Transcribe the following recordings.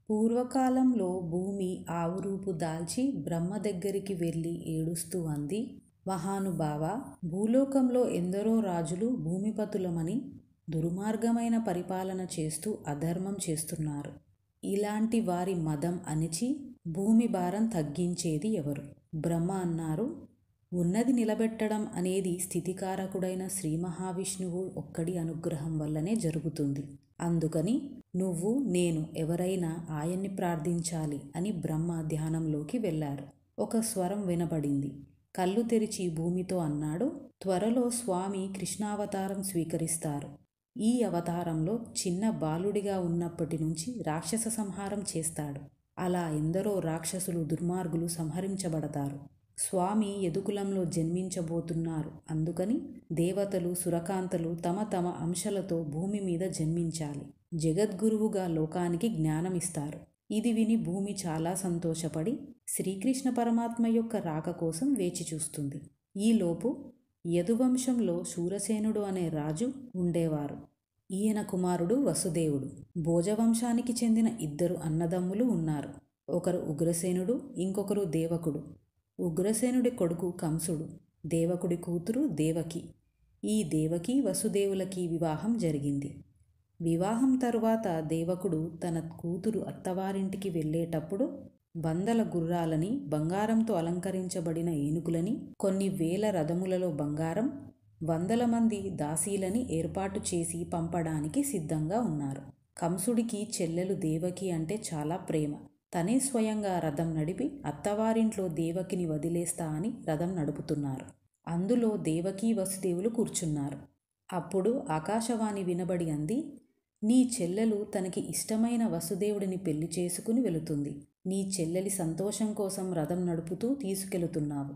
పూర్వకాలంలో భూమి ఆవురూపు దాల్చి బ్రహ్మ దగ్గరికి వెళ్ళి ఏడుస్తూ అంది, మహానుభావా, భూలోకంలో ఎందరో రాజులు భూమిపతులమని దుర్మార్గమైన పరిపాలన చేస్తూ అధర్మం చేస్తున్నారు. ఇలాంటి వారి మదం అణిచి భూమి భారం తగ్గించేది ఎవరు? బ్రహ్మ అన్నారు, ఉన్నది నిలబెట్టడం అనేది స్థితికారకుడైన శ్రీ మహావిష్ణువు ఒక్కడి అనుగ్రహం వల్లనే జరుగుతుంది. అందుకని నువ్వు నేను ఎవరైనా ఆయన్ని ప్రార్థించాలి అని బ్రహ్మ ధ్యానంలోకి వెళ్ళారు. ఒక స్వరం వినబడింది. కళ్ళు తెరిచి భూమితో అన్నాడు, త్వరలో స్వామి కృష్ణావతారం స్వీకరిస్తారు. ఈ అవతారంలో చిన్న బాలుడిగా ఉన్నప్పటి నుంచి రాక్షస సంహారం చేస్తాడు. అలా ఎందరో రాక్షసులు దుర్మార్గులు సంహరించబడతారు. స్వామి యదుకులంలో జన్మించబోతున్నారు. అందుకని దేవతలు సురకాంతలు తమ తమ అంశలతో భూమి మీద జన్మించాలి. జగద్గురువుగా లోకానికి జ్ఞానమిస్తారు. ఇది విని భూమి చాలా సంతోషపడి శ్రీకృష్ణ పరమాత్మ యొక్క రాక కోసం వేచి చూస్తుంది. ఈలోపు యదువంశంలో శూరసేనుడు అనే రాజు ఉండేవారు. ఈయన కుమారుడు వసుదేవుడు. భోజవంశానికి చెందిన ఇద్దరు అన్నదమ్ములు ఉన్నారు. ఒకరు ఉగ్రసేనుడు, ఇంకొకరు దేవకుడు. ఉగ్రసేనుడి కొడుకు కంసుడు, దేవకుడి కూతురు దేవకి. ఈ దేవకి వసుదేవులకి వివాహం జరిగింది. వివాహం తరువాత దేవకుడు తన కూతురు అత్తవారింటికి వెళ్ళేటప్పుడు వందల గుర్రాలని, బంగారంతో అలంకరించబడిన ఏనుగులని, కొన్ని వేల రథములలో బంగారం, వందల మంది దాసీలని ఏర్పాటు చేసి పంపడానికి సిద్ధంగా ఉన్నారు. కంసుడికి చెల్లెలు దేవకి అంటే చాలా ప్రేమ. తనే స్వయంగా రథం నడిపి అత్తవారింట్లో దేవకిని వదిలేస్తా అని రథం నడుపుతున్నారు. అందులో దేవకి వసుదేవులు కూర్చున్నారు. అప్పుడు ఆకాశవాణి వినబడి అంది, నీ చెల్లెలు తనకి ఇష్టమైన వసుదేవుడిని పెళ్లి చేసుకుని వెళుతుంది. నీ చెల్లెలి సంతోషం కోసం రథం నడుపుతూ తీసుకెళుతున్నావు.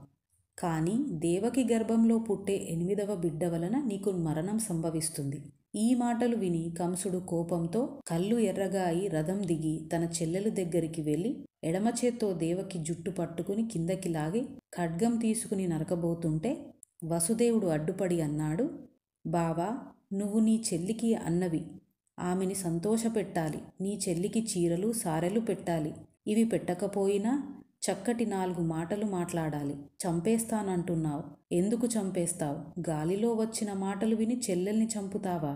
కానీ దేవకి గర్భంలో పుట్టే 8వ బిడ్డ వలన నీకు మరణం సంభవిస్తుంది. ఈ మాటలు విని కంసుడు కోపంతో కళ్ళు ఎర్రగా అయి రథం దిగి తన చెల్లెలు దగ్గరికి వెళ్ళి ఎడమ చేత్తో దేవకి జుట్టు పట్టుకుని కిందకి లాగి ఖడ్గం తీసుకుని నరకబోతుంటే వసుదేవుడు అడ్డుపడి అన్నాడు, బావా, నువ్వు నీ చెల్లికి అన్నవి. ఆమెని సంతోషపెట్టాలి. నీ చెల్లికి చీరలు సారెలు పెట్టాలి. ఇవి పెట్టకపోయినా చక్కటి 4 మాటలు మాట్లాడాలి. చంపేస్తానంటున్నావు. ఎందుకు చంపేస్తావు? గాలిలో వచ్చిన మాటలు విని చెల్లెల్ని చంపుతావా?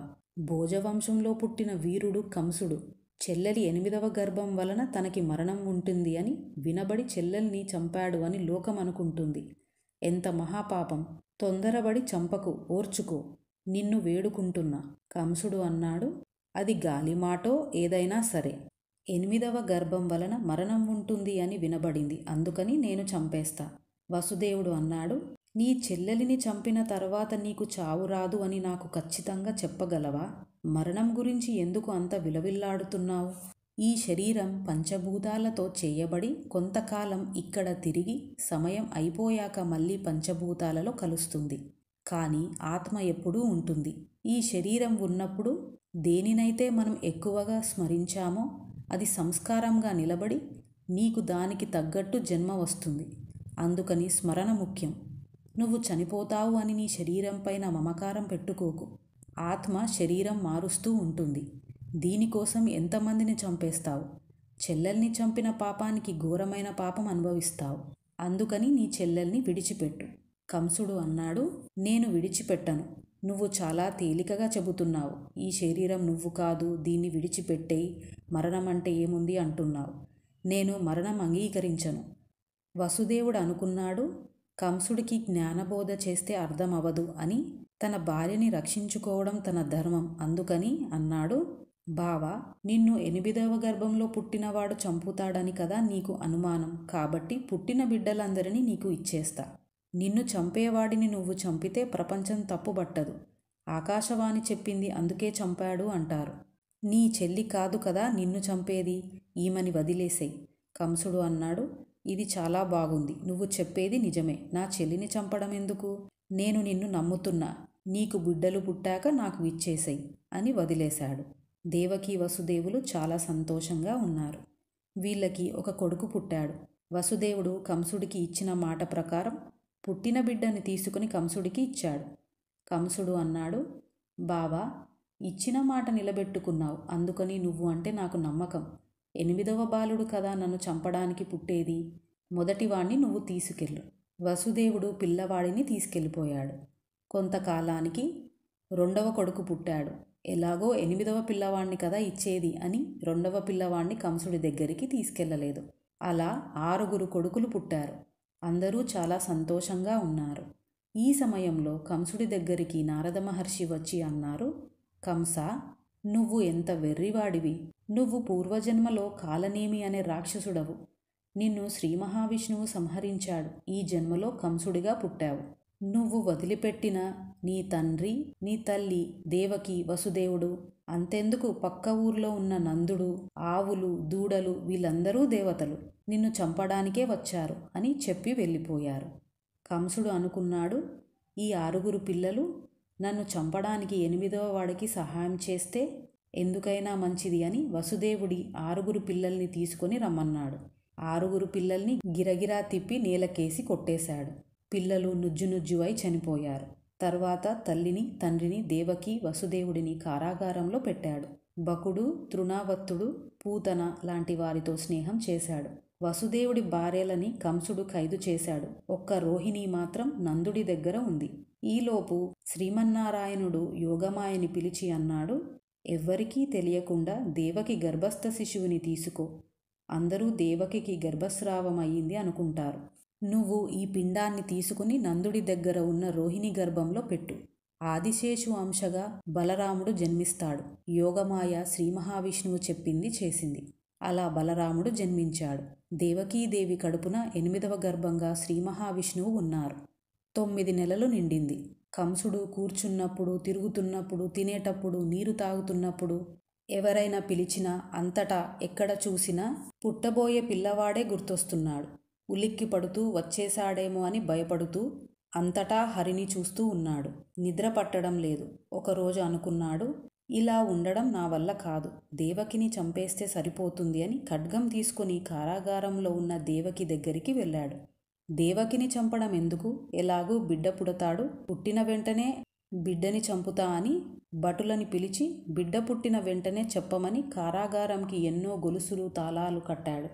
భోజవంశంలో పుట్టిన వీరుడు కంసుడు చెల్లెలి 8వ గర్భం వలన తనకి మరణం ఉంటుంది అని వినబడి చెల్లెల్ని చంపాడు అని లోకం అనుకుంటుంది. ఎంత మహాపాపం! తొందరబడి చంపకు, ఓర్చుకో, నిన్ను వేడుకుంటున్నా. కంసుడు అన్నాడు, అది గాలి మాటో ఏదైనా సరే, 8వ గర్భం వలన మరణం ఉంటుంది అని వినబడింది. అందుకని నేను చంపేస్తా. వసుదేవుడు అన్నాడు, నీ చెల్లెలిని చంపిన తర్వాత నీకు చావు రాదు అని నాకు ఖచ్చితంగా చెప్పగలవా? మరణం గురించి ఎందుకు అంత విలవిల్లాడుతున్నావు? ఈ శరీరం పంచభూతాలతో చేయబడి కొంతకాలం ఇక్కడ తిరిగి సమయం అయిపోయాక మళ్ళీ పంచభూతాలలో కలుస్తుంది. కానీ ఆత్మ ఎప్పుడూ ఉంటుంది. ఈ శరీరం ఉన్నప్పుడు దేనినైతే మనం ఎక్కువగా స్మరించామో అది సంస్కారంగా నిలబడి నీకు దానికి తగ్గట్టు జన్మ వస్తుంది. అందుకని స్మరణ ముఖ్యం. నువ్వు చనిపోతావు అని నీ శరీరం పైన మమకారం పెట్టుకోకు. ఆత్మ శరీరం మారుస్తూ ఉంటుంది. దీనికోసం ఎంతమందిని చంపేస్తావు? చెల్లెల్ని చంపిన పాపానికి ఘోరమైన పాపం అనుభవిస్తావు. అందుకని నీ చెల్లెల్ని విడిచిపెట్టు. కంసుడు అన్నాడు, నేను విడిచిపెట్టను. నువ్వు చాలా తేలికగా చెబుతున్నావు. ఈ శరీరం నువ్వు కాదు, దీన్ని విడిచిపెట్టేయి, మరణం అంటే ఏముంది అంటున్నావు. నేను మరణం అంగీకరించను. వసుదేవుడు అనుకున్నాడు, కంసుడికి జ్ఞానబోధ చేస్తే అర్థం అవదు అని. తన భార్యని రక్షించుకోవడం తన ధర్మం. అందుకని అన్నాడు, బావా, నిన్ను 8వ గర్భంలో పుట్టినవాడు చంపుతాడని కదా నీకు అనుమానం. కాబట్టి పుట్టిన బిడ్డలందరినీ నీకు ఇచ్చేస్తా. నిన్ను చంపేవాడిని నువ్వు చంపితే ప్రపంచం తప్పుబట్టదు. ఆకాశవాణి చెప్పింది అందుకే చంపాడు అంటారు. నీ చెల్లి కాదు కదా నిన్ను చంపేది, ఈమెని వదిలేసేయ్. కంసుడు అన్నాడు, ఇది చాలా బాగుంది. నువ్వు చెప్పేది నిజమే. నా చెల్లిని చంపడం ఎందుకు? నేను నిన్ను నమ్ముతున్నా. నీకు బిడ్డలు పుట్టాక నాకు ఇచ్చేసేయ్ అని వదిలేశాడు. దేవకి వసుదేవులు చాలా సంతోషంగా ఉన్నారు. వీళ్ళకి ఒక కొడుకు పుట్టాడు. వసుదేవుడు కంసుడికి ఇచ్చిన మాట ప్రకారం పుట్టిన బిడ్డని తీసుకుని కంసుడికి ఇచ్చాడు. కంసుడు అన్నాడు, బావా, ఇచ్చిన మాట నిలబెట్టుకున్నావు. అందుకని నువ్వు అంటే నాకు నమ్మకం. 8వ బాలుడు కదా నన్ను చంపడానికి పుట్టేది. మొదటివాణ్ణి నువ్వు తీసుకెళ్ళు. వసుదేవుడు పిల్లవాడిని తీసుకెళ్ళిపోయాడు. కొంతకాలానికి 2వ కొడుకు పుట్టాడు. ఎలాగో 8వ పిల్లవాణ్ణి కదా ఇచ్చేది అని 2వ పిల్లవాణ్ణి కంసుడి దగ్గరికి తీసుకెళ్ళలేదు. అలా 6 కొడుకులు పుట్టారు. అందరూ చాలా సంతోషంగా ఉన్నారు. ఈ సమయంలో కంసుడి దగ్గరికి నారద మహర్షి వచ్చి అన్నారు, కంస, నువ్వు ఎంత వెర్రివాడివి. నువ్వు పూర్వజన్మలో కాలనేమి అనే రాక్షసుడవు. నిన్ను శ్రీ మహావిష్ణువు సంహరించాడు. ఈ జన్మలో కంసుడిగా పుట్టావు. నువ్వు వదిలిపెట్టిన నీ తండ్రి, నీ తల్లి దేవకి, వసుదేవుడు, అంతెందుకు పక్క ఊర్లో ఉన్న నందుడు, ఆవులు, దూడలు వీళ్ళందరూ దేవతలు. నిన్ను చంపడానికే వచ్చారు అని చెప్పి వెళ్ళిపోయారు. కంసుడు అనుకున్నాడు, ఈ 6 పిల్లలు నన్ను చంపడానికి 8వ వాడికి సహాయం చేస్తే ఎందుకైనా మంచిది అని వసుదేవుడి 6 పిల్లల్ని తీసుకొని రమ్మన్నాడు. 6 పిల్లల్ని గిరగిరా తిప్పి నేలకేసి కొట్టేశాడు. పిల్లలు నుజ్జునుజ్జువై చనిపోయారు. తర్వాత తల్లిని, తండ్రిని, దేవకి, వసుదేవుడిని కారాగారంలో పెట్టాడు. బకుడు, తృణావత్తుడు, పూతన లాంటి వారితో స్నేహం చేశాడు. వసుదేవుడి భార్యలని కంసుడు ఖైదు చేశాడు. ఒక్క రోహిణి మాత్రం నందుడి దగ్గర ఉంది. ఈలోపు శ్రీమన్నారాయణుడు యోగమాయని పిలిచి అన్నాడు, ఎవ్వరికీ తెలియకుండా దేవకి గర్భస్థ శిశువుని తీసుకో. అందరూ దేవకికి గర్భస్రావం అయ్యింది అనుకుంటారు. నువ్వు ఈ పిండాన్ని తీసుకుని నందుడి దగ్గర ఉన్న రోహిణి గర్భంలో పెట్టు. ఆదిశేషు అంశగా బలరాముడు జన్మిస్తాడు. యోగమాయ శ్రీ మహావిష్ణువు చెప్పింది చేసింది. అలా బలరాముడు జన్మించాడు. దేవకీదేవి కడుపున 8వ గర్భంగా శ్రీ మహావిష్ణువు ఉన్నారు. 9 నెలలు నిండింది. కంసుడు కూర్చున్నప్పుడు, తిరుగుతున్నప్పుడు, తినేటప్పుడు, నీరు తాగుతున్నప్పుడు, ఎవరైనా పిలిచినా, అంతటా ఎక్కడ చూసినా పుట్టబోయే పిల్లవాడే గుర్తొస్తున్నాడు. ఉలిక్కి పడుతూ వచ్చేశాడేమో అని భయపడుతూ అంతటా హరిని చూస్తూ ఉన్నాడు. నిద్ర పట్టడం లేదు. ఒకరోజు అనుకున్నాడు, ఇలా ఉండడం నా వల్ల కాదు. దేవకిని చంపేస్తే సరిపోతుంది అని ఖడ్గం తీసుకుని కారాగారంలో ఉన్న దేవకి దగ్గరికి వెళ్ళాడు. దేవకిని చంపడం ఎందుకు? ఎలాగూ బిడ్డ పుడతాడు. పుట్టిన వెంటనే బిడ్డని చంపుతా అని భటులని పిలిచి బిడ్డ పుట్టిన వెంటనే చెప్పమని కారాగారంకి ఎన్నో గొలుసులు, తాళాలు కట్టాడు.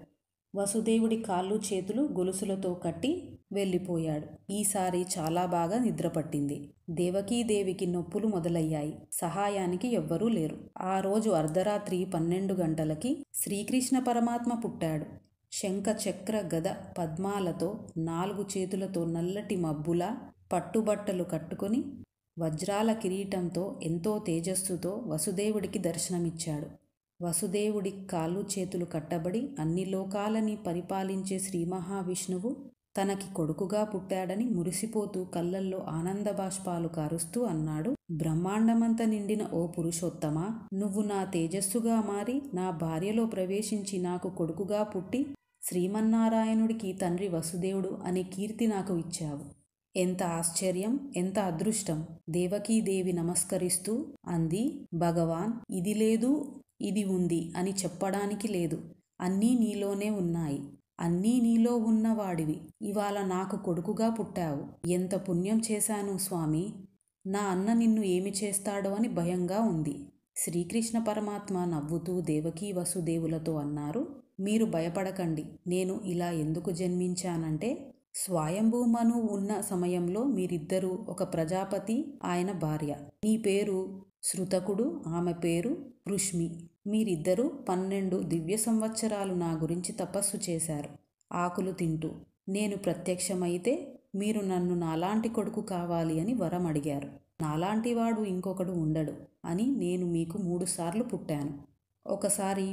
వసుదేవుడి కాళ్ళు చేతులు గొలుసులతో కట్టి వెళ్ళిపోయాడు. ఈసారి చాలా బాగా నిద్రపట్టింది. దేవకీదేవికి నొప్పులు మొదలయ్యాయి. సహాయానికి ఎవ్వరూ లేరు. ఆ రోజు అర్ధరాత్రి 12 గంటలకి శ్రీకృష్ణ పరమాత్మ పుట్టాడు. శంఖ, చక్ర, గద, పద్మాలతో 4 చేతులతో నల్లటి మబ్బులా పట్టుబట్టలు కట్టుకొని వజ్రాల కిరీటంతో ఎంతో తేజస్సుతో వసుదేవుడికి దర్శనమిచ్చాడు. వసుదేవుడి కాళ్ళు చేతులు కట్టబడి అన్ని లోకాలని పరిపాలించే శ్రీ మహావిష్ణువు తనకి కొడుకుగా పుట్టాడని మురిసిపోతూ కళ్ళల్లో ఆనంద బాష్పాలు కారుస్తూ అన్నాడు, బ్రహ్మాండమంత నిండిన ఓ పురుషోత్తమా, నువ్వు నా తేజస్సుగా మారి నా భార్యలో ప్రవేశించి నాకు కొడుకుగా పుట్టి శ్రీమన్నారాయణుడికి తండ్రి వసుదేవుడు అనే కీర్తి నాకు ఇచ్చావు. ఎంత ఆశ్చర్యం, ఎంత అదృష్టం. దేవకీదేవి నమస్కరిస్తూ అంది, భగవాన్, ఇది లేదు ఇది ఉంది అని చెప్పడానికి లేదు. అన్నీ నీలోనే ఉన్నాయి. అన్నీ నీలో ఉన్నవాడివి. ఇవాళ నాకు కొడుకుగా పుట్టావు. ఎంత పుణ్యం చేశాను స్వామి. నా అన్న నిన్ను ఏమి చేస్తాడో అని భయంగా ఉంది. శ్రీకృష్ణ పరమాత్మ నవ్వుతూ దేవకీ వసుదేవులతో అన్నారు, మీరు భయపడకండి. నేను ఇలా ఎందుకు జన్మించానంటే స్వయంభూమను ఉన్న సమయంలో మీరిద్దరూ ఒక ప్రజాపతి, ఆయన భార్య. నీ పేరు శృతకుడు, ఆమె పేరు వృష్మి. మీరిద్దరూ 12 దివ్య సంవత్సరాలు నా గురించి తపస్సు చేశారు, ఆకులు తింటూ. నేను ప్రత్యక్షమైతే మీరు నన్ను నాలాంటి కొడుకు కావాలి అని వరం అడిగారు. నాలాంటివాడు ఇంకొకడు ఉండడు అని నేను మీకు 3 సార్లు పుట్టాను. ఒకసారి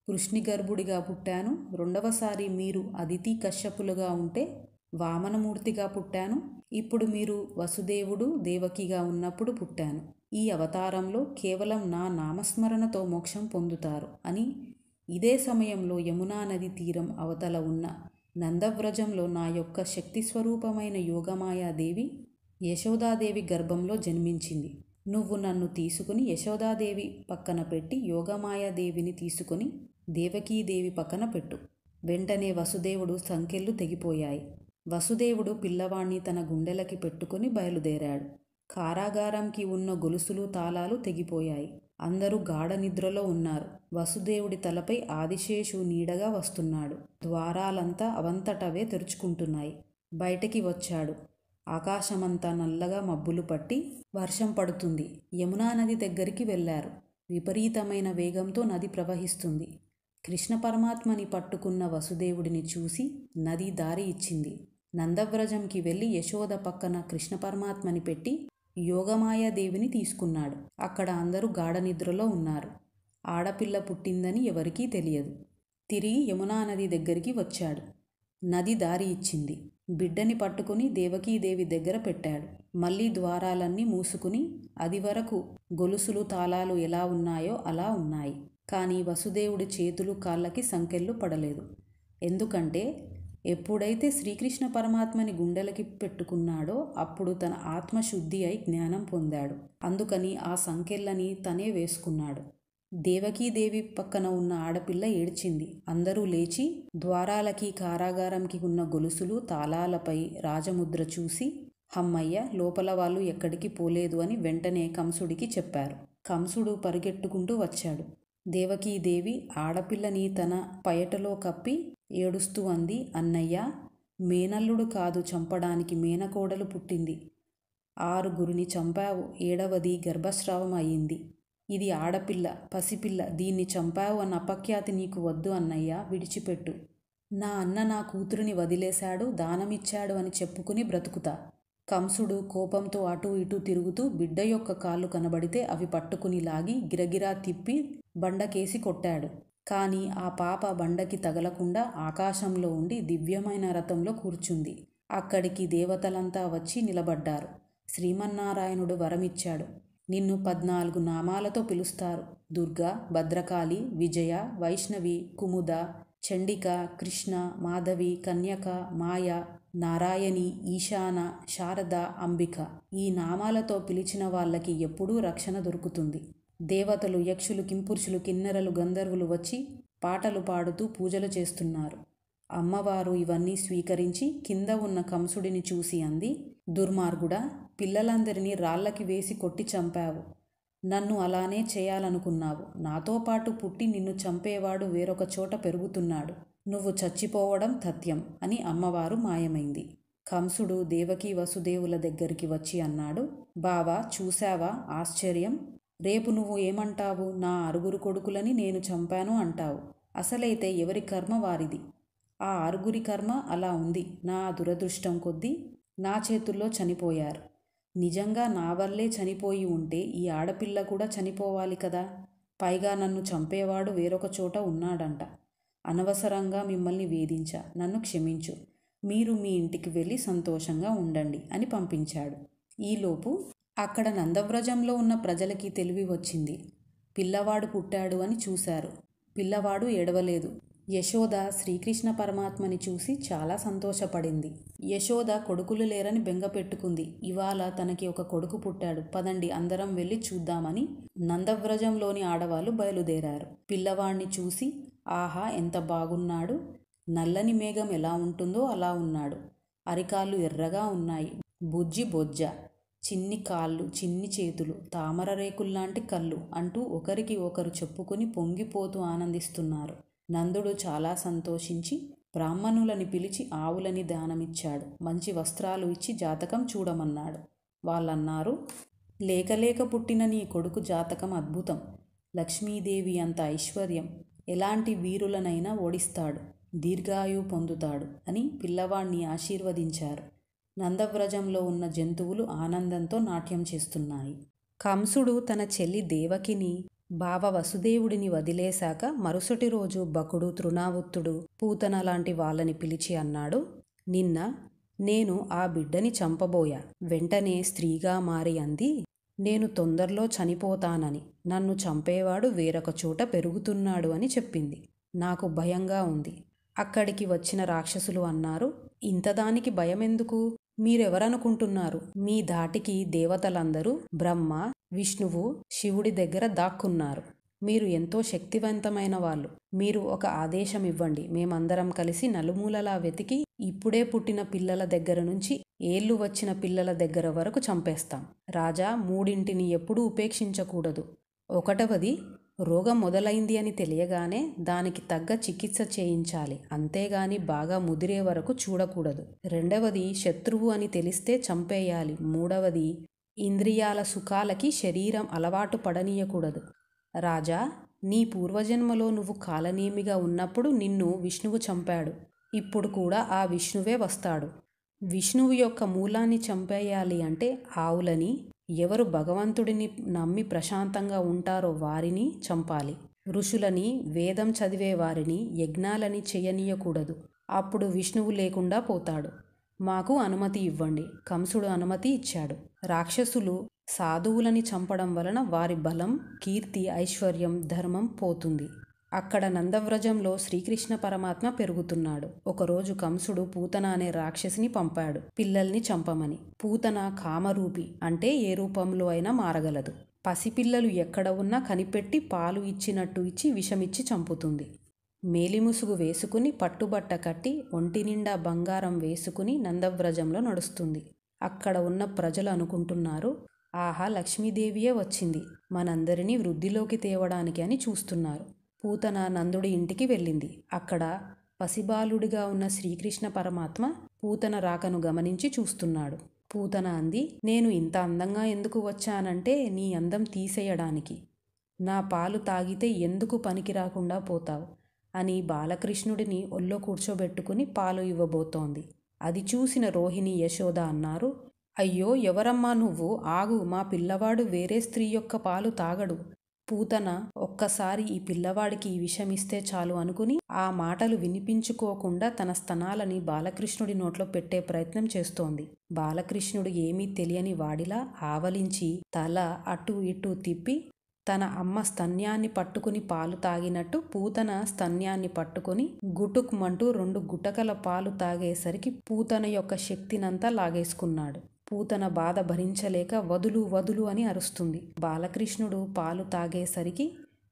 వృష్ణి గర్భుడిగా పుట్టాను. రెండవసారి మీరు అదితి కశ్యపులుగా ఉంటే వామనమూర్తిగా పుట్టాను. ఇప్పుడు మీరు వసుదేవుడు, దేవకిగా ఉన్నప్పుడు పుట్టాను. ఈ అవతారంలో కేవలం నా నామస్మరణతో మోక్షం పొందుతారు అని ఇదే సమయంలో యమునా నది తీరం అవతల ఉన్న నందవ్రజంలో నా యొక్క శక్తి స్వరూపమైన యోగమాయాదేవి యశోదాదేవి గర్భంలో జన్మించింది. నువ్వు నన్ను తీసుకుని యశోదాదేవి పక్కన పెట్టి యోగమాయాదేవిని తీసుకుని దేవకీదేవి పక్కన పెట్టు. వెంటనే వసుదేవుడు సంకెళ్ళు తెగిపోయాయి. వసుదేవుడు పిల్లవాణ్ణి తన గుండెలకి పెట్టుకుని బయలుదేరాడు. కారాగారంకి ఉన్న గొలుసులు, తాళాలు తెగిపోయాయి. అందరూ గాఢ నిద్రలో ఉన్నారు. వసుదేవుడి తలపై ఆదిశేషు నీడగా వస్తున్నాడు. ద్వారాలంతా అవంతటవే తెరుచుకుంటున్నాయి. బయటికి వచ్చాడు. ఆకాశమంతా నల్లగా మబ్బులు పట్టి వర్షం పడుతుంది. యమునా నది దగ్గరికి వెళ్ళారు. విపరీతమైన వేగంతో నది ప్రవహిస్తుంది. కృష్ణ పరమాత్మని పట్టుకున్న వసుదేవుడిని చూసి నది దారి ఇచ్చింది. నందవ్రజంకి వెళ్ళి యశోద పక్కన కృష్ణ పరమాత్మని పెట్టి యోగమాయాదేవిని తీసుకున్నాడు. అక్కడ అందరూ గాఢ నిద్రలో ఉన్నారు. ఆడపిల్ల పుట్టిందని ఎవరికీ తెలియదు. తిరిగి యమునా నది దగ్గరికి వచ్చాడు. నది దారి ఇచ్చింది. బిడ్డని పట్టుకుని దేవకీదేవి దగ్గర పెట్టాడు. మళ్ళీ ద్వారాలన్నీ మూసుకుని అది వరకు గొలుసులు తాళాలు ఎలా ఉన్నాయో అలా ఉన్నాయి. కానీ వసుదేవుడి చేతులు కాళ్ళకి సంకెళ్ళు పడలేదు. ఎందుకంటే ఎప్పుడైతే శ్రీకృష్ణ పరమాత్మని గుండెలకి పెట్టుకున్నాడో అప్పుడు తన ఆత్మశుద్ధి అయి జ్ఞానం పొందాడు. అందుకని ఆ సంకెళ్ళని తనే వేసుకున్నాడు. దేవకీదేవి పక్కన ఉన్న ఆడపిల్ల ఏడ్చింది. అందరూ లేచి ద్వారాలకి కారాగారంకి ఉన్న గొలుసులు తాళాలపై రాజముద్ర చూసి హమ్మయ్య, లోపల వాళ్ళు ఎక్కడికి పోలేదు అని వెంటనే కంసుడికి చెప్పారు. కంసుడు పరిగెట్టుకుంటూ వచ్చాడు. దేవకీదేవి ఆడపిల్లని తన పయటలో కప్పి ఏడుస్తూ అంది, అన్నయ్య, మేనల్లుడు కాదు చంపడానికి మేనకోడలు పుట్టింది. 6 చంపావు, 7వది గర్భస్రావం అయ్యింది. ఇది ఆడపిల్ల, పసిపిల్ల, దీన్ని చంపావు అన్న అపఖ్యాతి నీకు వద్దు అన్నయ్య, విడిచిపెట్టు. నా అన్న నా కూతురిని వదిలేశాడు, దానమిచ్చాడు అని చెప్పుకుని బ్రతుకుతా. కంసుడు కోపంతో అటూ ఇటూ తిరుగుతూ బిడ్డ యొక్క కాళ్ళు కనబడితే అవి పట్టుకుని లాగి గిరగిరా తిప్పి బండకేసి కొట్టాడు. కానీ ఆ పాప బండకి తగలకుండా ఆకాశంలో ఉండి దివ్యమైన రథంలో కూర్చుంది. అక్కడికి దేవతలంతా వచ్చి నిలబడ్డారు. శ్రీమన్నారాయణుడు వరమిచ్చాడు. నిన్ను 14 నామాలతో పిలుస్తారు. దుర్గా, భద్రకాళి, విజయ, వైష్ణవి, కుముద, చండిక, కృష్ణ, మాధవి, కన్యక, మాయ, నారాయణి, ఈశాన, శారద, అంబిక. ఈ నామాలతో పిలిచిన వాళ్ళకి ఎప్పుడూ రక్షణ దొరుకుతుంది. దేవతలు, యక్షులు, కింపురుషులు, కిన్నెరలు, గంధర్వులు వచ్చి పాటలు పాడుతూ పూజలు చేస్తున్నారు. అమ్మవారు ఇవన్నీ స్వీకరించి కింద ఉన్న కంసుడిని చూసి అంది, దుర్మార్గుడా, పిల్లలందరినీ రాళ్ళకి వేసి కొట్టి చంపావు. నన్ను అలానే చేయాలనుకున్నావు. నాతో పాటు పుట్టి నిన్ను చంపేవాడు వేరొక చోట పెరుగుతున్నాడు. నువ్వు చచ్చిపోవడం తథ్యం అని అమ్మవారు మాయమైంది. కంసుడు దేవకీ వసుదేవుల దగ్గరికి వచ్చి అన్నాడు, బావా, చూశావా ఆశ్చర్యం? రేపు నువ్వు ఏమంటావు? నా 6 కొడుకులని నేను చంపాను అంటావు. అసలైతే ఎవరి కర్మ వారిది. ఆ 6 కర్మ అలా ఉంది. నా దురదృష్టం కొద్దీ నా చేతుల్లో చనిపోయారు. నిజంగా నా వల్లే చనిపోయి ఉంటే ఈ ఆడపిల్ల కూడా చనిపోవాలి కదా. పైగా నన్ను చంపేవాడు వేరొక చోట ఉన్నాడంట. అనవసరంగా మిమ్మల్ని వేధించా, నన్ను క్షమించు. మీరు మీ ఇంటికి వెళ్ళి సంతోషంగా ఉండండి అని పంపించాడు. ఈలోపు అక్కడ నందవ్రజంలో ఉన్న ప్రజలకి తెలివి వచ్చింది. పిల్లవాడు పుట్టాడు అని చూశారు. పిల్లవాడు ఏడవలేదు. యశోద శ్రీకృష్ణ పరమాత్మని చూసి చాలా సంతోషపడింది. యశోద కొడుకులు లేరని బెంగ పెట్టుకుంది. ఇవాళ తనకి ఒక కొడుకు పుట్టాడు, పదండి అందరం వెళ్ళి చూద్దామని నందవ్రజంలోని ఆడవాళ్ళు బయలుదేరారు. పిల్లవాడిని చూసి, ఆహా, ఎంత బాగున్నాడు. నల్లని మేఘం ఎలా ఉంటుందో అలా ఉన్నాడు. అరికాళ్ళు ఎర్రగా ఉన్నాయి. బుజ్జి బొజ్జ, చిన్ని కాళ్ళు, చిన్ని చేతులు, తామర రేకుల్లాంటి కళ్ళు అంటూ ఒకరికి ఒకరు చెప్పుకుని పొంగిపోతూ ఆనందిస్తున్నారు. నందుడు చాలా సంతోషించి బ్రాహ్మణులని పిలిచి ఆవులని దానమిచ్చాడు. మంచి వస్త్రాలు ఇచ్చి జాతకం చూడమన్నాడు. వాళ్ళన్నారు, లేకలేక పుట్టిన నీ కొడుకు జాతకం అద్భుతం. లక్ష్మీదేవి అంత ఐశ్వర్యం, ఎలాంటి వీరులనైనా ఓడిస్తాడు, దీర్ఘాయువు పొందుతాడు అని పిల్లవాణ్ణి ఆశీర్వదించారు. నందవ్రజంలో ఉన్న జంతువులు ఆనందంతో నాట్యం చేస్తున్నాయి. కంసుడు తన చెల్లి దేవకిని, బావ వసుదేవుడిని వదిలేశాక మరుసటి రోజు బకుడు, తృణావుత్తుడు, పూతన లాంటి వాళ్ళని పిలిచి అన్నాడు, నిన్న నేను ఆ బిడ్డని చంపబోయా. వెంటనే స్త్రీగా మారి అంది, నేను తొందరలో చనిపోతానని, నన్ను చంపేవాడు వేరొక చోట పెరుగుతున్నాడు అని చెప్పింది. నాకు భయంగా ఉంది. అక్కడికి వచ్చిన రాక్షసులు అన్నారు, ఇంతదానికి భయమెందుకు? మీరెవరనుకుంటున్నారు? మీ ధాటికి దేవతలందరూ బ్రహ్మ, విష్ణువు, శివుడి దగ్గర దాక్కున్నారు. మీరు ఎంతో శక్తివంతమైన వాళ్ళు. మీరు ఒక ఆదేశం ఇవ్వండి, మేమందరం కలిసి నలుమూలలా వెతికి ఇప్పుడే పుట్టిన పిల్లల దగ్గర నుంచి ఏళ్ళు వచ్చిన పిల్లల దగ్గర వరకు చంపేస్తాం. రాజా, 3ంటిని ఎప్పుడూ ఉపేక్షించకూడదు. ఒకటవది, రోగం మొదలైంది అని తెలియగానే దానికి తగ్గ చికిత్స చేయించాలి, అంతేగాని బాగా ముదిరే వరకు చూడకూడదు. రెండవది, శత్రువు అని తెలిస్తే చంపేయాలి. మూడవది, ఇంద్రియాల సుఖాలకి శరీరం అలవాటు పడనీయకూడదు. రాజా, నీ పూర్వజన్మలో నువ్వు కాలనేమిగా ఉన్నప్పుడు నిన్ను విష్ణువు చంపాడు. ఇప్పుడు కూడా ఆ విష్ణువే వస్తాడు. విష్ణువు యొక్క మూలాన్ని చంపేయాలి అంటే ఆవులని, ఎవరు భగవంతుడిని నమ్మి ప్రశాంతంగా ఉంటారో వారిని చంపాలి. ఋషులని, వేదం చదివే వారిని, యజ్ఞాలని చేయనీయకూడదు. అప్పుడు విష్ణువు లేకుండా పోతాడు. మాకు అనుమతి ఇవ్వండి. కంసుడు అనుమతి ఇచ్చాడు. రాక్షసులు సాధువులని చంపడం వలన వారి బలం, కీర్తి, ఐశ్వర్యం, ధర్మం పోతుంది. అక్కడ నందవ్రజంలో శ్రీకృష్ణ పరమాత్మ పెరుగుతున్నాడు. ఒకరోజు కంసుడు పూతన అనే రాక్షసిని పంపాడు పిల్లల్ని చంపమని. పూతన కామరూపి, అంటే ఏ రూపంలో అయినా మారగలదు. పసిపిల్లలు ఎక్కడ ఉన్నా కనిపెట్టి పాలు ఇచ్చినట్టు ఇచ్చి విషమిచ్చి చంపుతుంది. మేలిముసుగు వేసుకుని, పట్టుబట్ట కట్టి, ఒంటి నిండా బంగారం వేసుకుని నందవ్రజంలో నడుస్తుంది. అక్కడ ఉన్న ప్రజలు అనుకుంటున్నారు, ఆహా, లక్ష్మీదేవియే వచ్చింది, మనందరినీ వృద్ధిలోకి తేవడానికి అని చూస్తున్నారు. పూతన నందుడి ఇంటికి వెళ్ళింది. అక్కడ పసిబాలుడిగా ఉన్న శ్రీకృష్ణ పరమాత్మ పూతన రాకను గమనించి చూస్తున్నాడు. పూతన అంది, నేను ఇంత అందంగా ఎందుకు వచ్చానంటే నీ అందం తీసేయడానికి. నా పాలు తాగితే ఎందుకు పనికి రాకుండా పోతావు అని బాలకృష్ణుడిని ఒళ్ళో కూర్చోబెట్టుకుని పాలు ఇవ్వబోతోంది. అది చూసిన రోహిణి, యశోద అన్నారు, అయ్యో, ఎవరమ్మా నువ్వు? ఆగు, మా పిల్లవాడు వేరే స్త్రీ యొక్క పాలు తాగడు. పూతన ఒక్కసారి ఈ పిల్లవాడికి ఈ విషమిస్తే చాలు అనుకుని ఆ మాటలు వినిపించుకోకుండా తన స్తనాలని బాలకృష్ణుడి నోట్లో పెట్టే ప్రయత్నం చేస్తోంది. బాలకృష్ణుడు ఏమీ తెలియని వాడిలా ఆవలించి తల అటు ఇటు తిప్పి తన అమ్మ స్తన్యాన్ని పట్టుకుని పాలు తాగినట్టు పూతన స్తన్యాన్ని పట్టుకుని గుటుక్మంటూ 2 గుటకల పాలు తాగేసరికి పూతన యొక్క శక్తినంతా లాగేసుకున్నాడు. పూతన బాధ భరించలేక వదులు వదులు అని అరుస్తుంది. బాలకృష్ణుడు పాలు తాగేసరికి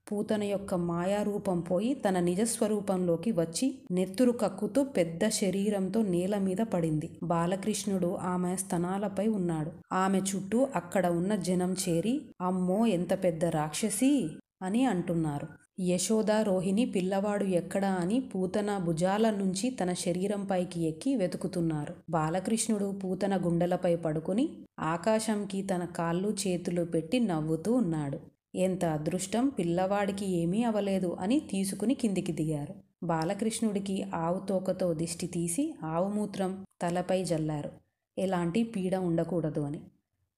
పూతన యొక్క మాయారూపం పోయి తన నిజస్వరూపంలోకి వచ్చి నెత్తురు కక్కుతూ పెద్ద శరీరంతో నేల మీద పడింది. బాలకృష్ణుడు ఆమె స్తనాలపై ఉన్నాడు. ఆమె చుట్టూ అక్కడ ఉన్న జనం చేరి, అమ్మో, ఎంత పెద్ద రాక్షసి అని అంటున్నారు. యశోద, రోహిణి పిల్లవాడు ఎక్కడా అని పూతన భుజాల నుంచి తన శరీరంపైకి ఎక్కి వెతుకుతున్నారు. బాలకృష్ణుడు పూతన గుండెలపై పడుకుని ఆకాశంకి తన కాళ్ళు చేతులు పెట్టి నవ్వుతూ ఉన్నాడు. ఎంత అదృష్టం, పిల్లవాడికి ఏమీ అవలేదు అని తీసుకుని కిందికి దిగారు. బాలకృష్ణుడికి ఆవు తోకతో దిష్టి తీసి ఆవు మూత్రం తలపై జల్లారు, ఎలాంటి పీడ ఉండకూడదు అని.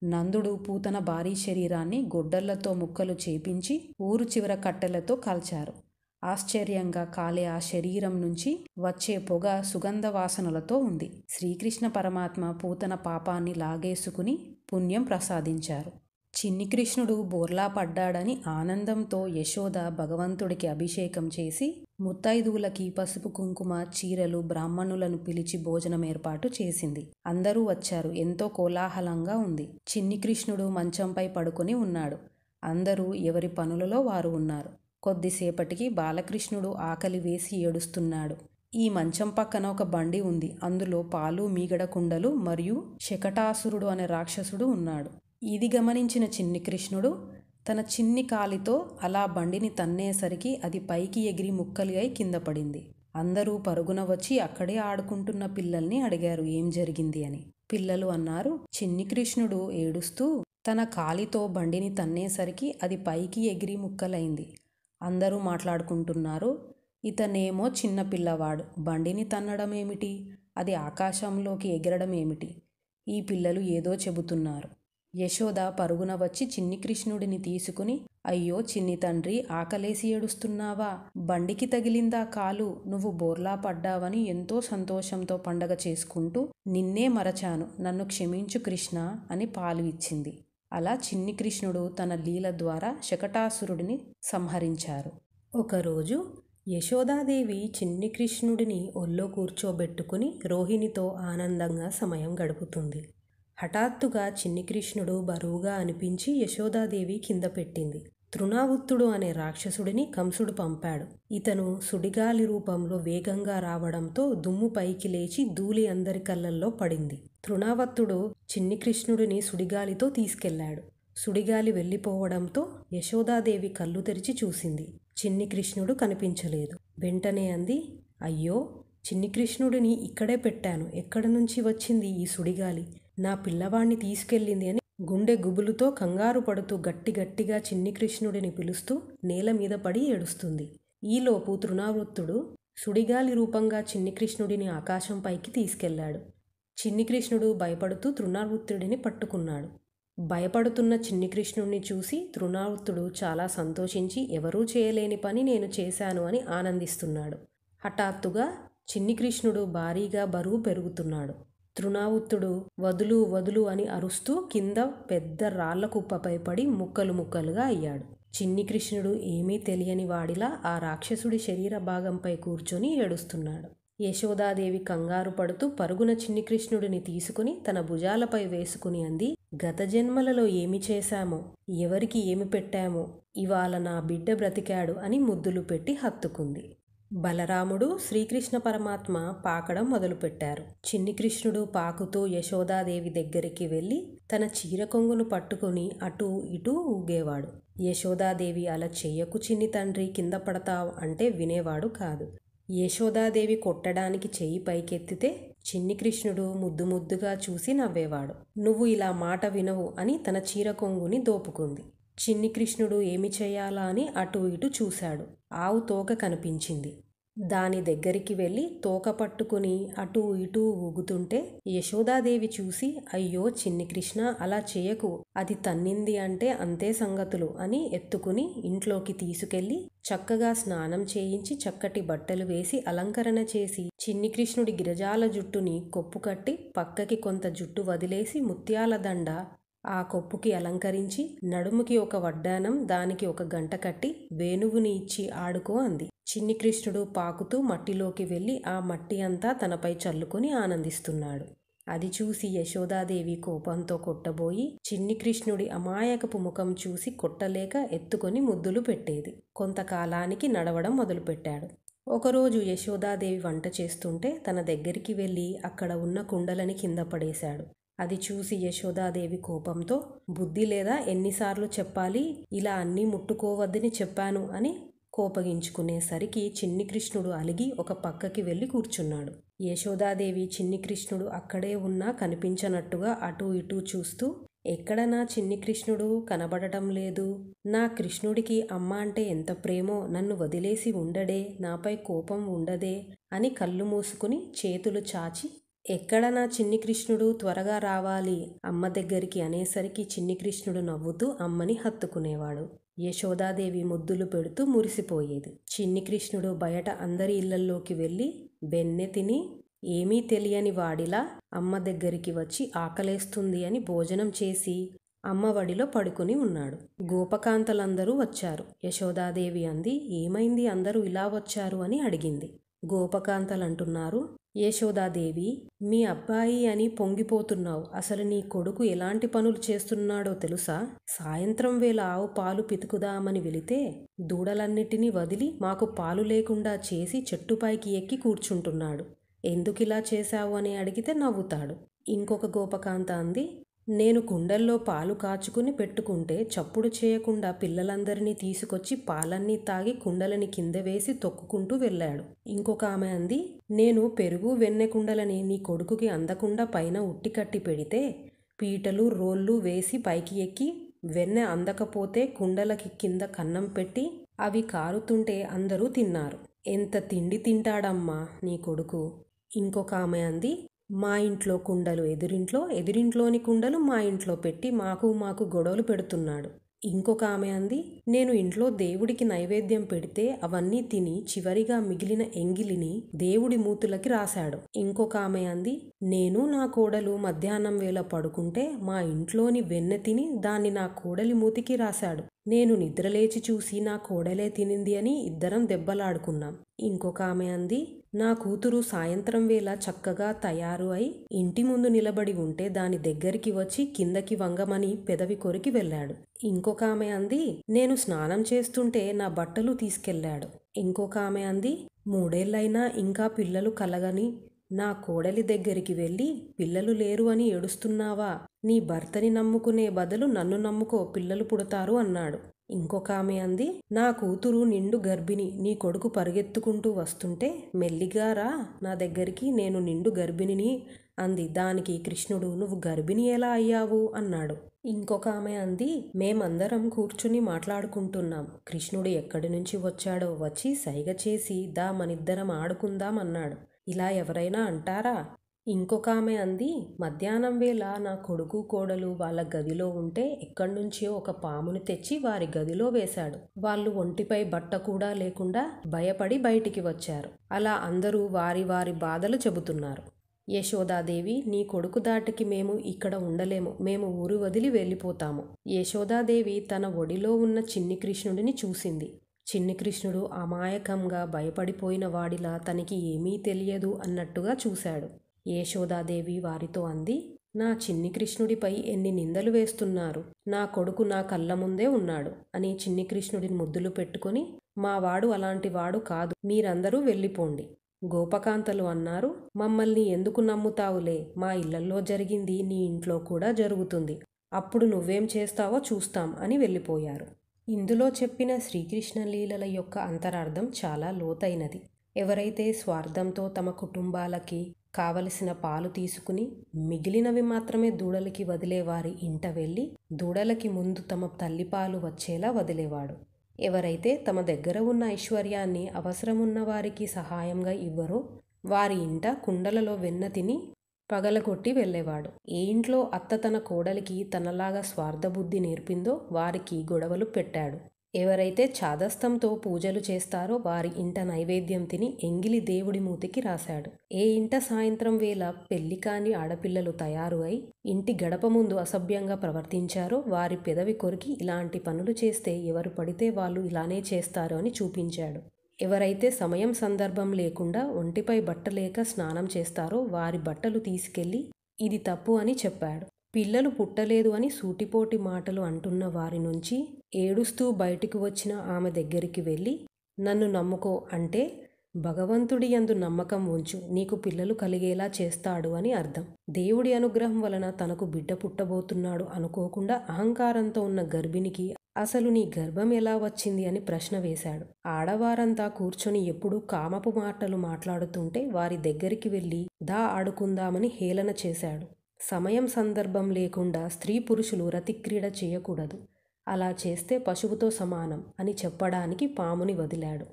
నందుడు పూతన భారీ శరీరాన్ని గొడ్డళ్లతో ముక్కలు చేపించి ఊరు చివర కట్టెలతో కాల్చారు. ఆశ్చర్యంగా కాలే ఆ శరీరం నుంచి వచ్చే పొగ సుగంధ వాసనలతో ఉంది. శ్రీకృష్ణ పరమాత్మ పూతన పాపాన్ని లాగేసుకుని పుణ్యం ప్రసాదించారు. చిన్ని కృష్ణుడు బోర్లా పడ్డాడని ఆనందంతో యశోద భగవంతుడికి అభిషేకం చేసి ముత్తైదువులకి పసుపు, కుంకుమ, చీరలు, బ్రాహ్మణులను పిలిచి భోజనం ఏర్పాటు చేసింది. అందరూ వచ్చారు. ఎంతో కోలాహలంగా ఉంది. చిన్ని కృష్ణుడు మంచంపై పడుకొని ఉన్నాడు. అందరూ ఎవరి పనులలో వారు ఉన్నారు. కొద్దిసేపటికి బాలకృష్ణుడు ఆకలి వేసి ఏడుస్తున్నాడు. ఈ మంచం పక్కన ఒక బండి ఉంది. అందులో పాలు, మీగడ కుండలు మరియు శకటాసురుడు అనే రాక్షసుడు ఉన్నాడు. ఇది గమనించిన చిన్ని కృష్ణుడు తన చిన్ని కాలితో అలా బండిని తన్నేసరికి అది పైకి ఎగిరి ముక్కలు అయి కింద పడింది. అందరూ పరుగున వచ్చి అక్కడే ఆడుకుంటున్న పిల్లల్ని అడిగారు ఏం జరిగింది అని. పిల్లలు అన్నారు, చిన్ని కృష్ణుడు ఏడుస్తూ తన కాలితో బండిని తన్నేసరికి అది పైకి ఎగిరి ముక్కలైంది. అందరూ మాట్లాడుకుంటున్నారు, ఇతనేమో చిన్న పిల్లవాడు, బండిని తన్నడం ఏమిటి, అది ఆకాశంలోకి ఎగరడం ఏమిటి? ఈ పిల్లలు ఏదో చెబుతున్నారు. యశోద పరుగున వచ్చి చిన్ని కృష్ణుడిని తీసుకుని, అయ్యో చిన్ని తండ్రి, ఆకలేసి ఏడుస్తున్నావా? బండికి తగిలిందా కాలు? నువ్వు బోర్లా పడ్డావని ఎంతో సంతోషంతో పండగ చేసుకుంటూ నిన్నే మరచాను, నన్ను క్షమించు కృష్ణ అని పాలు ఇచ్చింది. అలా చిన్ని కృష్ణుడు తన లీల ద్వారా శకటాసురుడిని సంహరించారు. ఒకరోజు యశోదాదేవి చిన్ని కృష్ణుడిని ఒళ్ళో కూర్చోబెట్టుకుని రోహిణితో ఆనందంగా సమయం గడుపుతుంది. హఠాత్తుగా చిన్ని కృష్ణుడు బరువుగా అనిపించి యశోదాదేవి కింద పెట్టింది. తృణావుత్తుడు అనే రాక్షసుడిని కంసుడు పంపాడు. ఇతను సుడిగాలి రూపంలో వేగంగా రావడంతో దుమ్ము పైకి లేచి ధూళి అందరి కళ్ళల్లో పడింది. తృణావత్తుడు చిన్ని కృష్ణుడిని సుడిగాలితో తీసుకెళ్లాడు. సుడిగాలి వెళ్ళిపోవడంతో యశోదాదేవి కళ్ళు తెరిచి చూసింది. చిన్ని కృష్ణుడు కనిపించలేదు. వెంటనే అంది, అయ్యో, చిన్ని కృష్ణుడిని ఇక్కడే పెట్టాను. ఎక్కడి నుంచి వచ్చింది ఈ సుడిగాలి? నా పిల్లవాణ్ణి తీసుకెళ్ళింది అని గుండె గుబులుతో కంగారు పడుతూ గట్టిగా చిన్ని కృష్ణుడిని పిలుస్తూ నేల మీద పడి ఏడుస్తుంది. ఈలోపు తృణావృత్తుడు సుడిగాలి రూపంగా చిన్ని కృష్ణుడిని ఆకాశంపైకి తీసుకెళ్లాడు. చిన్ని కృష్ణుడు భయపడుతూ తృణావృత్తుడిని పట్టుకున్నాడు. భయపడుతున్న చిన్ని కృష్ణుడిని చూసి తృణావృత్తుడు చాలా సంతోషించి ఎవరూ చేయలేని పని నేను చేశాను అని ఆనందిస్తున్నాడు. హఠాత్తుగా చిన్ని కృష్ణుడు భారీగా బరువు పెరుగుతున్నాడు. తృణావృత్తుడు వదులు వదులు అని అరుస్తూ కింద పెద్ద రాళ్ల కుప్పపై పడి ముక్కలు ముక్కలుగా అయ్యాడు. చిన్ని కృష్ణుడు ఏమీ తెలియని వాడిలా ఆ రాక్షసుడి శరీర భాగంపై కూర్చొని ఏడుస్తున్నాడు. యశోదాదేవి కంగారు పడుతూ పరుగున చిన్ని కృష్ణుడిని తీసుకుని తన భుజాలపై వేసుకుని అంది, గత జన్మలలో ఏమి చేశామో, ఎవరికి ఏమి పెట్టామో ఇవాళ నా బిడ్డ బ్రతికాడు అని ముద్దులు పెట్టి హత్తుకుంది. బలరాముడు శ్రీకృష్ణ పరమాత్మ పాకడం మొదలుపెట్టారు. చిన్ని కృష్ణుడు పాకుతూ యశోదాదేవి దగ్గరికి వెళ్ళి తన చీర కొంగును పట్టుకుని అటూ ఇటూ ఊగేవాడు. యశోదాదేవి అలా చెయ్యకు చిన్ని తండ్రి, కింద పడతావు అంటే వినేవాడు కాదు. యశోదాదేవి కొట్టడానికి చెయ్యి పైకెత్తితే చిన్ని కృష్ణుడు ముద్దు ముద్దుగా చూసి నవ్వేవాడు. నువ్వు ఇలా మాట వినవు అని తన చీర కొంగుని దోపుకుంది. చిన్ని కృష్ణుడు ఏమి చేయాలా అని అటూ ఇటూ చూశాడు. ఆవు తోక కనిపించింది. దాని దగ్గరికి వెళ్ళి తోక పట్టుకుని అటూ ఇటూ ఊగుతుంటే యశోదాదేవి చూసి, అయ్యో చిన్ని కృష్ణ, అలా చేయకు, అది తన్నింది అంటే అంతే సంగతులు అని ఎత్తుకుని ఇంట్లోకి తీసుకెళ్లి చక్కగా స్నానం చేయించి చక్కటి బట్టలు వేసి అలంకరణ చేసి చిన్ని కృష్ణుడి గిరజాల జుట్టుని కొప్పు కట్టి పక్కకి కొంత జుట్టు వదిలేసి ముత్యాల దండ ఆ కొప్పుకి అలంకరించి నడుముకి ఒక వడ్డానం, దానికి ఒక గంట కట్టి వేణువుని ఇచ్చి ఆడుకో అంది. చిన్ని కృష్ణుడు పాకుతూ మట్టిలోకి వెళ్ళి ఆ మట్టి అంతా తనపై చల్లుకొని ఆనందిస్తున్నాడు. అది చూసి యశోదాదేవి కోపంతో కొట్టబోయి చిన్ని కృష్ణుడి అమాయకపు ముఖం చూసి కొట్టలేక ఎత్తుకొని ముద్దులు పెట్టేది. కొంతకాలానికి నడవడం మొదలుపెట్టాడు. ఒకరోజు యశోదాదేవి వంట చేస్తుంటే తన దగ్గరికి వెళ్ళి అక్కడ ఉన్న కుండలని కింద పడేశాడు. అది చూసి యశోదాదేవి కోపంతో, బుద్ధి లేదా, ఎన్నిసార్లు చెప్పాలి, ఇలా అన్నీ ముట్టుకోవద్దని చెప్పాను అని కోపగించుకునేసరికి చిన్ని కృష్ణుడు అలిగి ఒక పక్కకి వెళ్ళి కూర్చున్నాడు. యశోదాదేవి చిన్ని కృష్ణుడు అక్కడే ఉన్నా కనిపించనట్టుగా అటూ ఇటూ చూస్తూ, ఎక్కడ నా చిన్ని కృష్ణుడు కనబడటం లేదు, నా కృష్ణుడికి అమ్మ అంటే ఎంత ప్రేమో, నన్ను వదిలేసి ఉండడే, నాపై కోపం ఉండదే అని కళ్ళు మూసుకుని చేతులు చాచి, ఎక్కడ నా చిన్ని కృష్ణుడు, త్వరగా రావాలి అమ్మ దగ్గరికి అనేసరికి చిన్ని కృష్ణుడు నవ్వుతూ అమ్మని హత్తుకునేవాడు. యశోదాదేవి ముద్దులు పెడుతూ మురిసిపోయేది. చిన్ని కృష్ణుడు బయట అందరి ఇళ్లల్లోకి వెళ్ళి వెన్నె తిని ఏమీ తెలియని వాడిలా అమ్మ దగ్గరికి వచ్చి ఆకలేస్తుంది అని భోజనం చేసి అమ్మ వడిలో పడుకుని ఉన్నాడు. గోపకాంతలందరూ వచ్చారు. యశోదాదేవి అంది, ఏమైంది, అందరూ ఇలా వచ్చారు అని అడిగింది. గోపకాంతలంటున్నారు, యశోదాదేవి, మీ అబ్బాయి అని పొంగిపోతున్నావు. అసలు నీ కొడుకు ఎలాంటి పనులు చేస్తున్నాడో తెలుసా? సాయంత్రం వేళ ఆవు పాలు పితుకుదామని వెళితే దూడలన్నిటినీ వదిలి మాకు పాలు లేకుండా చేసి చెట్టుపైకి ఎక్కి కూర్చుంటున్నాడు. ఎందుకిలా చేశావు అని అడిగితే నవ్వుతాడు. ఇంకొక గోపకాంత అంది, నేను కుండల్లో పాలు కాచుకుని పెట్టుకుంటే చప్పుడు చేయకుండా పిల్లలందరినీ తీసుకొచ్చి పాలన్నీ తాగి కుండలని కింద వేసి తొక్కుకుంటూ వెళ్ళాడు. ఇంకొక ఆమె అంది, నేను పెరుగు వెన్నె కుండలని నీ కొడుకుకి అందకుండా పైన ఉట్టి కట్టి పెడితే పీటలు రోళ్ళు వేసి పైకి ఎక్కి వెన్నె అందకపోతే కుండలకి కింద కన్నం పెట్టి అవి కారుతుంటే అందరూ తిన్నారు. ఎంత తిండి తింటాడమ్మా నీ కొడుకు. ఇంకొక ఆమె అంది, మా ఇంట్లో కుండలు ఎదురింట్లో, ఎదురింట్లోని కుండలు మా ఇంట్లో పెట్టి మాకు గొడవలు పెడుతున్నాడు. ఇంకొక ఆమె అంది, నేను ఇంట్లో దేవుడికి నైవేద్యం పెడితే అవన్నీ తిని చివరిగా మిగిలిన ఎంగిలిని దేవుడి మూతులకి రాశాడు. ఇంకొక ఆమె అంది, నేను నా కోడలు మధ్యాహ్నం వేళ పడుకుంటే మా ఇంట్లోని వెన్నె తిని దాన్ని నా కోడలి మూతికి రాశాడు. నేను నిద్రలేచి చూసి నా కోడలే తినింది అని ఇద్దరం దెబ్బలాడుకున్నాం. ఇంకొక ఆమె అంది, నా కూతురు సాయంత్రం వేళ చక్కగా తయారు అయి ఇంటి ముందు నిలబడి ఉంటే దాని దగ్గరికి వచ్చి కిందకి వంగమని పెదవి కొరికి వెళ్ళాడు. ఇంకొక ఆమె అంది, నేను స్నానం చేస్తుంటే నా బట్టలు తీసుకెళ్లాడు. ఇంకొక ఆమె అంది, 3 ఏళ్లైనా ఇంకా పిల్లలు కలగని నా కోడలి దగ్గరికి వెళ్ళి పిల్లలు లేరు అని ఏడుస్తున్నావా? నీ భర్తని నమ్ముకునే బదులు నన్ను నమ్ముకో, పిల్లలు పుడతారు అన్నాడు. ఇంకొక ఆమె అంది, నా కూతురు నిండు గర్భిణి, నీ కొడుకు పరిగెత్తుకుంటూ వస్తుంటే మెల్లిగా రా నా దగ్గరికి, నేను నిండు గర్భిణిని అంది. దానికి కృష్ణుడు, నువ్వు గర్భిణి ఎలా అయ్యావు అన్నాడు. ఇంకొక ఆమె అంది, మేమందరం కూర్చుని మాట్లాడుకుంటున్నాం. కృష్ణుడు ఎక్కడి నుంచి వచ్చాడో వచ్చి సైగ చేసి దా మనిద్దరం ఆడుకుందాం అన్నాడు. ఇలా ఎవరైనా అంటారా? ఇంకొక ఆమె అంది, మధ్యాహ్నం వేళ నా కొడుకు కోడలు వాళ్ళ గదిలో ఉంటే ఎక్కడి నుంచో ఒక పాముని తెచ్చి వారి గదిలో వేశాడు. వాళ్ళు ఒంటిపై బట్ట కూడా లేకుండా భయపడి బయటికి వచ్చారు. అలా అందరూ వారి వారి బాధలు చెబుతున్నారు. యశోదాదేవి, నీ కొడుకు దాటికి మేము ఇక్కడ ఉండలేము, మేము ఊరు వదిలి వెళ్ళిపోతాము. యశోదాదేవి తన ఒడిలో ఉన్న చిన్ని కృష్ణుడిని చూసింది. చిన్ని కృష్ణుడు అమాయకంగా భయపడిపోయిన వాడిలా తనకి ఏమీ తెలియదు అన్నట్టుగా చూశాడు. యశోదాదేవి వారితో అంది, నా చిన్ని కృష్ణుడిపై ఎన్ని నిందలు వేస్తున్నారు. నా కొడుకు నా కళ్ళ ముందే ఉన్నాడు అని చిన్ని కృష్ణుడిని ముద్దులు పెట్టుకొని, మా వాడు అలాంటి వాడు కాదు, మీరందరూ వెళ్ళిపోండి. గోపకాంతలు అన్నారు, మమ్మల్ని ఎందుకు నమ్ముతావులే, మా ఇళ్లల్లో జరిగింది నీ ఇంట్లో కూడా జరుగుతుంది, అప్పుడు నువ్వేం చేస్తావో చూస్తాం అని వెళ్ళిపోయారు. ఇందులో చెప్పిన శ్రీకృష్ణ లీలల యొక్క అంతరార్థం చాలా లోతైనది. ఎవరైతే స్వార్థంతో తమ కుటుంబాలకి కావలసిన పాలు తీసుకుని మిగిలినవి మాత్రమే దూడలకి వదిలేవారి ఇంట వెళ్ళి దూడలకి ముందు తమ తల్లిపాలు వచ్చేలా వదిలేవాడు. ఎవరైతే తమ దగ్గర ఉన్న ఐశ్వర్యాన్ని అవసరమున్న వారికి సహాయంగా ఇవ్వరో వారి ఇంట కుండలలో వెన్న తిని పగలగొట్టి వెళ్ళేవాడు. ఏ ఇంట్లో అత్త తన కోడలికి తనలాగా స్వార్థబుద్ధి నేర్పిందో వారికి గొడవలు పెట్టాడు. ఎవరైతే చాదస్తంతో పూజలు చేస్తారో వారి ఇంట నైవేద్యం తిని ఎంగిలి దేవుడి మూతికి రాశాడు. ఏ ఇంట సాయంత్రం వేళ పెళ్లి కాని ఆడపిల్లలు తయారు అయి ఇంటి గడప ముందు అసభ్యంగా ప్రవర్తించారో వారి పెదవి కొరికి ఇలాంటి పనులు చేస్తే ఎవరు పడితే వాళ్ళు ఇలానే చేస్తారు అని చూపించాడు. ఎవరైతే సమయం సందర్భం లేకుండా ఒంటిపై బట్ట లేక స్నానం చేస్తారో వారి బట్టలు తీసుకెళ్లి ఇది తప్పు అని చెప్పాడు. పిల్లలు పుట్టలేదు అని సూటిపోటి మాటలు అంటున్న వారి నుంచి ఏడుస్తూ బయటికి వచ్చిన ఆమె దగ్గరికి వెళ్ళి, నన్ను నమ్ముకో అంటే భగవంతుడి యందు నమ్మకం ఉంచు, నీకు పిల్లలు కలిగేలా చేస్తాడు అని అర్థం. దేవుడి అనుగ్రహం వలన తనకు బిడ్డ పుట్టబోతున్నాడు అనుకోకుండా అహంకారంతో ఉన్న గర్భిణికి అసలు నీ గర్భం ఎలా వచ్చింది అని ప్రశ్న వేశాడు. ఆడవారంతా కూర్చొని ఎప్పుడూ కామపు మాటలు మాట్లాడుతుంటే వారి దగ్గరికి వెళ్ళి దా ఆడుకుందామని హేళన చేశాడు. సమయం సందర్భం లేకుండా స్త్రీ పురుషులు రతిక్రీడ చేయకూడదు, అలా చేస్తే పశువుతో సమానం అని చెప్పడానికి పాముని వదిలాడు.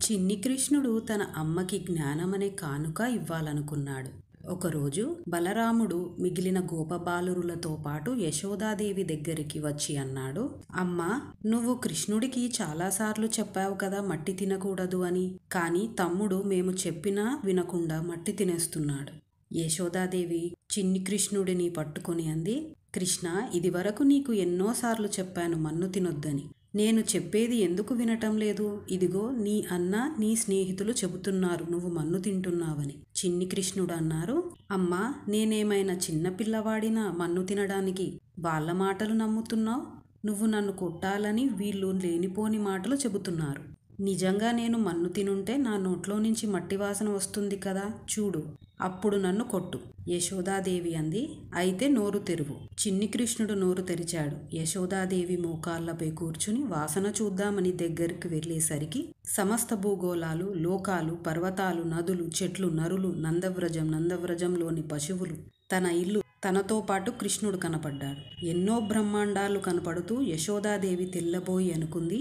చిన్ని కృష్ణుడు తన అమ్మకి జ్ఞానమనే కానుక ఇవ్వాలనుకున్నాడు. ఒకరోజు బలరాముడు మిగిలిన గోపబాలురులతో పాటు యశోదాదేవి దగ్గరికి వచ్చి అన్నాడు, అమ్మా, నువ్వు కృష్ణుడికి చాలాసార్లు చెప్పావు కదా మట్టి తినకూడదు అని, కానీ తమ్ముడు మేము చెప్పినా వినకుండా మట్టి తినేస్తున్నాడు. యశోదాదేవి చిన్ని కృష్ణుడిని పట్టుకొని అంది, కృష్ణ, ఇదివరకు నీకు ఎన్నోసార్లు చెప్పాను మన్ను తినొద్దని, నేను చెప్పేది ఎందుకు వినటం లేదు? ఇదిగో నీ అన్న నీ స్నేహితులు చెబుతున్నారు నువ్వు మన్ను తింటున్నావని. చిన్ని కృష్ణుడు అన్నారు, అమ్మా, నేనేమైనా చిన్నపిల్లవాడినా మన్ను తినడానికి? వాళ్ళ మాటలు నమ్ముతున్నావు? నువ్వు నన్ను కొట్టాలని వీళ్ళు లేనిపోని మాటలు చెబుతున్నారు. నిజంగా నేను మన్ను తినుంటే నా నోట్లో నుంచి మట్టి వాసన వస్తుంది కదా, చూడు, అప్పుడు నన్ను కొట్టు. యశోదాదేవి అంది, అయితే నోరు తెరువు. చిన్ని కృష్ణుడు నోరు తెరిచాడు. యశోదాదేవి మోకాళ్లపై కూర్చుని వాసన చూద్దామని దగ్గరికి వెళ్ళేసరికి సమస్త భూగోళాలు, లోకాలు, పర్వతాలు, నదులు, చెట్లు, నరులు, నందవ్రజంలోని పశువులు, తన ఇల్లు, తనతో పాటు కృష్ణుడు కనపడ్డాడు. ఎన్నో బ్రహ్మాండాలు కనపడుతూ యశోదాదేవి తెల్లబోయి అనుకుంది,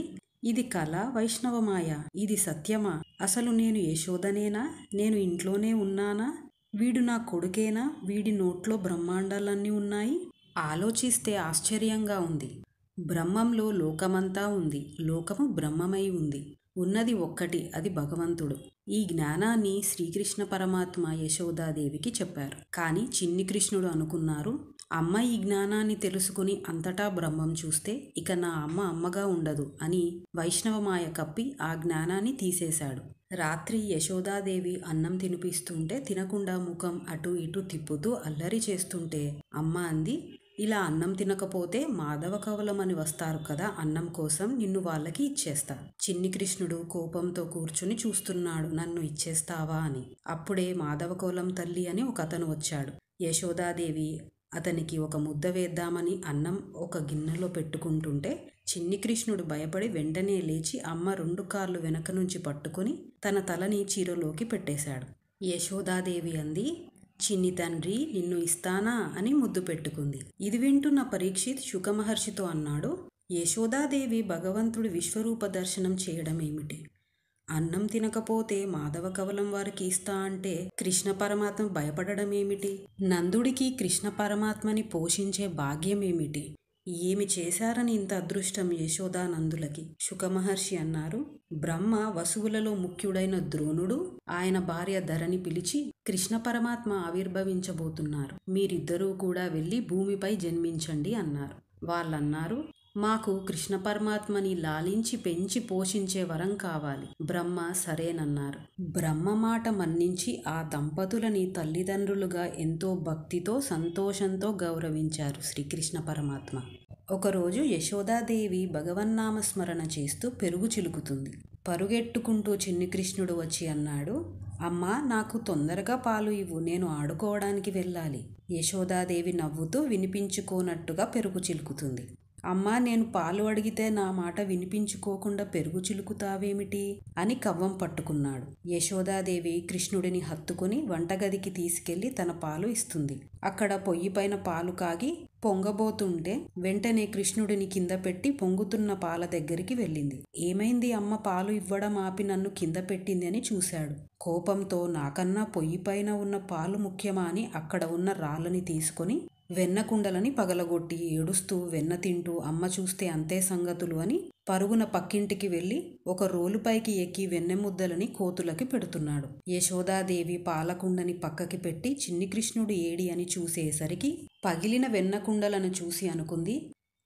ఇది కళ, వైష్ణవమాయ, ఇది సత్యమా? అసలు నేను యశోదనేనా? నేను ఇంట్లోనే ఉన్నానా? వీడు నా కొడుకేనా? వీడి నోట్లో బ్రహ్మాండాలన్నీ ఉన్నాయి. ఆలోచిస్తే ఆశ్చర్యంగా ఉంది. బ్రహ్మంలో లోకమంతా ఉంది, లోకము బ్రహ్మమై ఉంది. ఉన్నది ఒక్కటి, అది భగవంతుడు. ఈ జ్ఞానాన్ని శ్రీకృష్ణ పరమాత్మ యశోదాదేవికి చెప్పారు. కానీ చిన్ని కృష్ణుడు అనుకున్నారు, అమ్మ ఈ జ్ఞానాన్ని తెలుసుకుని అంతటా బ్రహ్మం చూస్తే ఇక నా అమ్మ అమ్మగా ఉండదు అని వైష్ణవమాయ కప్పి ఆ జ్ఞానాన్ని తీసేశాడు. రాత్రి యశోదాదేవి అన్నం తినిపిస్తుంటే తినకుండా ముఖం అటు ఇటు తిప్పుతూ అల్లరి చేస్తుంటే అమ్మ అంది, ఇలా అన్నం తినకపోతే మాధవ కవలమని వస్తారు కదా అన్నం కోసం, నిన్ను వాళ్ళకి ఇచ్చేస్తా. చిన్ని కృష్ణుడు కోపంతో కూర్చుని చూస్తున్నాడు, నన్ను ఇచ్చేస్తావా అని. అప్పుడే మాధవ కవలం తల్లి అని ఒక అతను వచ్చాడు. యశోదాదేవి అతనికి ఒక ముద్ద వేద్దామని అన్నం ఒక గిన్నెలో పెట్టుకుంటుంటే చిన్ని కృష్ణుడు భయపడి వెంటనే లేచి అమ్మ 2 కాళ్ళు వెనక నుంచి పట్టుకుని తన తలని చీరలోకి పెట్టేశాడు. యశోదాదేవి అంది, చిన్ని తండ్రి నిన్ను ఇస్తానా అని ముద్దు పెట్టుకుంది. ఇది వింటున్న పరీక్షిత్ శుకమహర్షితో అన్నాడు, యశోదాదేవి భగవంతుడి విశ్వరూప దర్శనం చేయడం ఏమిటి? అన్నం తినకపోతే మాధవ కవలం వారికి ఇస్తా అంటే కృష్ణ పరమాత్మ భయపడడం ఏమిటి? నందుడికి కృష్ణ పరమాత్మని పోషించే భాగ్యం ఏమిటి? ఏమి చేశారని ఇంత అదృష్టం యశోదానందులకి? శుకమహర్షి అన్నారు, బ్రహ్మ వసువులలో ముఖ్యుడైన ద్రోణుడు ఆయన భార్య ధరని పిలిచి కృష్ణ పరమాత్మ ఆవిర్భవించబోతున్నారు, మీరిద్దరూ కూడా వెళ్ళి భూమిపై జన్మించండి అన్నారు. వాళ్ళన్నారు, మాకు కృష్ణ పరమాత్మని లాలించి పెంచి పోషించే వరం కావాలి. బ్రహ్మ సరేనన్నారు. బ్రహ్మ మాట మన్నించి ఆ దంపతులని తల్లిదండ్రులుగా ఎంతో భక్తితో సంతోషంతో గౌరవించారు శ్రీకృష్ణ పరమాత్మ. ఒకరోజు యశోదాదేవి భగవన్నామస్మరణ చేస్తూ పెరుగు చిలుకుతుంది. పరుగెట్టుకుంటూ చిన్ని కృష్ణుడు వచ్చి అన్నాడు, అమ్మా నాకు తొందరగా పాలు ఇవ్వు, నేను ఆడుకోవడానికి వెళ్ళాలి. యశోదాదేవి నవ్వుతూ వినిపించుకోనట్టుగా పెరుగు చిలుకుతుంది. అమ్మా నేను పాలు అడిగితే నా మాట వినిపించుకోకుండా పెరుగు చిలుకుతావేమిటి అని కవ్వం పట్టుకున్నాడు. యశోదాదేవి కృష్ణుడిని హత్తుకుని వంటగదికి తీసుకెళ్లి తన పాలు ఇస్తుంది. అక్కడ పొయ్యి పైన పాలు కాగి పొంగబోతుంటే వెంటనే కృష్ణుడిని కింద పెట్టి పొంగుతున్న పాల దగ్గరికి వెళ్ళింది. ఏమైంది అమ్మ, పాలు ఇవ్వడం ఆపి నన్ను కింద పెట్టింది అని చూశాడు. కోపంతో నాకన్నా పొయ్యి పైన ఉన్న పాలు ముఖ్యమా అని అక్కడ ఉన్న రాళ్ళని తీసుకొని వెన్న కుండలని పగలగొట్టి ఏడుస్తూ వెన్న తింటూ అమ్మ చూస్తే అంతే సంగతులు అని పరుగున పక్కింటికి వెళ్ళి ఒక రోలుపైకి ఎక్కి వెన్నె ముద్దలని కోతులకి పెడుతున్నాడు. యశోదాదేవి పాలకుండని పక్కకి పెట్టి చిన్ని కృష్ణుడు ఏడి అని చూసేసరికి పగిలిన వెన్న కుండలను చూసి అనుకుంది,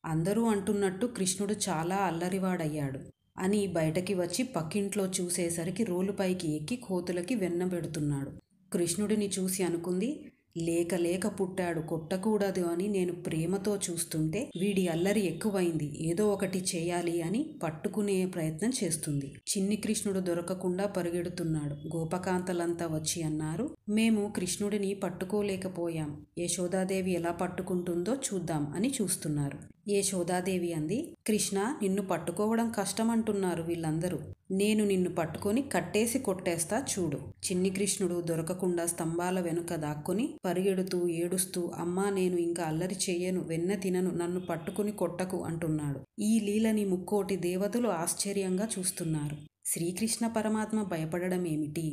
అందరూ అంటున్నట్టు కృష్ణుడు చాలా అల్లరివాడయ్యాడు అని బయటకి వచ్చి పక్కింట్లో చూసేసరికి రోలుపైకి ఎక్కి కోతులకి వెన్న పెడుతున్నాడు. కృష్ణుడిని చూసి అనుకుంది, లేక లేక పుట్టాడు, కొట్టకూడదు అని నేను ప్రేమతో చూస్తుంటే వీడి అల్లరి ఎక్కువైంది, ఏదో ఒకటి చేయాలి అని పట్టుకునే ప్రయత్నం చేస్తుంది. చిన్ని కృష్ణుడు దొరకకుండా పరిగెడుతున్నాడు. గోపకాంతలంతా వచ్చి అన్నారు, మేము కృష్ణుడిని పట్టుకోలేకపోయాం, యశోదాదేవి ఎలా పట్టుకుంటుందో చూద్దాం అని చూస్తున్నారు. యశోదాదేవి అంది, కృష్ణ నిన్ను పట్టుకోవడం కష్టమంటున్నారు వీళ్ళందరూ, నేను నిన్ను పట్టుకొని కట్టేసి కొట్టేస్తా చూడు. చిన్ని కృష్ణుడు దొరకకుండా స్తంభాల వెనుక దాక్కుని పరిగెడుతూ ఏడుస్తూ, అమ్మా నేను ఇంకా అల్లరి చెయ్యను, వెన్న తినను, నన్ను పట్టుకుని కొట్టకు అంటున్నాడు. ఈ లీలని ముక్కోటి దేవతలు ఆశ్చర్యంగా చూస్తున్నారు. శ్రీకృష్ణ పరమాత్మ భయపడడం ఏమిటి,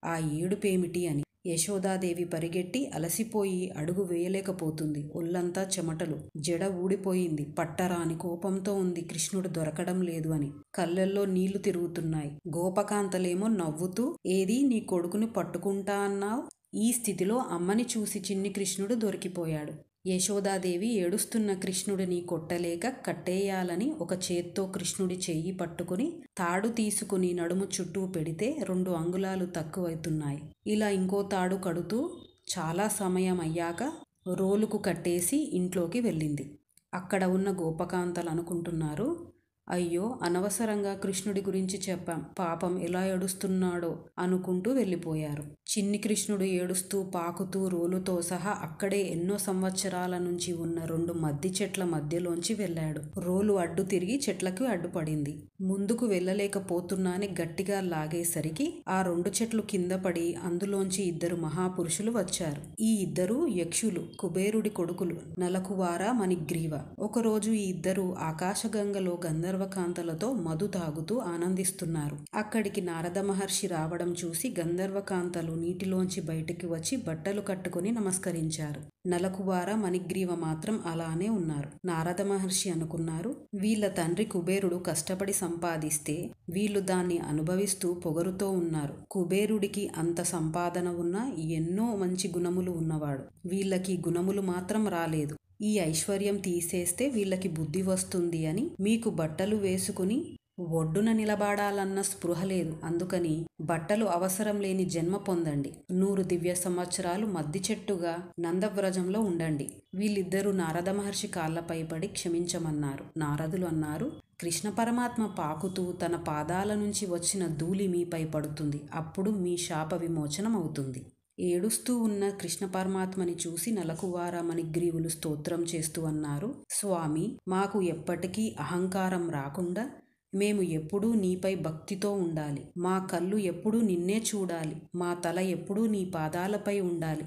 ఆ ఏడుపేమిటి అని. యశోదాదేవి పరిగెట్టి అలసిపోయి అడుగు వేయలేకపోతుంది. ఒళ్ళంతా చెమటలు, జడ ఊడిపోయింది. పట్టరాని కోపంతో ఉంది కృష్ణుడు దొరకడం లేదు అని. కళ్ళల్లో నీళ్లు తిరుగుతున్నాయి. గోపకాంతలేమో నవ్వుతూ, ఏది నీ కొడుకుని పట్టుకుంటా అన్నావు? ఈ స్థితిలో అమ్మని చూసి చిన్ని కృష్ణుడు దొరికిపోయాడు. యశోదాదేవి ఏడుస్తున్న కృష్ణుడిని కొట్టలేక కట్టేయాలని ఒక చేత్తో కృష్ణుడి చెయ్యి పట్టుకుని తాడు తీసుకుని నడుము చుట్టూ పెడితే 2 అంగుళాలు తక్కువవుతున్నాయి. ఇలా ఇంకో తాడు కడుతూ చాలా సమయం అయ్యాక రోలుకు కట్టేసి ఇంట్లోకి వెళ్ళింది. అక్కడ ఉన్న గోపకాంతలు అనుకుంటున్నారు, అయ్యో అనవసరంగా కృష్ణుడి గురించి చెప్పాం, పాపం ఎలా ఏడుస్తున్నాడో అనుకుంటూ వెళ్ళిపోయారు. చిన్ని కృష్ణుడు ఏడుస్తూ పాకుతూ రోలుతో సహా అక్కడే ఎన్నో సంవత్సరాల నుంచి ఉన్న 2 మద్ది చెట్ల మధ్యలోంచి వెళ్ళాడు. రోలు అడ్డు తిరిగి చెట్లకు అడ్డుపడింది. ముందుకు వెళ్ళలేకపోతున్నాని గట్టిగా లాగేసరికి ఆ 2 చెట్లు కింద పడి అందులోంచి 2 మహాపురుషులు వచ్చారు. ఈ 2 యక్షులు, కుబేరుడి కొడుకులు, నలకువార మణిగ్రీవ. ఒకరోజు ఈ 2 ఆకాశగంగలో గంధర్వకాంతలతో మధు తాగుతూ ఆనందిస్తున్నారు. అక్కడికి నారద మహర్షి రావడం చూసి గంధర్వకాంతలు నీటిలోంచి బయటికి వచ్చి బట్టలు కట్టుకుని నమస్కరించారు. నలకువార మణిగ్రీవ మాత్రం అలానే ఉన్నారు. నారద మహర్షి అనుకున్నారు, వీళ్ళ తండ్రి కుబేరుడు కష్టపడి సంపాదిస్తే వీళ్ళు దాన్ని అనుభవిస్తూ పొగరుతో ఉన్నారు. కుబేరుడికి అంత సంపాదన ఉన్నా ఎన్నో మంచి గుణములు ఉన్నవాడు, వీళ్ళకి గుణములు మాత్రం రాలేదు. ఈ ఐశ్వర్యం తీసేస్తే వీళ్ళకి బుద్ధి వస్తుంది అని మీకు బట్టలు వేసుకుని ఒడ్డున నిలబడాలన్న స్పృహ లేదు. అందుకని బట్టలు అవసరం లేని జన్మ పొందండి. 100 దివ్య సంవత్సరాలు మద్ది చెట్టుగా నందవ్రజంలో ఉండండి. వీళ్ళిద్దరూ నారద మహర్షి కాళ్లపై పడి క్షమించమన్నారు. నారదులు అన్నారు, కృష్ణ పరమాత్మ పాకుతూ తన పాదాల నుంచి వచ్చిన ధూళి మీపై పడుతుంది. అప్పుడు మీ శాప విమోచనం అవుతుంది. ఏడుస్తూ ఉన్న కృష్ణ పరమాత్మని చూసి నలకువార మణిగ్రీవులు స్తోత్రం చేస్తూ అన్నారు, స్వామి, మాకు ఎప్పటికీ అహంకారం రాకుండా మేము ఎప్పుడూ నీపై భక్తితో ఉండాలి. మా కళ్ళు ఎప్పుడూ నిన్నే చూడాలి. మా తల ఎప్పుడూ నీ పాదాలపై ఉండాలి.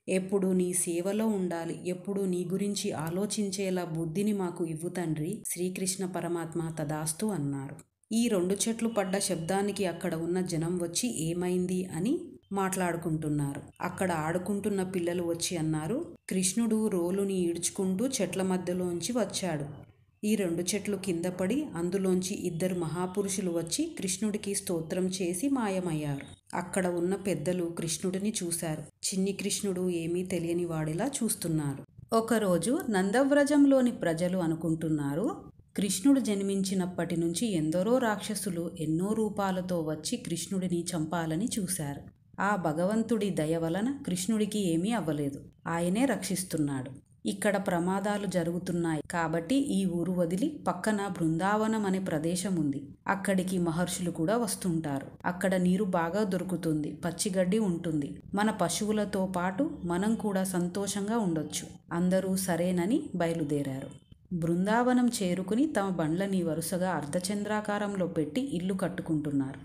ఎప్పుడూ నీ సేవలో ఉండాలి. ఎప్పుడూ నీ గురించి ఆలోచించేలా బుద్ధిని మాకు ఇవ్వు తండ్రి. శ్రీకృష్ణ పరమాత్మ తదాస్తు అన్నారు. ఈ 2 చెట్లు పడ్డ శబ్దానికి అక్కడ ఉన్న జనం వచ్చి ఏమైంది అని మాట్లాడుకుంటున్నారు. అక్కడ ఆడుకుంటున్న పిల్లలు వచ్చి అన్నారు, కృష్ణుడు రోలుని ఈడ్చుకుంటూ చెట్ల మధ్యలోంచి వచ్చాడు. ఈ 2 చెట్లు కింద పడి అందులోంచి 2 మహాపురుషులు వచ్చి కృష్ణుడికి స్తోత్రం చేసి మాయమయ్యారు. అక్కడ ఉన్న పెద్దలు కృష్ణుడిని చూశారు. చిన్ని కృష్ణుడు ఏమీ తెలియని వాడిలా చూస్తున్నారు. ఒకరోజు నందవ్రజంలోని ప్రజలు అనుకుంటున్నారు, కృష్ణుడు జన్మించినప్పటి నుంచి ఎందరో రాక్షసులు ఎన్నో రూపాలతో వచ్చి కృష్ణుడిని చంపాలని చూశారు. ఆ భగవంతుడి దయ వలన కృష్ణుడికి ఏమీ అవ్వలేదు. ఆయనే రక్షిస్తున్నాడు. ఇక్కడ ప్రమాదాలు జరుగుతున్నాయి కాబట్టి ఈ ఊరు వదిలి పక్కన బృందావనం అనే ప్రదేశం ఉంది. అక్కడికి మహర్షులు కూడా వస్తుంటారు. అక్కడ నీరు బాగా దొరుకుతుంది. పచ్చిగడ్డి ఉంటుంది. మన పశువులతో పాటు మనం కూడా సంతోషంగా ఉండొచ్చు. అందరూ సరేనని బయలుదేరారు. బృందావనం చేరుకుని తమ బండ్లని వరుసగా అర్ధచంద్రాకారంలో పెట్టి ఇల్లు కట్టుకుంటున్నారు.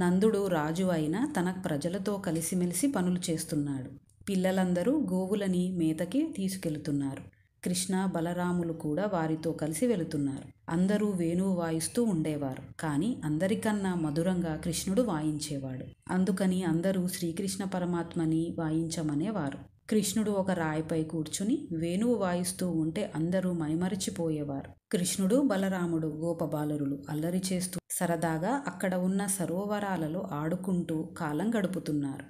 నందుడు రాజు అయినా తన ప్రజలతో కలిసిమెలిసి పనులు చేస్తున్నాడు. పిల్లలందరూ గోవులని మేతకి తీసుకెళ్తున్నారు. కృష్ణ బలరాములు కూడా వారితో కలిసి వెళుతున్నారు. అందరూ వేణువు వాయిస్తూ ఉండేవారు. కానీ అందరికన్నా మధురంగా కృష్ణుడు వాయించేవాడు. అందుకని అందరూ శ్రీకృష్ణ పరమాత్మని వాయించమనేవారు. కృష్ణుడు ఒక రాయిపై కూర్చుని వేణువు వాయిస్తూ ఉంటే అందరూ మైమరిచిపోయేవారు. కృష్ణుడు బలరాముడు గోపబాలురులు అల్లరి చేస్తూ సరదాగా అక్కడ ఉన్న సరోవరాలలో ఆడుకుంటూ కాలం గడుపుతున్నారు.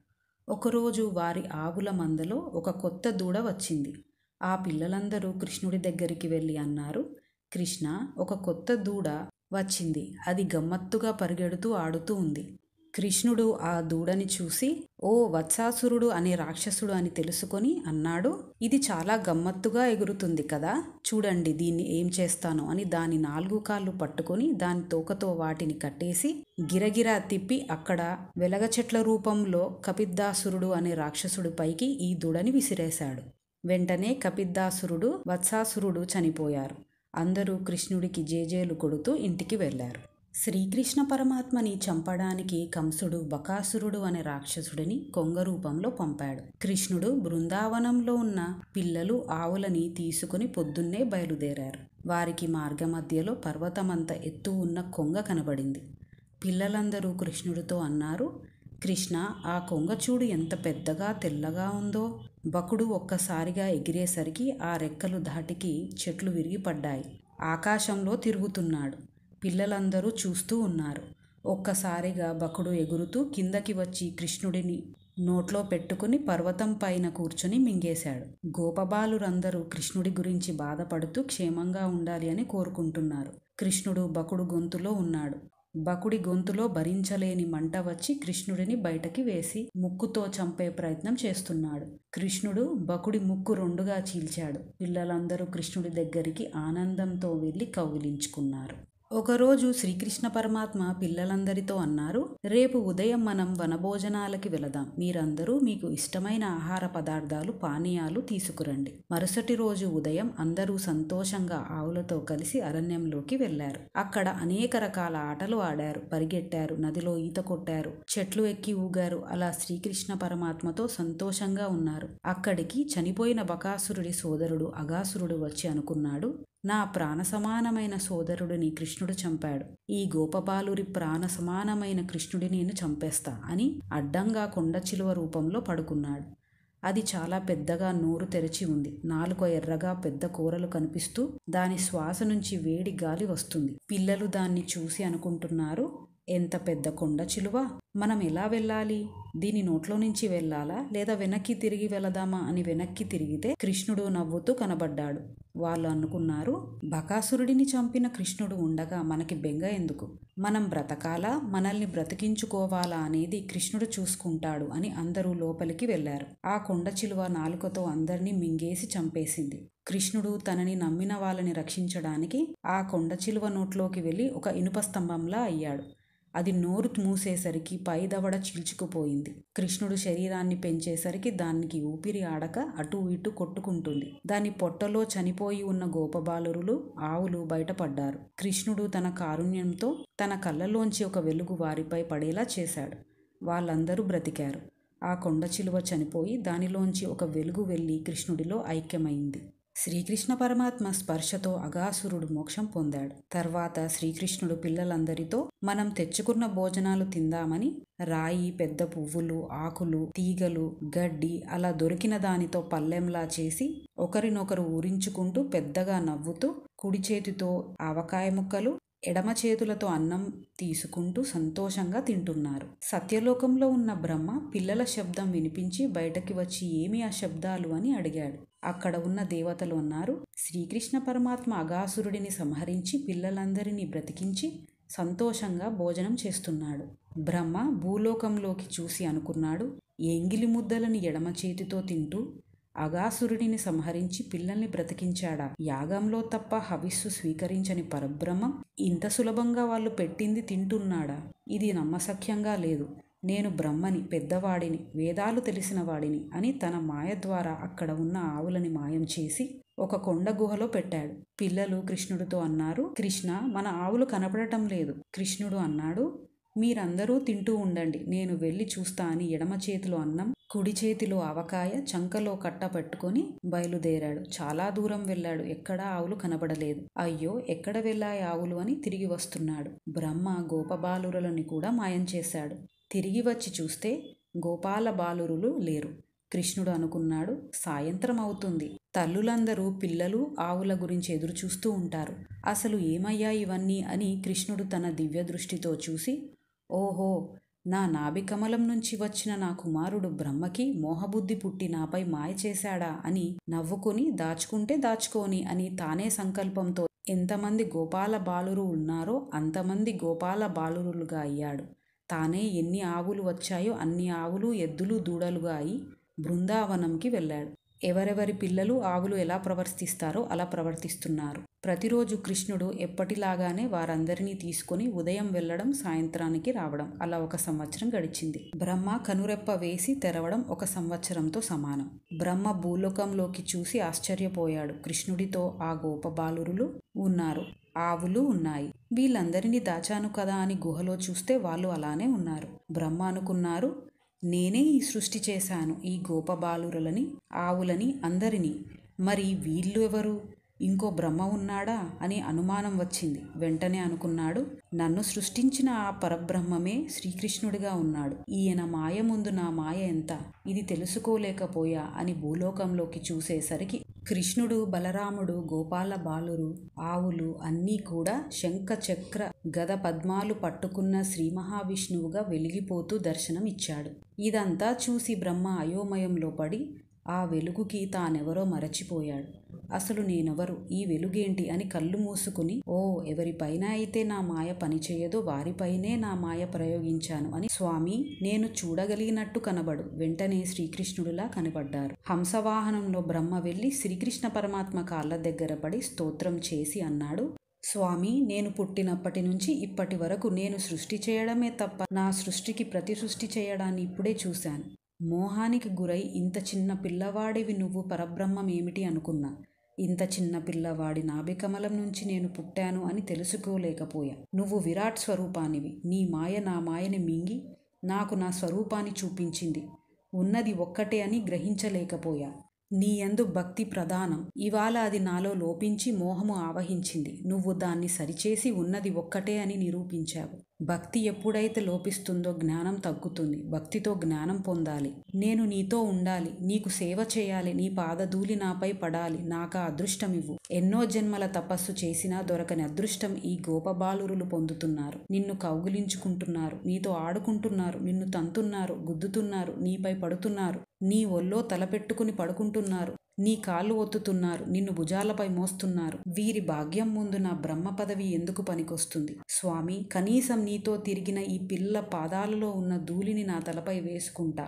ఒకరోజు వారి ఆవుల మందలో ఒక కొత్త దూడ వచ్చింది. ఆ పిల్లలందరూ కృష్ణుడి దగ్గరికి వెళ్ళి అన్నారు, కృష్ణ, ఒక కొత్త దూడ వచ్చింది. అది గమ్మత్తుగా పరిగెడుతూ ఆడుతూ ఉంది. కృష్ణుడు ఆ దూడని చూసి, ఓ వత్సాసురుడు అనే రాక్షసుడు అని తెలుసుకొని అన్నాడు, ఇది చాలా గమ్మత్తుగా ఎగురుతుంది కదా, చూడండి దీన్ని ఏం చేస్తాను అని దాని 4 కాళ్ళు పట్టుకొని దాని తోకతో వాటిని కట్టేసి గిరగిరా తిప్పి అక్కడ వెలగ చెట్ల రూపంలో కపిద్దాసురుడు అనే రాక్షసుడి పైకి ఈ దూడని విసిరేశాడు. వెంటనే కపిద్దాసురుడు వత్సాసురుడు చనిపోయారు. అందరూ కృష్ణుడికి జేజేలు కొడుతూ ఇంటికి వెళ్లారు. శ్రీకృష్ణ పరమాత్మని చంపడానికి కంసుడు బకాసురుడు అనే రాక్షసుడిని కొంగ రూపంలో పంపాడు. కృష్ణుడు బృందావనంలో ఉన్న పిల్లలు ఆవులని తీసుకుని పొద్దున్నే బయలుదేరారు. వారికి మార్గమధ్యలో పర్వతమంత ఎత్తు ఉన్న కొంగ కనబడింది. పిల్లలందరూ కృష్ణుడితో అన్నారు, కృష్ణ, ఆ కొంగ చూడు ఎంత పెద్దగా తెల్లగా ఉందో. బకుడు ఒక్కసారిగా ఎగిరేసరికి ఆ రెక్కలు ధాటికి చెట్లు విరిగిపడ్డాయి. ఆకాశంలో తిరుగుతున్నాడు. పిల్లలందరూ చూస్తూ ఉన్నారు. ఒక్కసారిగా బకుడు ఎగురుతూ కిందకి వచ్చి కృష్ణుడిని నోట్లో పెట్టుకుని పర్వతం పైన కూర్చుని మింగేశాడు. గోపబాలురందరూ కృష్ణుడి గురించి బాధపడుతూ క్షేమంగా ఉండాలి అని కోరుకుంటున్నారు. కృష్ణుడు బకుడు గొంతులో ఉన్నాడు. బకుడి గొంతులో భరించలేని మంట వచ్చి కృష్ణుడిని బయటకి వేసి ముక్కుతో చంపే ప్రయత్నం చేస్తున్నాడు. కృష్ణుడు బకుడి ముక్కు 2గా చీల్చాడు. పిల్లలందరూ కృష్ణుడి దగ్గరికి ఆనందంతో వెళ్ళి కౌగిలించుకున్నారు. ఒకరోజు శ్రీకృష్ణ పరమాత్మ పిల్లలందరితో అన్నారు, రేపు ఉదయం మనం వనభోజనాలకి వెళదాం. మీరందరూ మీకు ఇష్టమైన ఆహార పదార్థాలు, పానీయాలు తీసుకురండి. మరుసటి రోజు ఉదయం అందరూ సంతోషంగా ఆవులతో కలిసి అరణ్యంలోకి వెళ్లారు. అక్కడ అనేక రకాల ఆటలు ఆడారు, పరిగెట్టారు, నదిలో ఈత కొట్టారు, చెట్లు ఎక్కి ఊగారు. అలా శ్రీకృష్ణ పరమాత్మతో సంతోషంగా ఉన్నారు. అక్కడికి చనిపోయిన బకాసురుడి సోదరుడు అగాసురుడు వచ్చి అనుకున్నాడు, నా ప్రాణ సమానమైన సోదరుడిని కృష్ణుడు చంపాడు. ఈ గోపబాలురి ప్రాణ సమానమైన కృష్ణుడిని నేను చంపేస్తా అని అడ్డంగా కొండ చిలువ రూపంలో పడుకున్నాడు. అది చాలా పెద్దగా నోరు తెరిచి ఉంది. నాలుక ఎర్రగా పెద్ద కూరలు కనిపిస్తూ దాని శ్వాస నుంచి వేడి గాలి వస్తుంది. పిల్లలు దాన్ని చూసి అనుకుంటున్నారు, ఎంత పెద్ద కొండ చిలువ! మనం ఎలా వెళ్ళాలి? దీని నోట్లో నుంచి వెళ్ళాలా లేదా వెనక్కి తిరిగి వెళదామా అని వెనక్కి తిరిగితే కృష్ణుడు నవ్వుతూ కనబడ్డాడు. వాళ్ళు అనుకున్నారు, బకాసురుడిని చంపిన కృష్ణుడు ఉండగా మనకి బెంగ ఎందుకు? మనం బ్రతకాలా మనల్ని బ్రతికించుకోవాలా అనేది కృష్ణుడు చూసుకుంటాడు అని అందరూ లోపలికి వెళ్లారు. ఆ కొండ చిలువ నాలుకతో అందరినీ మింగేసి చంపేసింది. కృష్ణుడు తనని నమ్మిన వాళ్ళని రక్షించడానికి ఆ కొండ చిలువ నోట్లోకి వెళ్ళి ఒక ఇనుప స్తంభంలా అయ్యాడు. అది నోరు మూసేసరికి పై దవడ చీల్చుకుపోయింది. కృష్ణుడు శరీరాన్ని పెంచేసరికి దానికి ఊపిరి ఆడక అటూ ఇటూ కొట్టుకుంటుంది. దాని పొట్టలో చనిపోయి ఉన్న గోపబాలురులు, ఆవులు బయటపడ్డారు. కృష్ణుడు తన కారుణ్యంతో తన కళ్ళలోంచి ఒక వెలుగు వారిపై పడేలా చేశాడు. వాళ్ళందరూ బ్రతికారు. ఆ కొండ చిలువ చనిపోయి దానిలోంచి ఒక వెలుగు వెళ్ళి కృష్ణుడిలో ఐక్యమైంది. శ్రీకృష్ణ పరమాత్మ స్పర్శతో అఘాసురుడు మోక్షం పొందాడు. తర్వాత శ్రీకృష్ణుడు పిల్లలందరితో మనం తెచ్చుకున్న భోజనాలు తిందామని రాయి, పెద్ద పువ్వులు, ఆకులు, తీగలు, గడ్డి అలా దొరికిన దానితో పల్లెంలా చేసి ఒకరినొకరు ఊరించుకుంటూ పెద్దగా నవ్వుతూ కుడి చేతితో ఆవకాయ ముక్కలు, ఎడమ చేతులతో అన్నం తీసుకుంటూ సంతోషంగా తింటున్నారు. సత్యలోకంలో ఉన్న బ్రహ్మ పిల్లల శబ్దం వినిపించి బయటకి వచ్చి ఏమి ఆ శబ్దాలు అని అడిగాడు. అక్కడ ఉన్న దేవతలు అన్నారు, శ్రీకృష్ణ పరమాత్మ అఘాసురుడిని సంహరించి పిల్లలందరినీ బ్రతికించి సంతోషంగా భోజనం చేస్తున్నాడు. బ్రహ్మ భూలోకంలోకి చూసి అనుకున్నాడు, ఎంగిలి ముద్దలని ఎడమ చేతితో తింటూ అఘాసురుడిని సంహరించి పిల్లల్ని బ్రతికించాడా? యాగంలో తప్ప హవిస్సు స్వీకరించని పరబ్రహ్మం ఇంత సులభంగా వాళ్ళు పెట్టింది తింటున్నాడా? ఇది నమ్మశక్యంగా లేదు. నేను బ్రహ్మని, పెద్దవాడిని, వేదాలు తెలిసిన వాడిని అని తన మాయ ద్వారా అక్కడ ఉన్న ఆవులని మాయం చేసి ఒక కొండ గుహలో పెట్టాడు. పిల్లలు కృష్ణుడితో అన్నారు, కృష్ణ, మన ఆవులు కనపడటం లేదు. కృష్ణుడు అన్నాడు, మీరందరూ తింటూ ఉండండి, నేను వెళ్ళి చూస్తా అని ఎడమ చేతిలో అన్నం, కుడి చేతిలో ఆవకాయ, చంకలో కట్ట పెట్టుకొని బయలుదేరాడు. చాలా దూరం వెళ్ళాడు. ఎక్కడా ఆవులు కనబడలేదు. అయ్యో, ఎక్కడ వెళ్ళాయి ఆవులు అని తిరిగి వస్తున్నాడు. బ్రహ్మ గోపబాలురులని కూడా మాయం చేశాడు. తిరిగి వచ్చి చూస్తే గోపాల బాలురులు లేరు. కృష్ణుడు అనుకున్నాడు, సాయంత్రం అవుతుంది. తల్లులందరూ పిల్లలు, ఆవుల గురించి ఎదురు చూస్తూ ఉంటారు. అసలు ఏమయ్యా ఇవన్నీ అని కృష్ణుడు తన దివ్య దృష్టితో చూసి, ఓహో, నా నాభికమలం నుంచి వచ్చిన నా కుమారుడు బ్రహ్మకి మోహబుద్ధి పుట్టి నాపై మాయ చేశాడా అని నవ్వుకుని దాచుకుంటే దాచుకోని అని తానే సంకల్పంతో ఎంతమంది గోపాల బాలురు ఉన్నారో అంతమంది గోపాల బాలురులుగా అయ్యాడు. తానే ఎన్ని ఆవులు వచ్చాయో అన్ని ఆవులు, ఎద్దులు, దూడలుగా అయి బృందావనంకి వెళ్ళాడు. ఎవరెవరి పిల్లలు ఆవులు ఎలా ప్రవర్తిస్తారో అలా ప్రవర్తిస్తున్నారు. ప్రతిరోజు కృష్ణుడు ఎప్పటిలాగానే వారందరినీ తీసుకొని ఉదయం వెళ్ళడం, సాయంత్రానికి రావడం. అలా 1 సంవత్సరం గడిచింది. బ్రహ్మ కనురెప్ప వేసి తెరవడం 1 సంవత్సరంతో సమానం. బ్రహ్మ భూలోకంలోకి చూసి ఆశ్చర్యపోయాడు. కృష్ణుడితో ఆ గోపబాలురులు ఉన్నారు, ఆవులు ఉన్నాయి. వీళ్ళందరినీ దాచాను కదా అని గుహలో చూస్తే వాళ్ళు అలానే ఉన్నారు. బ్రహ్మ అనుకున్నారు, నేనే ఈ సృష్టి చేశాను ఈ గోపబాలురులని, ఆవులని, అందరినీ. మరి వీళ్ళు ఎవరు? ఇంకో బ్రహ్మ ఉన్నాడా అని అనుమానం వచ్చింది. వెంటనే అనుకున్నాడు, నన్ను సృష్టించిన ఆ పరబ్రహ్మమే శ్రీకృష్ణుడిగా ఉన్నాడు. ఈయన మాయ ముందు నా మాయ ఎంత, ఇది తెలుసుకోలేకపోయా అని భూలోకంలోకి చూసేసరికి కృష్ణుడు, బలరాముడు, గోపాల బాలురు, ఆవులు అన్నీ కూడా శంఖ, చక్ర, గద, పద్మాలు పట్టుకున్న శ్రీ మహావిష్ణువుగా వెలిగిపోతూ దర్శనమిచ్చాడు. ఇదంతా చూసి బ్రహ్మ అయోమయంలో పడి ఆ వెలుగుకి తానెవరో మరచిపోయాడు. అసలు నేనెవరు, ఈ వెలుగేంటి అని కళ్ళు మూసుకుని, ఓ, ఎవరిపైన అయితే నా మాయ పనిచేయదో వారిపైనే నా మాయ ప్రయోగించాను అని స్వామి నేను చూడగలిగినట్టు కనబడు. వెంటనే శ్రీకృష్ణుడిలా కనబడ్డారు. హంసవాహనంలో బ్రహ్మ వెళ్ళి శ్రీకృష్ణ పరమాత్మ కాళ్ళ దగ్గర పడి స్తోత్రం చేసి అన్నాడు, స్వామి, నేను పుట్టినప్పటి నుంచి ఇప్పటి వరకు నేను సృష్టి చేయడమే తప్ప నా సృష్టికి ప్రతి సృష్టి చేయడాన్ని ఇప్పుడే చూశాను. మోహానికి గురై ఇంత చిన్న పిల్లవాడివి నువ్వు పరబ్రహ్మం ఏమిటి అనుకున్నా. ఇంత చిన్న పిల్లవాడి నాభికమలం నుంచి నేను పుట్టాను అని తెలుసుకోలేకపోయా. నువ్వు విరాట్ స్వరూపానివి. నీ మాయ నా మాయని మింగి నాకు నా స్వరూపాన్ని చూపించింది. ఉన్నది ఒక్కటే అని గ్రహించలేకపోయా. నీ యందు భక్తి ప్రధానం. ఇవాళ అది నాలో లోపించి మోహము ఆవహించింది. నువ్వు దాన్ని సరిచేసి ఉన్నది ఒక్కటే అని నిరూపించావు. భక్తి ఎప్పుడైతే లోపిస్తుందో జ్ఞానం తగ్గుతుంది. భక్తితో జ్ఞానం పొందాలి. నేను నీతో ఉండాలి, నీకు సేవ చేయాలి, నీ పాదధూళి నాపై పడాలి, నాకా అదృష్టమివ్వు. ఎన్నో జన్మల తపస్సు చేసినా దొరకని అదృష్టం ఈ గోపబాలురులు పొందుతున్నారు. నిన్ను కౌగిలించుకుంటున్నారు, నీతో ఆడుకుంటున్నారు, నిన్ను తంతున్నారు, గుద్దుతున్నారు, నీపై పడుతున్నారు, నీ ఒళ్ళో తలపెట్టుకుని పడుకుంటున్నారు, నీ కాళ్ళు ఒత్తుతున్నారు, నిన్ను భుజాలపై మోస్తున్నారు. వీరి భాగ్యం ముందు నా బ్రహ్మ పదవి ఎందుకు పనికొస్తుంది? స్వామి, కనీసం నీతో తిరిగిన ఈ పిల్ల పాదాలలో ఉన్న ధూళిని నా తలపై వేసుకుంటా.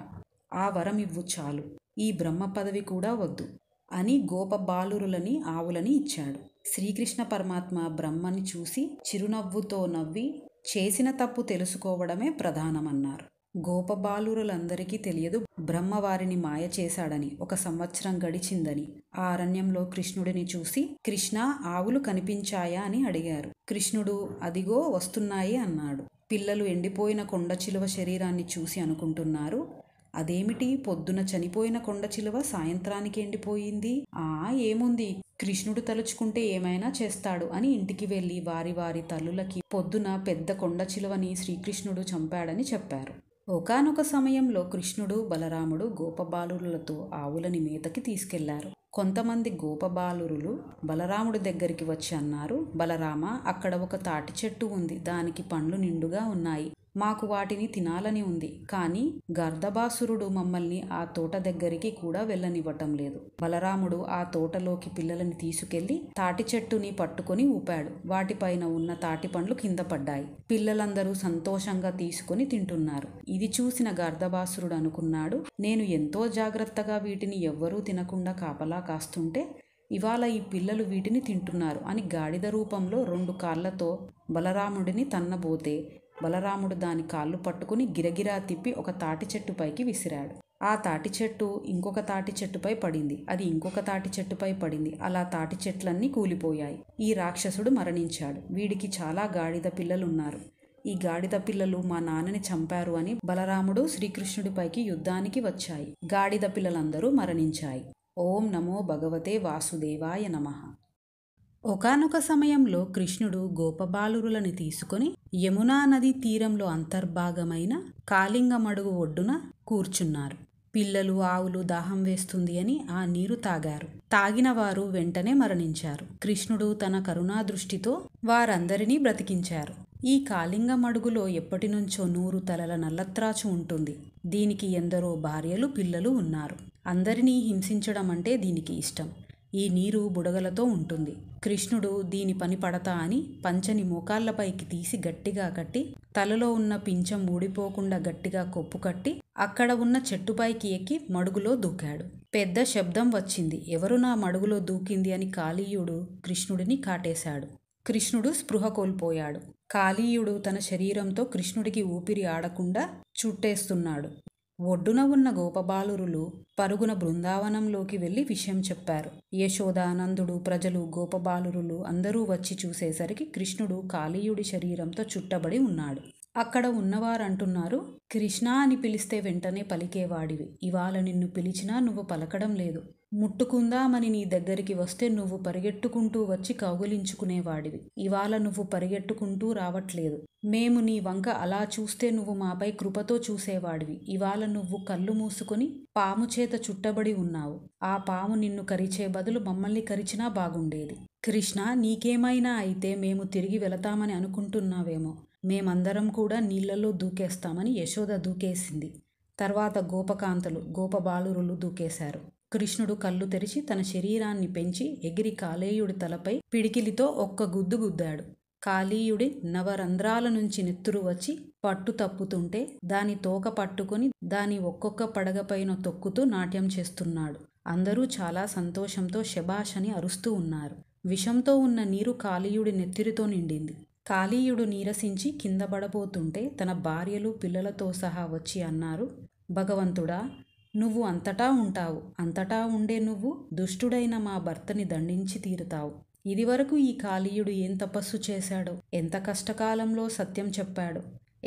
ఆ వరం ఇవ్వు చాలు. ఈ బ్రహ్మ పదవి కూడా వద్దు అని గోపబాలురులని ఆవులని ఇచ్చాడు. శ్రీకృష్ణ పరమాత్మ బ్రహ్మని చూసి చిరునవ్వుతో నవ్వి చేసిన తప్పు తెలుసుకోవడమే ప్రధానమన్నారు. గోపబాలురులందరికీ తెలియదు బ్రహ్మ వారిని మాయ చేశాడని. 1 సంవత్సరం గడిచిందని. ఆ అరణ్యంలో కృష్ణుడిని చూసి, కృష్ణ, ఆవులు కనిపించాయా అని అడిగారు. కృష్ణుడు అదిగో వస్తున్నాయి అన్నాడు. పిల్లలు ఎండిపోయిన కొండ చిలువ శరీరాన్ని చూసి అనుకుంటున్నారు, అదేమిటి, పొద్దున చనిపోయిన కొండ చిలువ సాయంత్రానికి ఎండిపోయింది? ఏముంది, కృష్ణుడు తలుచుకుంటే ఏమైనా చేస్తాడు అని ఇంటికి వెళ్ళి వారి వారి తల్లులకి పొద్దున పెద్ద కొండ చిలువని శ్రీకృష్ణుడు చంపాడని చెప్పారు. ఒకానొక సమయంలో కృష్ణుడు, బలరాముడు గోపబాలురులతో ఆవులని మేతకి తీసుకెళ్లారు. కొంతమంది గోపబాలురులు బలరాముడి దగ్గరికి వచ్చి అన్నారు, బలరామ, అక్కడ ఒక తాటి చెట్టు ఉంది, దానికి పండ్లు నిండుగా ఉన్నాయి, మాకు వాటిని తినాలని ఉంది, కానీ గర్దబాసురుడు మమ్మల్ని ఆ తోట దగ్గరికి కూడా వెళ్ళనివ్వటం లేదు. బలరాముడు ఆ తోటలోకి పిల్లలని తీసుకెళ్లి తాటి చెట్టుని పట్టుకొని ఊపాడు. వాటిపైన ఉన్న తాటి పండ్లు కింద పడ్డాయి. పిల్లలందరూ సంతోషంగా తీసుకొని తింటున్నారు. ఇది చూసిన గర్దబాసురుడు అనుకున్నాడు, నేను ఎంతో జాగ్రత్తగా వీటిని ఎవ్వరూ తినకుండా కాపలా కాస్తుంటే ఇవాళ ఈ పిల్లలు వీటిని తింటున్నారు అని గాడిద రూపంలో 2 కాళ్లతో బలరాముడిని తన్నబోతే బలరాముడు దాని కాళ్ళు పట్టుకుని గిరగిరా తిప్పి ఒక తాటి చెట్టుపైకి విసిరాడు. ఆ తాటి చెట్టు ఇంకొక తాటి చెట్టుపై పడింది, అది ఇంకొక తాటి చెట్టుపై పడింది. అలా తాటి చెట్లన్నీ కూలిపోయాయి. ఈ రాక్షసుడు మరణించాడు. వీడికి చాలా గాడిద పిల్లలున్నారు. ఈ గాడిద పిల్లలు మా నాన్నని చంపారు అని బలరాముడు శ్రీకృష్ణుడిపైకి యుద్ధానికి వచ్చాయి. గాడిద పిల్లలందరూ మరణించాయి. ఓం నమో భగవతే వాసుదేవాయ నమః. ఒకానొక సమయంలో కృష్ణుడు గోపబాలురులని తీసుకొని యమునా నది తీరంలో అంతర్భాగమైన కాళింగమడుగు ఒడ్డున కూర్చున్నారు. పిల్లలు, ఆవులు దాహం వేస్తుంది అని ఆ నీరు తాగారు. తాగిన వారు వెంటనే మరణించారు. కృష్ణుడు తన కరుణా దృష్టితో వారందరినీ బ్రతికించారు. ఈ కాళింగమడుగులో ఎప్పటినుంచో 100 తలల నల్లత్రాచు ఉంటుంది. దీనికి ఎందరో భార్యలు, పిల్లలు ఉన్నారు. అందరినీ హింసించడం అంటే దీనికి ఇష్టం. ఈ నీరు బుడగలతో ఉంటుంది. కృష్ణుడు దీని పని పడతా అని పంచని మోకాళ్లపైకి తీసి గట్టిగా కట్టి, తలలో ఉన్న పించం ఊడిపోకుండా గట్టిగా కొప్పు కట్టి, అక్కడ ఉన్న చెట్టుపైకి ఎక్కి మడుగులో దూకాడు. పెద్ద శబ్దం వచ్చింది. ఎవరు నా మడుగులో దూకింది అని కాళీయుడు కృష్ణుడిని కాటేశాడు. కృష్ణుడు స్పృహ కోల్పోయాడు. కాళీయుడు తన శరీరంతో కృష్ణుడికి ఊపిరి ఆడకుండా చుట్టేస్తున్నాడు. ఒడ్డున ఉన్న గోపబాలురులు పరుగున బృందావనంలోకి వెళ్లి విషయం చెప్పారు. యశోద, నందుడు, ప్రజలు, గోపబాలురులు అందరూ వచ్చి చూసేసరికి కృష్ణుడు కాళీయుడి శరీరంతో చుట్టబడి ఉన్నాడు. అక్కడ ఉన్నవారంటున్నారు, కృష్ణ అని పిలిస్తే వెంటనే పలికేవాడివి, ఇవాళ నిన్ను పిలిచినా నువ్వు పలకడం లేదు. ముట్టుకుందామని నీ దగ్గరికి వస్తే నువ్వు పరిగెట్టుకుంటూ వచ్చి కౌగిలించుకునేవాడివి, ఇవాళ నువ్వు పరిగెట్టుకుంటూ రావట్లేదు. మేము నీ వంక అలా చూస్తే నువ్వు మాపై కృపతో చూసేవాడివి, ఇవాళ నువ్వు కళ్ళు మూసుకుని పాము చేత చుట్టబడి ఉన్నావు. ఆ పాము నిన్ను కరిచే బదులు మమ్మల్ని కరిచినా బాగుండేది. కృష్ణ, నీకేమైనా అయితే మేము తిరిగి వెళతామని అనుకుంటున్నావేమో. మేమందరం కూడా నీళ్లలో దూకేస్తామని యశోద దూకేసింది. తర్వాత గోపకాంతలు, గోపబాలురులు దూకేశారు. కృష్ణుడు కళ్ళు తెరిచి తన శరీరాన్ని పెంచి ఎగిరి కాళీయుడి తలపై పిడికిలితో ఒక్క గుద్దు గుద్దాడు. కాళీయుడి నవరంధ్రాల నుంచి నెత్తురు వచ్చి పట్టు తప్పుతుంటే దాని తోక పట్టుకుని దాని ఒక్కొక్క పడగపైన తొక్కుతూ నాట్యం చేస్తున్నాడు. అందరూ చాలా సంతోషంతో శబాష్ అని అరుస్తూ ఉన్నారు. విషంతో ఉన్న నీరు కాళీయుడి నెత్తిరితో నిండింది. కాళీయుడు నీరసించి కింద పడబోతుంటే తన భార్యలు, పిల్లలతో సహా వచ్చి అన్నారు, భగవంతుడా, నువ్వు అంతటా ఉంటావు. అంతటా ఉండే నువ్వు దుష్టుడైన మా భర్తని దండించి తీరుతావు. ఇదివరకు ఈ కాళీయుడు ఏం తపస్సు చేశాడో, ఎంత కష్టకాలంలో సత్యం చెప్పాడో,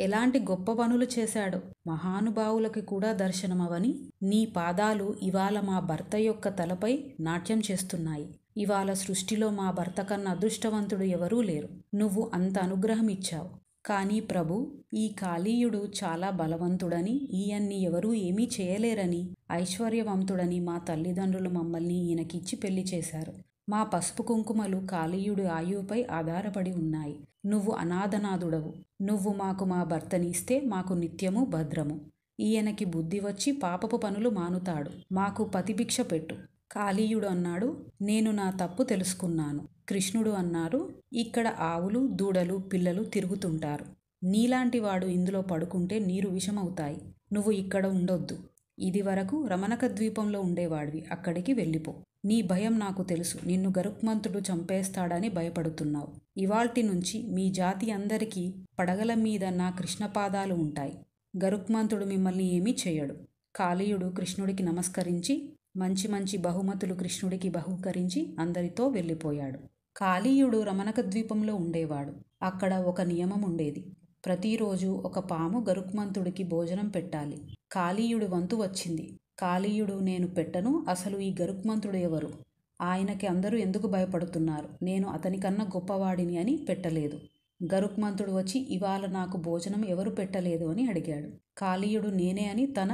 ఎలాంటి గొప్ప పనులు చేశాడో, మహానుభావులకి కూడా దర్శనమవని నీ పాదాలు ఇవాళ మా భర్త యొక్క తలపై నాట్యం చేస్తున్నాయి. ఇవాళ సృష్టిలో మా భర్త కన్నా అదృష్టవంతుడు ఎవరూ లేరు. నువ్వు అంత అనుగ్రహం ఇచ్చావు. కానీ ప్రభు, ఈ కాళీయుడు చాలా బలవంతుడని, ఈయన్ని ఎవరూ ఏమీ చేయలేరని, ఐశ్వర్యవంతుడని మా తల్లిదండ్రులు మమ్మల్ని ఈయనకిచ్చి పెళ్లి చేశారు. మా పసుపు కుంకుమలు కాళీయుడి ఆయువుపై ఆధారపడి ఉన్నాయి. నువ్వు అనాథనాథుడవు. నువ్వు మాకు మా భర్తని ఇస్తే మాకు నిత్యము భద్రము. ఈయనకి బుద్ధి వచ్చి పాపపు పనులు మానుతాడు. మాకు పతిభిక్ష పెట్టు. కాళీయుడు అన్నాడు, నేను నా తప్పు తెలుసుకున్నాను. కృష్ణుడు అన్నారు, ఇక్కడ ఆవులు, దూడలు, పిల్లలు తిరుగుతుంటారు. నీలాంటి వాడు ఇందులో పడుకుంటే నీరు విషమవుతాయి. నువ్వు ఇక్కడ ఉండొద్దు. ఇది వరకు రమణక ద్వీపంలో ఉండేవాడివి. అక్కడికి వెళ్ళిపో. నీ భయం నాకు తెలుసు. నిన్ను గరుత్మంతుడు చంపేస్తాడని భయపడుతున్నావు. ఇవాల్టి నుంచి మీ జాతి అందరికీ పడగల మీద నా కృష్ణపాదాలు ఉంటాయి. గరుత్మంతుడు మిమ్మల్ని ఏమీ చేయడు. కాళీయుడు కృష్ణుడికి నమస్కరించి మంచి మంచి బహుమతులు కృష్ణుడికి బహుకరించి అందరితో వెళ్ళిపోయాడు. కాళీయుడు రమణక ద్వీపంలో ఉండేవాడు. అక్కడ ఒక నియమం ఉండేది. ప్రతిరోజు ఒక పాము గరుత్మంతుడికి భోజనం పెట్టాలి. కాళీయుడి వంతు వచ్చింది. కాళీయుడు, నేను పెట్టను, అసలు ఈ గరుత్మంతుడు ఎవరు? ఆయనకి అందరూ ఎందుకు భయపడుతున్నారు? నేను అతనికన్నా గొప్పవాడిని అని పెట్టలేదు. గరుత్మంతుడు వచ్చి, ఇవాళ నాకు భోజనం ఎవరు పెట్టలేదు అని అడిగాడు. కాళీయుడు నేనే అని తన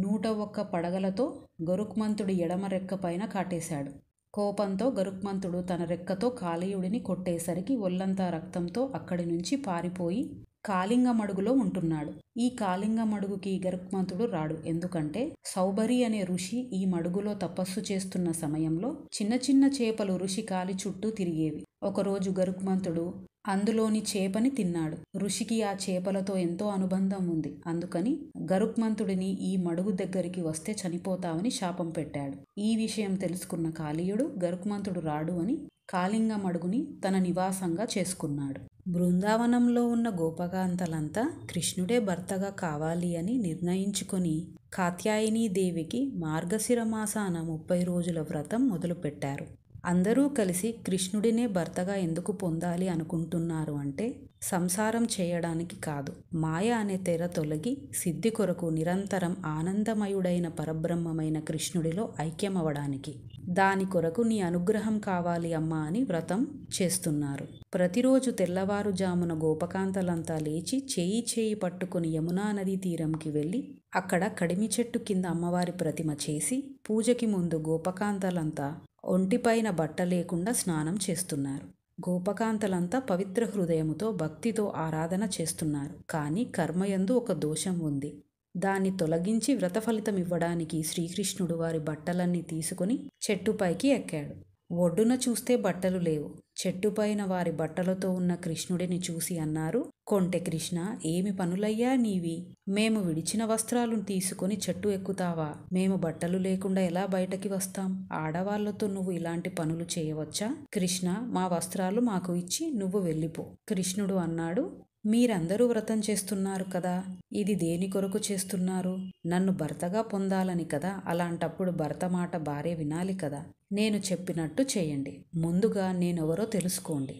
101 పడగలతో గరుత్మంతుడి ఎడమ రెక్క పైన కాటేశాడు. కోపంతో గరుత్మంతుడు తన రెక్కతో కాళీయుడిని కొట్టేసరికి ఒళ్ళంతా రక్తంతో అక్కడి నుంచి పారిపోయి కాళింగమడుగులో ఉంటున్నాడు. ఈ కాళింగమడుగుకి గరుత్మంతుడు రాడు. ఎందుకంటే సౌబరి అనే ఋషి ఈ మడుగులో తపస్సు చేస్తున్న సమయంలో చిన్న చిన్న చేపలు ఋషి కాలి చుట్టూ తిరిగేవి. ఒకరోజు గరుత్మంతుడు అందులోని చేపని తిన్నాడు. ఋషికి ఆ చేపలతో ఎంతో అనుబంధం ఉంది. అందుకని గరుత్మంతుడిని ఈ మడుగు దగ్గరికి వస్తే చనిపోతావని శాపం పెట్టాడు. ఈ విషయం తెలుసుకున్న కాళీయుడు గరుత్మంతుడు రాడు అని కాళింగ మడుగుని తన నివాసంగా చేసుకున్నాడు. బృందావనంలో ఉన్న గోపకాంతలంతా కృష్ణుడే భర్తగా కావాలి అని నిర్ణయించుకొని కాత్యాయనీ దేవికి మార్గశిర మాసాన 30 రోజుల వ్రతం మొదలుపెట్టారు. అందరూ కలిసి కృష్ణుడినే భర్తగా ఎందుకు పొందాలి అనుకుంటున్నారు అంటే సంసారం చేయడానికి కాదు, మాయ అనే తెర తొలగి సిద్ధి కొరకు నిరంతరం ఆనందమయుడైన పరబ్రహ్మమైన కృష్ణుడిలో ఐక్యమవడానికి. దాని కొరకు నీ అనుగ్రహం కావాలి అమ్మా అని వ్రతం చేస్తున్నారు. ప్రతిరోజు తెల్లవారుజామున గోపకాంతలంతా లేచి చేయి పట్టుకుని యమునా నదీ తీరంకి వెళ్ళి అక్కడ కడిమి చెట్టు కింద అమ్మవారి ప్రతిమ చేసి పూజకి ముందు గోపకాంతలంతా ఒంటిపైన బట్ట లేకుండా స్నానం చేస్తున్నారు. గోపకాంతలంతా పవిత్ర హృదయముతో భక్తితో ఆరాధన చేస్తున్నారు. కానీ కర్మయందు ఒక దోషం ఉంది. దాన్ని తొలగించి వ్రత ఫలితం ఇవ్వడానికి శ్రీకృష్ణుడు వారి బట్టలన్నీ తీసుకుని చెట్టుపైకి ఎక్కాడు. ఒడ్డున చూస్తే బట్టలు లేవు. చెట్టుపైన వారి బట్టలతో ఉన్న కృష్ణుడిని చూసి అన్నారు, కొంటె కృష్ణ, ఏమి పనులయ్యా నీవి? మేము విడిచిన వస్త్రాలను తీసుకుని చెట్టు ఎక్కుతావా? మేము బట్టలు లేకుండా ఎలా బయటకి వస్తాం? ఆడవాళ్లతో నువ్వు ఇలాంటి పనులు చేయవచ్చా? కృష్ణ, మా వస్త్రాలు మాకు ఇచ్చి నువ్వు వెళ్ళిపో. కృష్ణుడు అన్నాడు, మీరందరూ వ్రతం చేస్తున్నారు కదా, ఇది దేని కొరకు చేస్తున్నారు? నన్ను భర్తగా పొందాలని కదా. అలాంటప్పుడు భర్త మాట భార్య వినాలి కదా. నేను చెప్పినట్టు చేయండి. ముందుగా నేనెవరో తెలుసుకోండి.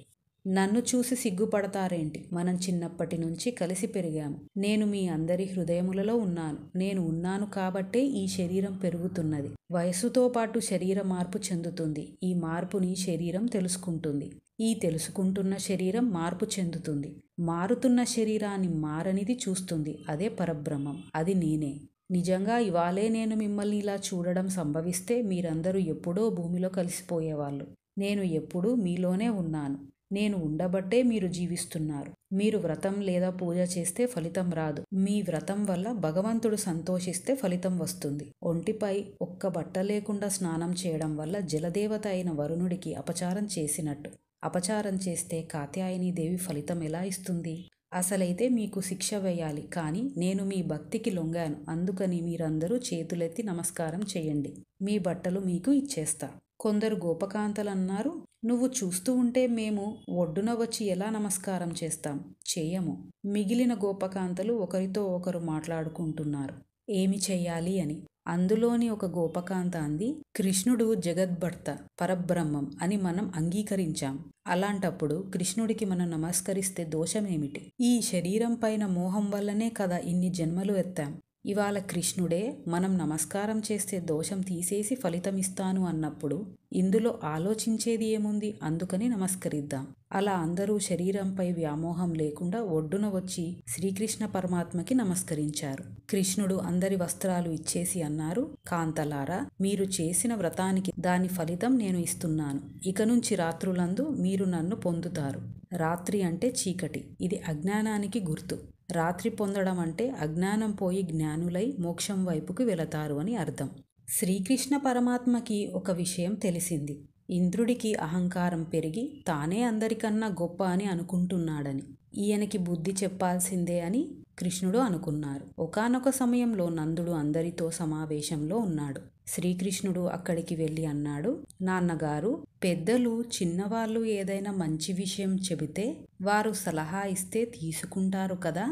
నన్ను చూసి సిగ్గుపడతారేంటి? మనం చిన్నప్పటి నుంచి కలిసి పెరిగాము. నేను మీ అందరి హృదయములలో ఉన్నాను. నేను ఉన్నాను కాబట్టే ఈ శరీరం పెరుగుతున్నది. వయసుతో పాటు శరీర మార్పు చెందుతుంది. ఈ మార్పుని శరీరం తెలుసుకుంటుంది. ఈ తెలుసుకుంటున్న శరీరం మార్పు చెందుతుంది. మారుతున్న శరీరాన్ని మారనిది చూస్తుంది. అదే పరబ్రహ్మం. అది నేనే. నిజంగా ఇవాళే నేను మిమ్మల్ని ఇలా చూడడం సంభవిస్తే మీరందరూ ఎప్పుడో భూమిలో కలిసిపోయేవాళ్ళు. నేను ఎప్పుడూ మీలోనే ఉన్నాను. నేను ఉండబట్టే మీరు జీవిస్తున్నారు. మీరు వ్రతం లేదా పూజ చేస్తే ఫలితం రాదు. మీ వ్రతం వల్ల భగవంతుడు సంతోషిస్తే ఫలితం వస్తుంది. ఒంటిపై ఒక్క బట్ట లేకుండా స్నానం చేయడం వల్ల జలదేవత అయిన వరుణుడికి అపచారం చేసినట్టు. అపచారం చేస్తే కాత్యాయనీ దేవి ఫలితం ఎలా ఇస్తుంది? అసలైతే మీకు శిక్ష వేయాలి. కానీ నేను మీ భక్తికి లొంగాను. అందుకని మీరందరూ చేతులెత్తి నమస్కారం చేయండి. మీ బట్టలు మీకు ఇచ్చేస్తా. కొందరు గోపకాంతలన్నారు, నువ్వు చూస్తూ ఉంటే మేము ఒడ్డున వచ్చి ఎలా నమస్కారం చేస్తాం? చేయము. మిగిలిన గోపకాంతలు ఒకరితో ఒకరు మాట్లాడుకుంటున్నారు ఏమి చెయ్యాలి అని. అందులోని ఒక గోపకాంత అంది, కృష్ణుడు జగద్భర్త, పరబ్రహ్మం అని మనం అంగీకరించాం. అలాంటప్పుడు కృష్ణుడికి మనం నమస్కరిస్తే దోషమేమిటి? ఈ శరీరం పైన మోహం వల్లనే కదా ఇన్ని జన్మలు ఎత్తాం. ఇవాళ కృష్ణుడే మనం నమస్కారం చేస్తే దోషం తీసేసి ఫలితమిస్తాను అన్నప్పుడు ఇందులో ఆలోచించేది ఏముంది, అందుకని నమస్కరిద్దాం. అలా అందరూ శరీరంపై వ్యామోహం లేకుండా ఒడ్డున వచ్చి శ్రీకృష్ణ పరమాత్మకి నమస్కరించారు. కృష్ణుడు అందరి వస్త్రాలు ఇచ్చేసి అన్నారు, కాంతలారా, మీరు చేసిన వ్రతానికి దాని ఫలితం నేను ఇస్తున్నాను. ఇక నుంచి రాత్రులందు మీరు నన్ను పొందుతారు. రాత్రి అంటే చీకటి, ఇది అజ్ఞానానికి గుర్తు. రాత్రి పొందడం అంటే అజ్ఞానం పోయి జ్ఞానులై మోక్షం వైపుకు వెళతారు అని అర్థం. శ్రీకృష్ణ పరమాత్మకి ఒక విషయం తెలిసింది. ఇంద్రుడికి అహంకారం పెరిగి తానే అందరికన్నా గొప్ప అని అనుకుంటున్నాడని. ఈయనకి బుద్ధి చెప్పాల్సిందే అని కృష్ణుడు అనుకున్నారు. ఒకానొక సమయంలో నందుడు అందరితో సమావేశంలో ఉన్నాడు. శ్రీకృష్ణుడు అక్కడికి వెళ్ళి అన్నాడు, నాన్నగారు, పెద్దలు చిన్నవాళ్ళు ఏదైనా మంచి విషయం చెబితే వారు సలహా ఇస్తే తీసుకుంటారు కదా,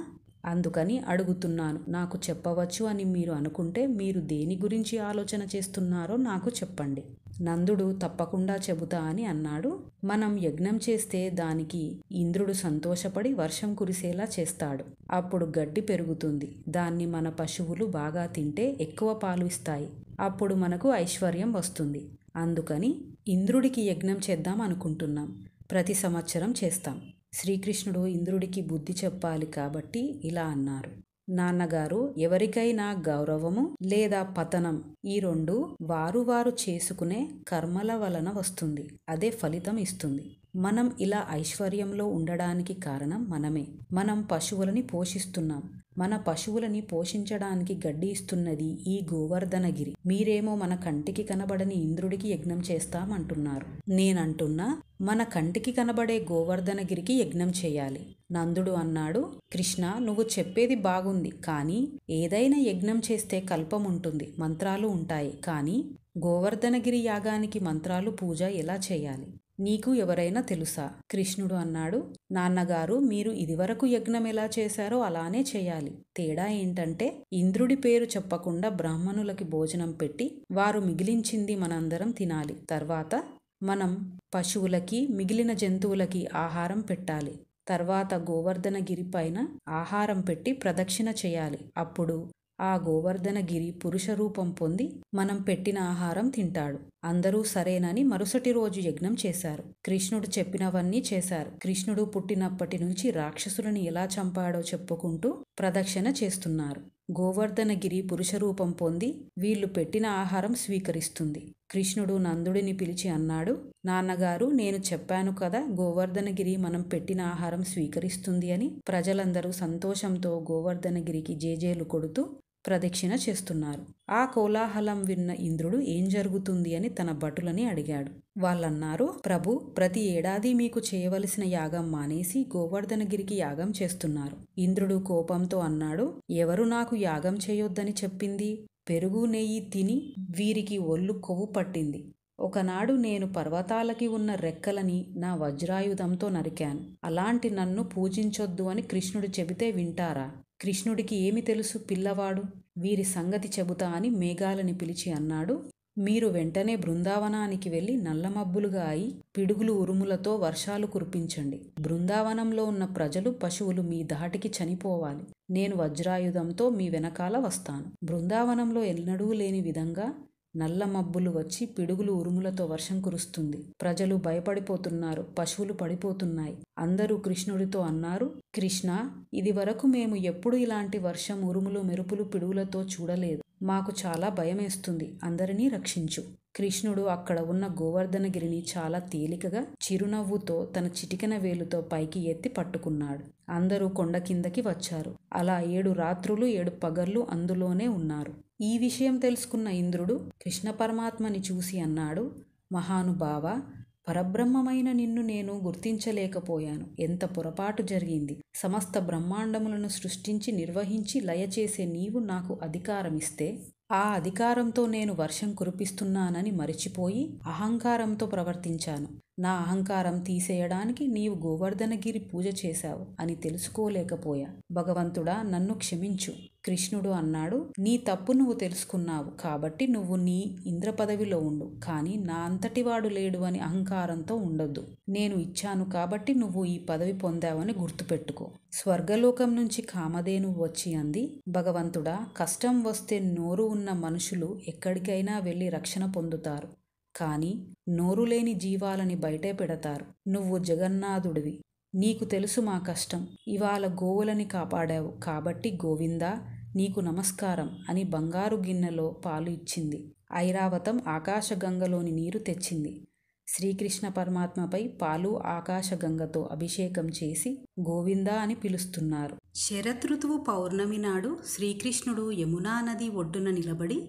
అందుకని అడుగుతున్నాను. నాకు చెప్పవచ్చు అని మీరు అనుకుంటే మీరు దేని గురించి ఆలోచన చేస్తున్నారో నాకు చెప్పండి. నందుడు తప్పకుండా చెబుతా అని అన్నాడు. మనం యజ్ఞం చేస్తే దానికి ఇంద్రుడు సంతోషపడి వర్షం కురిసేలా చేస్తాడు. అప్పుడు గడ్డి పెరుగుతుంది. దాన్ని మన పశువులు బాగా తింటే ఎక్కువ పాలు ఇస్తాయి. అప్పుడు మనకు ఐశ్వర్యం వస్తుంది. అందుకని ఇంద్రుడికి యజ్ఞం చేద్దాం అనుకుంటున్నాం. ప్రతి సంవత్సరం చేస్తాం. శ్రీకృష్ణుడు ఇంద్రుడికి బుద్ధి చెప్పాలి కాబట్టి ఇలా అన్నారు, నాన్నగారు, ఎవరికైనా గౌరవము లేదా పతనం ఈ రెండు వారు చేసుకునే కర్మల వలన వస్తుంది. అదే ఫలితం ఇస్తుంది. మనం ఇలా ఐశ్వర్యంలో ఉండడానికి కారణం మనమే. మనం పశువులని పోషిస్తున్నాం. మన పశువులని పోషించడానికి గడ్డి ఇస్తున్నది ఈ గోవర్ధనగిరి. మీరేమో మన కంటికి కనబడని ఇంద్రుడికి యజ్ఞం చేస్తామంటున్నారు. నేనంటున్నా మన కంటికి కనబడే గోవర్ధనగిరికి యజ్ఞం చేయాలి. నందుడు అన్నాడు, కృష్ణ, నువ్వు చెప్పేది బాగుంది, కానీ ఏదైనా యజ్ఞం చేస్తే కల్పం ఉంటుంది, మంత్రాలు ఉంటాయి. కానీ గోవర్ధనగిరి యాగానికి మంత్రాలు పూజ ఎలా చేయాలి? నీకు ఎవరైనా తెలుసా? కృష్ణుడు అన్నాడు, నాన్నగారు, మీరు ఇదివరకు యజ్ఞం ఎలా చేశారో అలానే చేయాలి. తేడా ఏంటంటే ఇంద్రుడి పేరు చెప్పకుండా బ్రాహ్మణులకి భోజనం పెట్టి వారు మిగిలించింది మనందరం తినాలి. తర్వాత మనం పశువులకి మిగిలిన జంతువులకి ఆహారం పెట్టాలి. తర్వాత గోవర్ధనగిరి పైన ఆహారం పెట్టి ప్రదక్షిణ చేయాలి. అప్పుడు ఆ గోవర్ధనగిరి పురుష రూపం పొంది మనం పెట్టిన ఆహారం తింటాడు. అందరూ సరేనని మరుసటి రోజు యజ్ఞం చేశారు. కృష్ణుడు చెప్పినవన్నీ చేశారు. కృష్ణుడు పుట్టినప్పటి నుంచి రాక్షసులను ఎలా చంపాడో చెప్పుకుంటూ ప్రదక్షిణ చేస్తున్నారు. గోవర్ధనగిరి పురుష రూపం పొంది వీళ్ళు పెట్టిన ఆహారం స్వీకరిస్తుంది. కృష్ణుడు నందుడిని పిలిచి అన్నాడు, నాన్నగారు, నేను చెప్పాను కదా, గోవర్ధనగిరి మనం పెట్టిన ఆహారం స్వీకరిస్తుంది అని. ప్రజలందరూ సంతోషంతో గోవర్ధనగిరికి జేజేలు కొడుతూ ప్రదక్షిణ చేస్తున్నారు. ఆ కోలాహలం విన్న ఇంద్రుడు ఏం జరుగుతుంది అని తన భటులని అడిగాడు. వాళ్ళన్నారు, ప్రభు, ప్రతి ఏడాది మీకు చేయవలసిన యాగం మానేసి గోవర్ధనగిరికి యాగం చేస్తున్నారు. ఇంద్రుడు కోపంతో అన్నాడు, ఎవరు నాకు యాగం చేయొద్దని చెప్పింది? పెరుగు నెయ్యి తిని వీరికి ఒళ్ళు కొవ్వు పట్టింది. ఒకనాడు నేను పర్వతాలకి ఉన్న రెక్కలని నా వజ్రాయుధంతో నరికాను. అలాంటి నన్ను పూజించొద్దు అని కృష్ణుడు చెబితే వింటారా? కృష్ణుడికి ఏమి తెలుసు, పిల్లవాడు. వీరి సంగతి చెబుతా అని మేఘాలని పిలిచి అన్నాడు, మీరు వెంటనే బృందావనానికి వెళ్ళి నల్లమబ్బులుగా అయి పిడుగులు ఉరుములతో వర్షాలు కురిపించండి. బృందావనంలో ఉన్న ప్రజలు పశువులు మీ ధాటికి చనిపోవాలి. నేను వజ్రాయుధంతో మీ వెనకాల వస్తాను. బృందావనంలో ఎన్నడూ లేని విధంగా నల్ల మబ్బులు వచ్చి పిడుగులు ఉరుములతో వర్షం కురుస్తుంది. ప్రజలు భయపడిపోతున్నారు. పశువులు పడిపోతున్నాయి. అందరూ కృష్ణుడితో అన్నారు, కృష్ణ, ఇది వరకు మేము ఎప్పుడు ఇలాంటి వర్షం, ఉరుములు, మెరుపులు, పిడుగులతో చూడలేదు. మాకు చాలా భయమేస్తుంది. అందరినీ రక్షించు. కృష్ణుడు అక్కడ ఉన్న గోవర్ధనగిరిని చాలా తేలికగా చిరునవ్వుతో తన చిటికెన వేలుతో పైకి ఎత్తి పట్టుకున్నాడు. అందరూ కొండ కిందకి వచ్చారు. అలా 7 రాత్రులు 7 పగళ్ళు అందులోనే ఉన్నారు. ఈ విషయం తెలుసుకున్న ఇంద్రుడు కృష్ణ పరమాత్మని చూసి అన్నాడు, మహానుభావ, పరబ్రహ్మమైన నిన్ను నేను గుర్తించలేకపోయాను. ఎంత పొరపాటు జరిగింది. సమస్త బ్రహ్మాండములను సృష్టించి నిర్వహించి లయ చేసే నీవు నాకు అధికారమిస్తే ఆ అధికారంతో నేను వర్షం కురిపిస్తున్నానని మరిచిపోయి అహంకారంతో ప్రవర్తించాను. నా అహంకారం తీసేయడానికి నీవు గోవర్ధనగిరి పూజ చేశావు అని తెలుసుకోలేకపోయా. భగవంతుడా, నన్ను క్షమించు. కృష్ణుడు అన్నాడు, నీ తప్పు నువ్వు తెలుసుకున్నావు కాబట్టి నువ్వు నీ ఇంద్ర పదవిలో ఉండు, కానీ నా అంతటివాడు లేడు అని అహంకారంతో ఉండొద్దు. నేను ఇచ్చాను కాబట్టి నువ్వు ఈ పదవి పొందావని గుర్తుపెట్టుకో. స్వర్గలోకం నుంచి కామధేనువు వచ్చి అంది, భగవంతుడా, కష్టం వస్తే నోరు ఉన్న మనుషులు ఎక్కడికైనా వెళ్ళి రక్షణ పొందుతారు, కానీ నోరు లేని జీవాలని బయటే పెడతారు. నువ్వు జగన్నాథుడివి, నీకు తెలుసు మా కష్టం. ఇవాళ గోవులని కాపాడావు కాబట్టి గోవిందా నీకు నమస్కారం అని బంగారు గిన్నెలో పాలు ఇచ్చింది. ఐరావతం ఆకాశగంగలోని నీరు తెచ్చింది. శ్రీకృష్ణ పరమాత్మపై పాలు ఆకాశగంగతో అభిషేకం చేసి గోవిందా అని పిలుస్తున్నారు. శరదృతువు పౌర్ణమి నాడు శ్రీకృష్ణుడు యమునా నది ఒడ్డున నిలబడి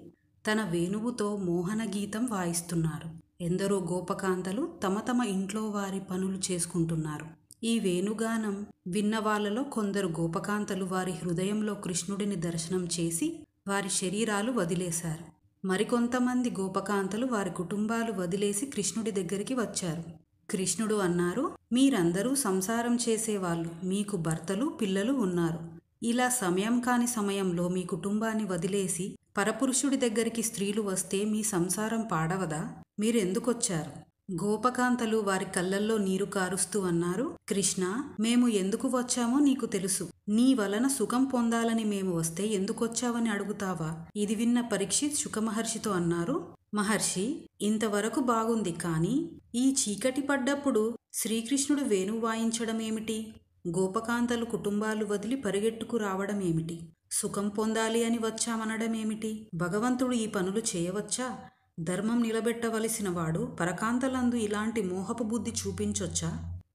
తన వేణువుతో మోహన గీతం వాయిస్తున్నారు. ఎందరో గోపకాంతలు తమ తమ ఇంట్లో వారి పనులు చేసుకుంటున్నారు. ఈ వేణుగానం విన్న వాళ్ళలో కొందరు గోపకాంతలు వారి హృదయంలో కృష్ణుడిని దర్శనం చేసి వారి శరీరాలు వదిలేశారు. మరికొంతమంది గోపకాంతలు వారి కుటుంబాలు వదిలేసి కృష్ణుడి దగ్గరికి వచ్చారు. కృష్ణుడు అన్నారు, మీరందరూ సంసారం చేసేవాళ్ళు, మీకు భర్తలు పిల్లలు ఉన్నారు. ఇలా సమయం కాని సమయంలో మీ కుటుంబాన్ని వదిలేసి పరపురుషుడి దగ్గరికి స్త్రీలు వస్తే మీ సంసారం పాడవదా? మీరు ఎందుకొచ్చారు? గోపకాంతలు వారి కళ్ళల్లో నీరు కారుస్తూ అన్నారు, కృష్ణ, మేము ఎందుకు వచ్చామో నీకు తెలుసు. నీ వలన సుఖం పొందాలని మేము వస్తే ఎందుకొచ్చావని అడుగుతావా? ఇది విన్న పరీక్షిత్ శుకమహర్షితో అన్నారు, మహర్షి, ఇంతవరకు బాగుంది, కానీ ఈ చీకటి పడ్డప్పుడు శ్రీకృష్ణుడు వేణువు వాయించడం ఏమిటి? గోపకాంతలు కుటుంబాలు వదిలి పరిగెట్టుకు రావడం ఏమిటి? సుఖం పొందాలి అని వచ్చామనడం ఏమిటి? భగవంతుడు ఈ పనులు చేయవచ్చా? ధర్మం నిలబెట్టవలసిన వాడు పరకాంతలందు ఇలాంటి మోహపు బుద్ధి చూపించొచ్చా?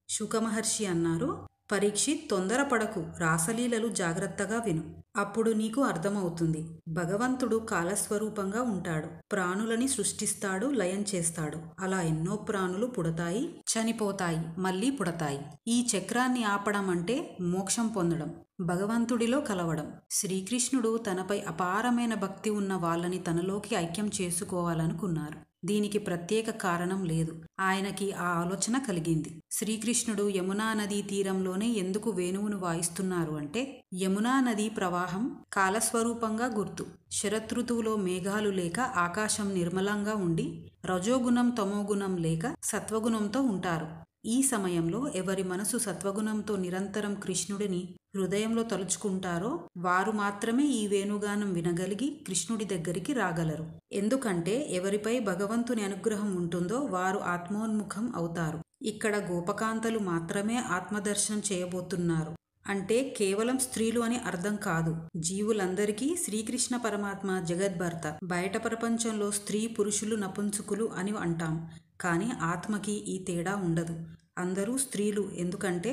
శుకమహర్షి అన్నారు, పరీక్షిత్, తొందరపడకు, రాసలీలలు జాగ్రత్తగా విను, అప్పుడు నీకు అర్థమవుతుంది. భగవంతుడు కాలస్వరూపంగా ఉంటాడు. ప్రాణులని సృష్టిస్తాడు, లయం చేస్తాడు. అలా ఎన్నో ప్రాణులు పుడతాయి, చనిపోతాయి, మళ్ళీ పుడతాయి. ఈ చక్రాన్ని ఆపడం అంటే మోక్షం పొందడం, భగవంతుడిలో కలవడం. శ్రీకృష్ణుడు తనపై అపారమైన భక్తి ఉన్న వాళ్ళని తనలోకి ఐక్యం చేసుకోవాలనుకున్నారు. దీనికి ప్రత్యేక కారణం లేదు. ఆయనకి ఆ ఆలోచన కలిగింది. శ్రీకృష్ణుడు యమునా నదీ తీరంలోనే ఎందుకు వేణువును వాయిస్తున్నారు అంటే, యమునా నదీ ప్రవాహం కాలస్వరూపంగా గుర్తు. శరదృతువులో మేఘాలు లేక ఆకాశం నిర్మలంగా ఉండి రజోగుణం తమోగుణం లేక సత్వగుణంతో ఉంటారు. ఈ సమయంలో ఎవరి మనసు సత్వగుణంతో నిరంతరం కృష్ణుడిని హృదయంలో తలుచుకుంటారో వారు మాత్రమే ఈ వేణుగానం వినగలిగి కృష్ణుడి దగ్గరికి రాగలరు. ఎందుకంటే ఎవరిపై భగవంతుని అనుగ్రహం ఉంటుందో వారు ఆత్మోన్ముఖం అవుతారు. ఇక్కడ గోపకాంతలు మాత్రమే ఆత్మదర్శనం చేయబోతున్నారు. అంటే కేవలం స్త్రీలు అని అర్థం కాదు. జీవులందరికీ శ్రీకృష్ణ పరమాత్మ జగద్భర్త. బయట ప్రపంచంలో స్త్రీ పురుషులు నపుంసకులు అని అంటాం, కానీ ఆత్మకి ఈ తేడా ఉండదు. అందరూ స్త్రీలు, ఎందుకంటే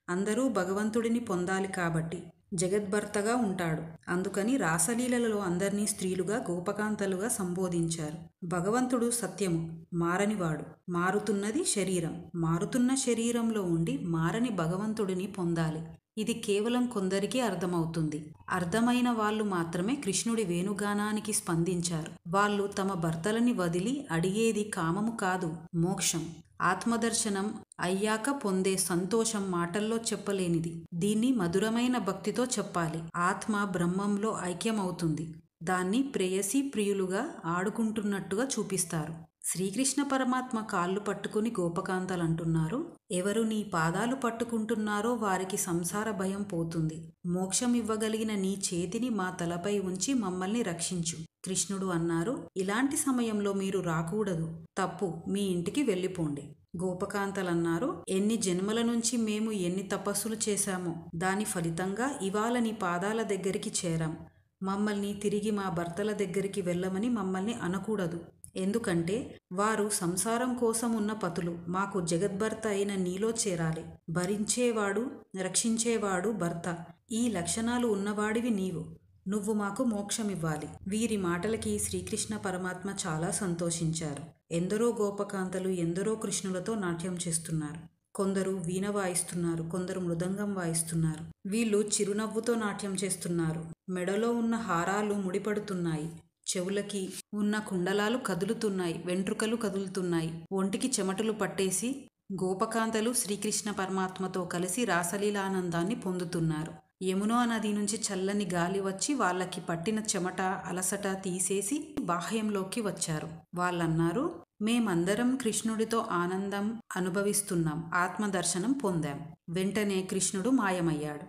అందరూ భగవంతుడిని పొందాలి కాబట్టి. జగద్భర్తగా ఉంటాడు. అందుకని రాసలీలలో అందరినీ స్త్రీలుగా గోపకాంతలుగా సంబోధించారు. భగవంతుడు సత్యము, మారనివాడు. మారుతున్నది శరీరం. మారుతున్న శరీరంలో ఉండి మారని భగవంతుడిని పొందాలి. ఇది కేవలం కొందరికీ అర్థమవుతుంది. అర్థమైన వాళ్ళు మాత్రమే కృష్ణుడి వేణుగానానికి స్పందించారు. వాళ్ళు తమ భర్తలని వదిలి అడిగేది కామము కాదు, మోక్షం. ఆత్మదర్శనం అయ్యాక పొందే సంతోషం మాటల్లో చెప్పలేనిది. దీన్ని మధురమైన భక్తితో చెప్పాలి. ఆత్మ బ్రహ్మంలో ఐక్యమవుతుంది. దాన్ని ప్రేయసి ప్రియులుగా ఆడుకుంటున్నట్టుగా చూపిస్తారు. శ్రీకృష్ణ పరమాత్మ కాళ్ళు పట్టుకుని గోపకాంతలు అంటున్నారు, ఎవరు నీ పాదాలు పట్టుకుంటున్నారో వారికి సంసార భయం పోతుంది. మోక్షం ఇవ్వగలిగిన నీ చేతిని మా తలపై ఉంచి మమ్మల్ని రక్షించు. కృష్ణుడు అన్నారు, ఇలాంటి సమయంలో మీరు రాకూడదు, తప్పు, మీ ఇంటికి వెళ్ళిపోండి. గోపకాంతలన్నారు, ఎన్ని జన్మల నుంచి మేము ఎన్ని తపస్సులు చేశామో దాని ఫలితంగా ఇవాళ నీ పాదాల దగ్గరికి చేరాం. మమ్మల్ని తిరిగి మా భర్తల దగ్గరికి వెళ్ళమని మమ్మల్ని అనకూడదు. ఎందుకంటే వారు సంసారం కోసం ఉన్న పతులు. మాకు జగద్భర్త అయిన నీలో చేరాలి. భరించేవాడు, రక్షించేవాడు భర్త. ఈ లక్షణాలు ఉన్నవాడివి నీవు. నువ్వు మాకు మోక్షమివ్వాలి. వీరి మాటలకి శ్రీకృష్ణ పరమాత్మ చాలా సంతోషించారు. ఎందరో గోపకాంతలు ఎందరో కృష్ణులతో నాట్యం చేస్తున్నారు. కొందరు వీణ వాయిస్తున్నారు, కొందరు మృదంగం వాయిస్తున్నారు. వీళ్ళు చిరునవ్వుతో నాట్యం చేస్తున్నారు. మెడలో ఉన్న హారాలు ముడిపడుతున్నాయి. చెవులకి ఉన్న కుండలాలు కదులుతున్నాయి, వెంట్రుకలు కదులుతున్నాయి. ఒంటికి చెమటలు పట్టేసి గోపకాంతలు శ్రీకృష్ణ పరమాత్మతో కలిసి రాసలీలానందాన్ని పొందుతున్నారు. యమునా నది నుంచి చల్లని గాలి వచ్చి వాళ్ళకి పట్టిన చెమట అలసట తీసేసి బాహ్యంలోకి వచ్చారు. వాళ్ళన్నారు, మేమందరం కృష్ణుడితో ఆనందం అనుభవిస్తున్నాం, ఆత్మదర్శనం పొందాం. వెంటనే కృష్ణుడు మాయమయ్యాడు.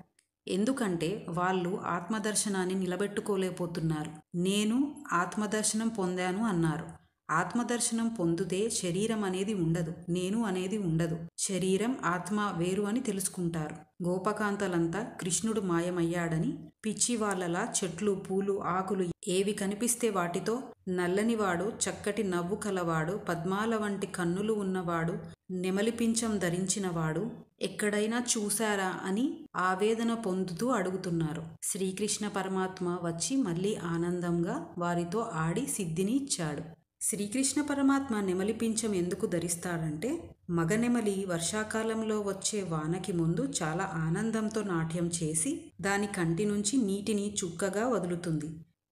ఎందుకంటే వాళ్ళు ఆత్మదర్శనాన్ని నిలబెట్టుకోలేకపోతున్నారు. నేను ఆత్మదర్శనం పొందాను అన్నారు. ఆత్మదర్శనం పొందితే శరీరం అనేది ఉండదు, నేను అనేది ఉండదు. శరీరం ఆత్మ వేరు అని తెలుసుకుంటారు. గోపకాంతలంతా కృష్ణుడు మాయమయ్యాడని పిచ్చి వాళ్ళలా చెట్లు పూలు ఆకులు ఏవి కనిపిస్తే వాటితో నల్లనివాడు, చక్కటి నవ్వు కలవాడు, పద్మాల వంటి కన్నులు ఉన్నవాడు, నెమలిపించం ధరించినవాడు ఎక్కడైనా చూశారా అని ఆవేదన పొందుతూ అడుగుతున్నారు. శ్రీకృష్ణ పరమాత్మ వచ్చి మళ్ళీ ఆనందంగా వారితో ఆడి సిద్ధిని ఇచ్చాడు. శ్రీకృష్ణ పరమాత్మ నెమలిపించం ఎందుకు ధరిస్తాడంటే, మగనెమలి వర్షాకాలంలో వచ్చే వానకి ముందు చాలా ఆనందంతో నాట్యం చేసి దాని కంటి నుంచి నీటిని చుక్కగా వదులుతుంది.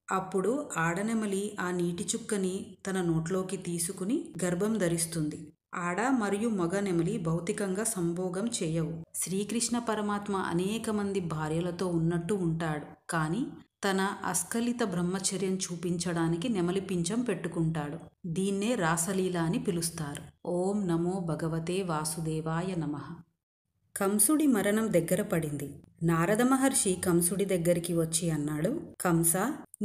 అప్పుడు ఆడనెమలి ఆ నీటి చుక్కని తన నోట్లోకి తీసుకుని గర్భం ధరిస్తుంది. ఆడ మరియు మగ నెమలి భౌతికంగా సంభోగం చేయవు. శ్రీకృష్ణ పరమాత్మ అనేక మంది భార్యలతో ఉన్నట్టు ఉంటాడు, కానీ తన అస్ఖలిత బ్రహ్మచర్యం చూపించడానికి నెమలి పించం పెట్టుకుంటాడు. దీన్నే రాసలీల అని పిలుస్తారు. ఓం నమో భగవతే వాసుదేవాయ నమః. కంసుడి మరణం దగ్గర పడింది. నారద మహర్షి కంసుడి దగ్గరికి వచ్చి అన్నాడు, కంస,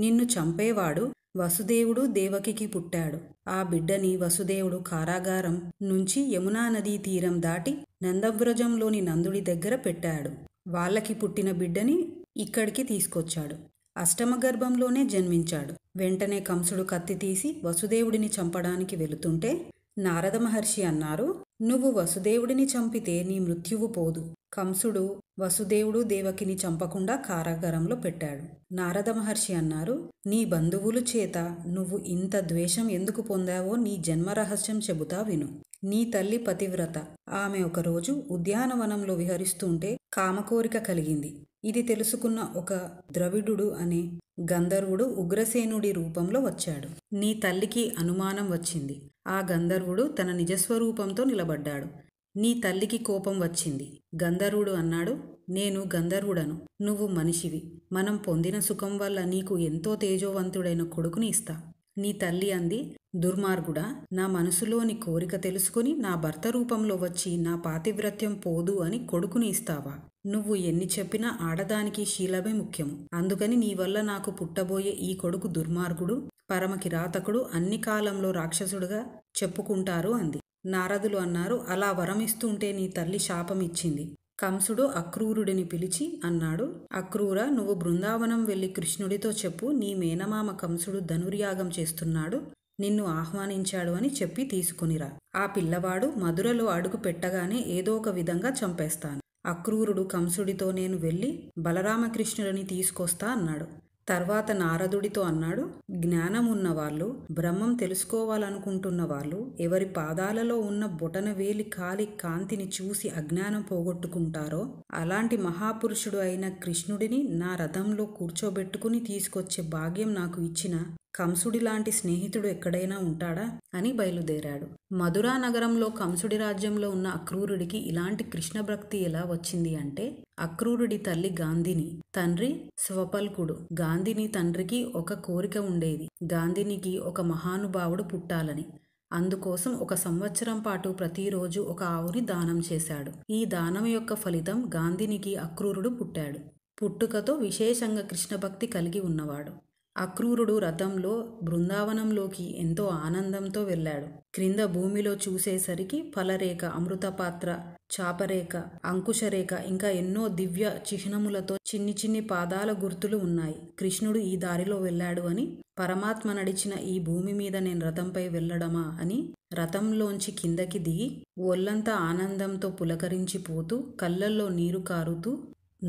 నిన్ను చంపేవాడు వసుదేవుడు దేవకికి పుట్టాడు. ఆ బిడ్డని వసుదేవుడు కారాగారం నుంచి యమునా నదీ తీరం దాటి నందవ్రజంలోని నందుడి దగ్గర పెట్టాడు. వాళ్ళకి పుట్టిన బిడ్డని ఇక్కడికి తీసుకొచ్చాడు. అష్టమ గర్భంలోనే జన్మించాడు. వెంటనే కంసుడు కత్తి తీసి వసుదేవుడిని చంపడానికి వెళుతుంటే నారద మహర్షి అన్నారు, నువ్వు వసుదేవుడిని చంపితే నీ మృత్యువు పోదు. కంసుడు వసుదేవుడు దేవకిని చంపకుండా కారాగారంలో పెట్టాడు. నారద మహర్షి అన్నారు, నీ బంధువుల చేత నువ్వు ఇంత ద్వేషం ఎందుకు పొందావో నీ జన్మ రహస్యం చెబుతా విను. నీ తల్లి పతివ్రత. ఆమె ఒకరోజు ఉద్యానవనంలో విహరిస్తుంటే కామకోరిక కలిగింది. ఇది తెలుసుకున్న ఒక ద్రవిడుడు అనే గంధర్వుడు ఉగ్రసేనుడి రూపంలో వచ్చాడు. నీ తల్లికి అనుమానం వచ్చింది. ఆ గంధర్వుడు తన నిజస్వరూపంతో నిలబడ్డాడు. నీ తల్లికి కోపం వచ్చింది. గంధర్వుడు అన్నాడు, నేను గంధర్వుడను, నువ్వు మనిషివి. మనం పొందిన సుఖం వల్ల నీకు ఎంతో తేజోవంతుడైన కొడుకుని ఇస్తా. నీ తల్లి అంది, దుర్మార్గుడా, నా మనసులోని కోరిక తెలుసుకుని నా భర్త రూపంలో వచ్చి నా పాతివ్రత్యం పోదు అని కొడుకుని ఇస్తావా? నువ్వు ఎన్ని చెప్పినా ఆడదానికి శీలమే ముఖ్యము. అందుకని నీ వల్ల నాకు పుట్టబోయే ఈ కొడుకు దుర్మార్గుడు, పరమ కిరాతకుడు, అన్ని కాలంలో రాక్షసుడుగా చెప్పుకుంటారు అంది. నారదులు అన్నారు, అలా వరమిస్తుంటే నీ తల్లి శాపం ఇచ్చింది. కంసుడు అక్రూరుడిని పిలిచి అన్నాడు, అక్రూర, నువ్వు బృందావనం వెళ్ళి కృష్ణుడితో చెప్పు, నీ మేనమామ కంసుడు ధనుర్యాగం చేస్తున్నాడు, నిన్ను ఆహ్వానించాడు అని చెప్పి తీసుకునిరా. ఆ పిల్లవాడు మధురలో అడుగు పెట్టగానే ఏదో ఒక విధంగా చంపేస్తాను. అక్రూరుడు కంసుడితో నేను వెళ్ళి బలరామకృష్ణుడిని తీసుకొస్తా అన్నాడు. తర్వాత నారదుడితో అన్నాడు, జ్ఞానం ఉన్నవాళ్ళు, బ్రహ్మం తెలుసుకోవాలనుకుంటున్న వాళ్ళు ఎవరి పాదాలలో ఉన్న బొటనవేలి కాలి కాంతిని చూసి అజ్ఞానం పోగొట్టుకుంటారో అలాంటి మహాపురుషుడు అయిన కృష్ణుడిని నా రథంలో కూర్చోబెట్టుకుని తీసుకొచ్చే భాగ్యం నాకు ఇచ్చిన కంసుడి లాంటి స్నేహితుడు ఎక్కడైనా ఉంటాడా అని బయలుదేరాడు. మధురా నగరంలో కంసుడి రాజ్యంలో ఉన్న అక్రూరుడికి ఇలాంటి కృష్ణ భక్తి ఎలా వచ్చింది అంటే, అక్రూరుడి తల్లి గాంధిని, తండ్రి స్వపల్కుడు. గాంధిని తండ్రికి ఒక కోరిక ఉండేది, గాంధినికి ఒక మహానుభావుడు పుట్టాలని. అందుకోసం 1 సంవత్సరం పాటు ప్రతిరోజు ఒక ఆవుని దానం చేశాడు. ఈ దానం యొక్క ఫలితం గాంధినికి అక్రూరుడు పుట్టాడు. పుట్టుకతో విశేషంగా కృష్ణభక్తి కలిగి ఉన్నవాడు. అక్రూరుడు రథంలో బృందావనంలోకి ఎంతో ఆనందంతో వెళ్ళాడు. క్రింద భూమిలో చూసేసరికి ఫలరేఖ, అమృతపాత్ర, చాపరేఖ, అంకుశరేఖ ఇంకా ఎన్నో దివ్య చిహ్నములతో చిన్ని చిన్ని పాదాల గుర్తులు ఉన్నాయి. కృష్ణుడు ఈ దారిలో వెళ్ళాడు అని, పరమాత్మ నడిచిన ఈ భూమి మీద నేను రథంపై వెళ్ళడమా అని రథంలోంచి కిందకి దిగి ఒళ్ళంతా ఆనందంతో పులకరించిపోతూ, కళ్ళల్లో నీరు కారుతూ,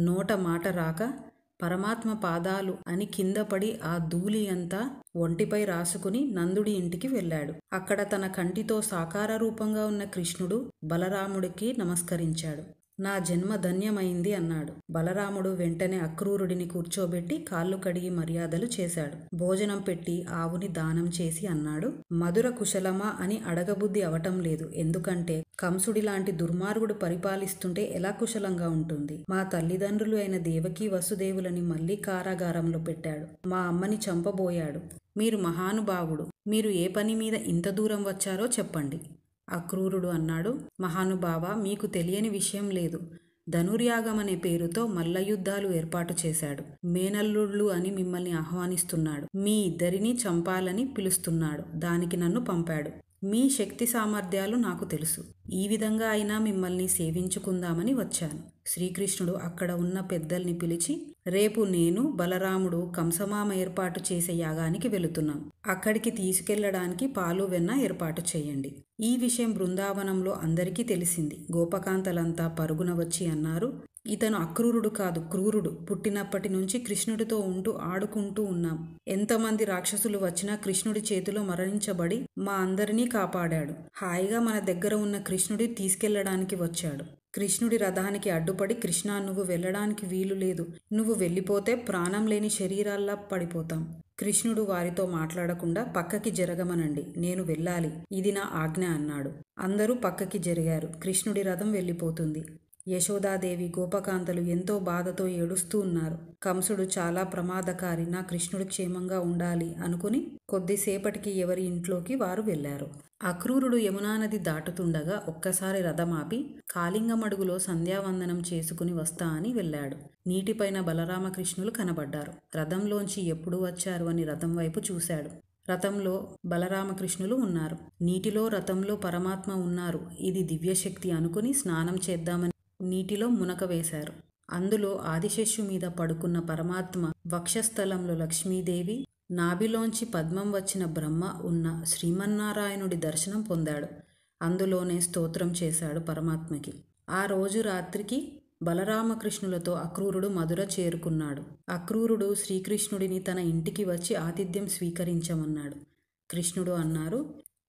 నోట మాట రాక పరమాత్మ పాదాలు అని కింద పడి ఆ ధూళి అంతా ఒంటిపై రాసుకుని నందుడి ఇంటికి వెళ్ళాడు. అక్కడ తన కంటితో సాకార రూపంగా ఉన్న కృష్ణుడు బలరాముడికి నమస్కరించాడు. నా జన్మ ధన్యమైంది అన్నాడు. బలరాముడు వెంటనే అక్రూరుడిని కూర్చోబెట్టి కాళ్ళు కడిగి మర్యాదలు చేశాడు. భోజనం పెట్టి ఆవుని దానం చేసి అన్నాడు, మధుర కుశలమా అని అడగబుద్ధి అవటం లేదు. ఎందుకంటే కంసుడి లాంటి దుర్మార్గుడు పరిపాలిస్తుంటే ఎలా కుశలంగా ఉంటుంది. మా తల్లిదండ్రులు అయిన దేవకీ వసుదేవులని మళ్ళీ కారాగారంలో పెట్టాడు. మా అమ్మని చంపబోయాడు. మీరు మహానుభావుడు. మీరు ఏ పని మీద ఇంత దూరం వచ్చారో చెప్పండి. అక్రూరుడు అన్నాడు, మహానుభావ, మీకు తెలియని విషయం లేదు. ధనుర్యాగం అనే పేరుతో మల్లయుద్ధాలు ఏర్పాటు చేశాడు. మేనల్లుళ్ళు అని మిమ్మల్ని ఆహ్వానిస్తున్నాడు. మీ ఇద్దరినీ చంపాలని పిలుస్తున్నాడు. దానికి నన్ను పంపాడు. మీ శక్తి సామర్థ్యాలు నాకు తెలుసు. ఈ విధంగా అయినా మిమ్మల్ని సేవించుకుందామని వచ్చాను. శ్రీకృష్ణుడు అక్కడ ఉన్న పెద్దల్ని పిలిచి, రేపు నేను బలరాముడు కంసమామ ఏర్పాటు చేసే యాగానికి వెళుతున్నాం. అక్కడికి తీసుకెళ్లడానికి పాలు వెన్న ఏర్పాటు చేయండి. ఈ విషయం బృందావనంలో అందరికీ తెలిసింది. గోపకాంతలంతా పరుగున వచ్చి అన్నారు, ఇతను అక్రూరుడు కాదు, క్రూరుడు. పుట్టినప్పటి నుంచి కృష్ణుడితో ఉంటూ ఆడుకుంటూ ఉన్నాం. ఎంతమంది రాక్షసులు వచ్చినా కృష్ణుడి చేతిలో మరణించబడి మా అందరినీ కాపాడాడు. హాయిగా మన దగ్గర ఉన్న కృష్ణుడి తీసుకెళ్లడానికి వచ్చాడు. కృష్ణుడి రథానికి అడ్డుపడి, కృష్ణా, నువ్వు వెళ్ళడానికి వీలు లేదు. నువ్వు వెళ్ళిపోతే ప్రాణం లేని శరీరాల్లా పడిపోతాం. కృష్ణుడు వారితో మాట్లాడకుండా పక్కకి జరగమనండి, నేను వెళ్ళాలి, ఇది నా ఆజ్ఞ అన్నాడు. అందరూ పక్కకి జరిగారు. కృష్ణుడి రథం వెళ్ళిపోతుంది. యశోదాదేవి, గోపకాంతలు ఎంతో బాధతో ఏడుస్తూ ఉన్నారు. కంసుడు చాలా ప్రమాదకారి, నా కృష్ణుడు క్షేమంగా ఉండాలి అనుకుని కొద్దిసేపటికి ఎవరి ఇంట్లోకి వారు వెళ్లారు. అక్రూరుడు యమునా నది దాటుతుండగా ఒక్కసారి రథమాపి కాళింగమడుగులో సంధ్యావందనం చేసుకుని వస్తా అని వెళ్ళాడు. నీటిపైన బలరామకృష్ణులు కనబడ్డారు. రథంలోంచి ఎప్పుడు వచ్చారు అని రథం వైపు చూశాడు. రథంలో బలరామకృష్ణులు ఉన్నారు. నీటిలో రథంలో పరమాత్మ ఉన్నారు. ఇది దివ్యశక్తి అనుకుని స్నానం చేద్దామని నీటిలో మునక వేశారు. అందులో ఆదిశేషు మీద పడుకున్న పరమాత్మ, వక్షస్థలంలో లక్ష్మీదేవి, నాభిలోంచి పద్మం వచ్చిన బ్రహ్మ ఉన్న శ్రీమన్నారాయణుడి దర్శనం పొందాడు. అందులోనే స్తోత్రం చేశాడు పరమాత్మకి. ఆ రోజు రాత్రికి బలరామకృష్ణులతో అక్రూరుడు మధుర చేరుకున్నాడు. అక్రూరుడు శ్రీకృష్ణుడిని తన ఇంటికి వచ్చి ఆతిథ్యం స్వీకరించమన్నాడు. కృష్ణుడు అన్నారు,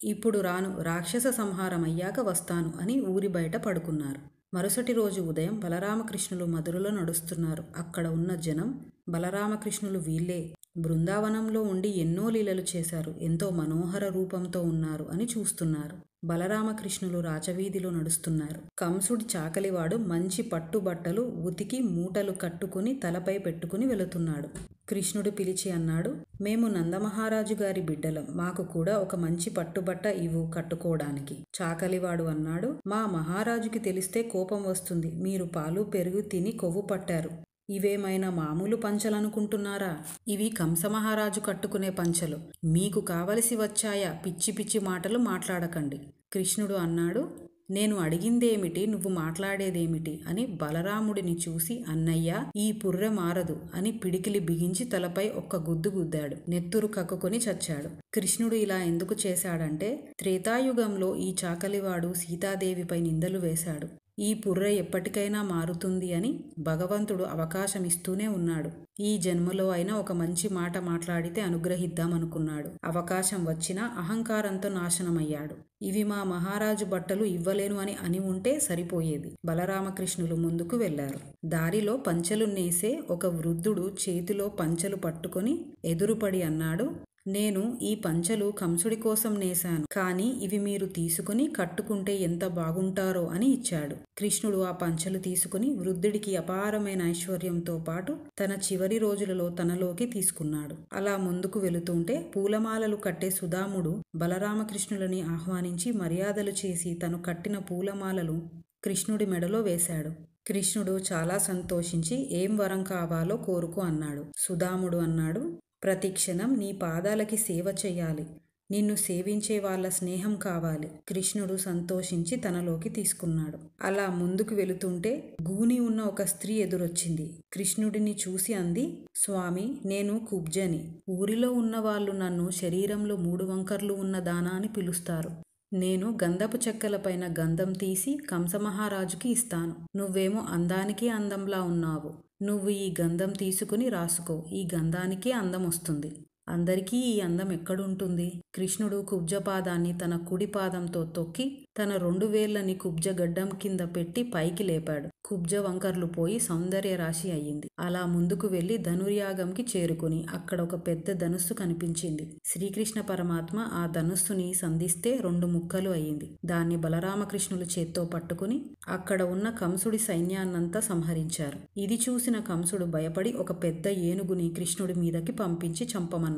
ఇప్పుడు రాను, రాక్షస సంహారం అయ్యాక వస్తాను అని ఊరి బయట పడుకున్నారు. మరుసటి రోజు ఉదయం బలరామకృష్ణులు మధురలో నడుస్తున్నారు. అక్కడ ఉన్న జనం, బలరామకృష్ణులు వీళ్ళే, బృందావనంలో ఉండి ఎన్నో లీలలు చేశారు, ఎంతో మనోహర రూపంతో ఉన్నారు అని చూస్తున్నారు. బలరామకృష్ణులు రాచవీధిలో నడుస్తున్నారు. కంసుడి చాకలివాడు మంచి పట్టుబట్టలు ఉతికి మూటలు కట్టుకుని తలపై పెట్టుకుని వెళుతున్నాడు. కృష్ణుడు పిలిచి అన్నాడు, మేము నందమహారాజు గారి బిడ్డలం, మాకు కూడా ఒక మంచి పట్టుబట్ట ఇవ్వు కట్టుకోవడానికి. చాకలివాడు అన్నాడు, మా మహారాజుకి తెలిస్తే కోపం వస్తుంది. మీరు పాలు పెరుగు తిని కొవ్వు పట్టారు. ఇవేమైనా మామూలు పంచలనుకుంటున్నారా? ఇవి కంసమహారాజు కట్టుకునే పంచలు. మీకు కావలసి వచ్చాయా? పిచ్చి పిచ్చి మాటలు మాట్లాడకండి. కృష్ణుడు అన్నాడు, నేను అడిగిందేమిటి, నువ్వు మాట్లాడేదేమిటి అని బలరాముడిని చూసి, అన్నయ్య, ఈ పుర్రె మారదు అని పిడికిలి బిగించి తలపై ఒక్క గుద్దు గుద్దాడు. నెత్తురు కక్కుకొని చచ్చాడు. కృష్ణుడు ఇలా ఎందుకు చేశాడంటే, త్రేతాయుగంలో ఈ చాకలివాడు సీతాదేవిపై నిందలు వేశాడు. ఈ పుర్రె ఎప్పటికైనా మారుతుంది అని భగవంతుడు అవకాశం ఇస్తూనే ఉన్నాడు. ఈ జన్మలో అయినా ఒక మంచి మాట మాట్లాడితే అనుగ్రహిద్దామనుకున్నాడు. అవకాశం వచ్చినా అహంకారంతో నాశనమయ్యాడు. ఇవి మా మహారాజు బట్టలు, ఇవ్వలేను అని ఉంటే సరిపోయేది. బలరామకృష్ణులు ముందుకు వెళ్లారు. దారిలో పంచెలు నేసే ఒక వృద్ధుడు చేతిలో పంచెలు పట్టుకొని ఎదురుపడి అన్నాడు, నేను ఈ పంచెలు కంసుడి కోసం నేశాను, కానీ ఇవి మీరు తీసుకుని కట్టుకుంటే ఎంత బాగుంటారో అని ఇచ్చాడు. కృష్ణుడు ఆ పంచెలు తీసుకుని వృద్ధుడికి అపారమైన ఐశ్వర్యంతో పాటు తన చివరి రోజులలో తనలోకి తీసుకున్నాడు. అలా ముందుకు వెళుతుంటే పూలమాలలు కట్టే సుధాముడు బలరామకృష్ణులని ఆహ్వానించి మర్యాదలు చేసి తను కట్టిన పూలమాలలు కృష్ణుడి మెడలో వేశాడు. కృష్ణుడు చాలా సంతోషించి ఏం వరం కావాలో కోరుకో అన్నాడు. సుధాముడు అన్నాడు, ప్రతిక్షణం నీ పాదాలకి సేవ చెయ్యాలి, నిన్ను సేవించే వాళ్ళ స్నేహం కావాలి. కృష్ణుడు సంతోషించి తనలోకి తీసుకున్నాడు. అలా ముందుకు వెళుతుంటే గూని ఉన్న ఒక స్త్రీ ఎదురొచ్చింది. కృష్ణుడిని చూసి అంది, స్వామి, నేను కుబ్జని. ఊరిలో ఉన్న వాళ్ళు నన్ను శరీరంలో 3 వంకర్లు ఉన్న దానా అని పిలుస్తారు. నేను గంధపు చెక్కలపైన గంధం తీసి కంసమహారాజుకి ఇస్తాను. నువ్వేమో అందానికి అందంలా ఉన్నావు. నువ్వు ఈ గంధం తీసుకుని రాసుకో, ఈ గంధానికే అందం వస్తుంది. అందరికీ ఈ అందం ఎక్కడుంటుంది? కృష్ణుడు కుబ్జపాదాన్ని తన కుడి పాదంతో తొక్కి తన 2 వేళ్లని కుబ్జ గడ్డం కింద పెట్టి పైకి లేపాడు. కుబ్జ వంకర్లు పోయి సౌందర్య రాశి అయ్యింది. అలా ముందుకు వెళ్లి ధనుర్యాగంకి చేరుకుని అక్కడ ఒక పెద్ద ధనుస్సు కనిపించింది. శ్రీకృష్ణ పరమాత్మ ఆ ధనుస్సుని సంధిస్తే 2 ముక్కలు అయ్యింది. దాన్ని బలరామకృష్ణులు చేత్తో పట్టుకుని అక్కడ ఉన్న కంసుడి సైన్యాన్నంతా సంహరించారు. ఇది చూసిన కంసుడు భయపడి ఒక పెద్ద ఏనుగుని కృష్ణుడి మీదకి పంపించి చంపమన్నాడు.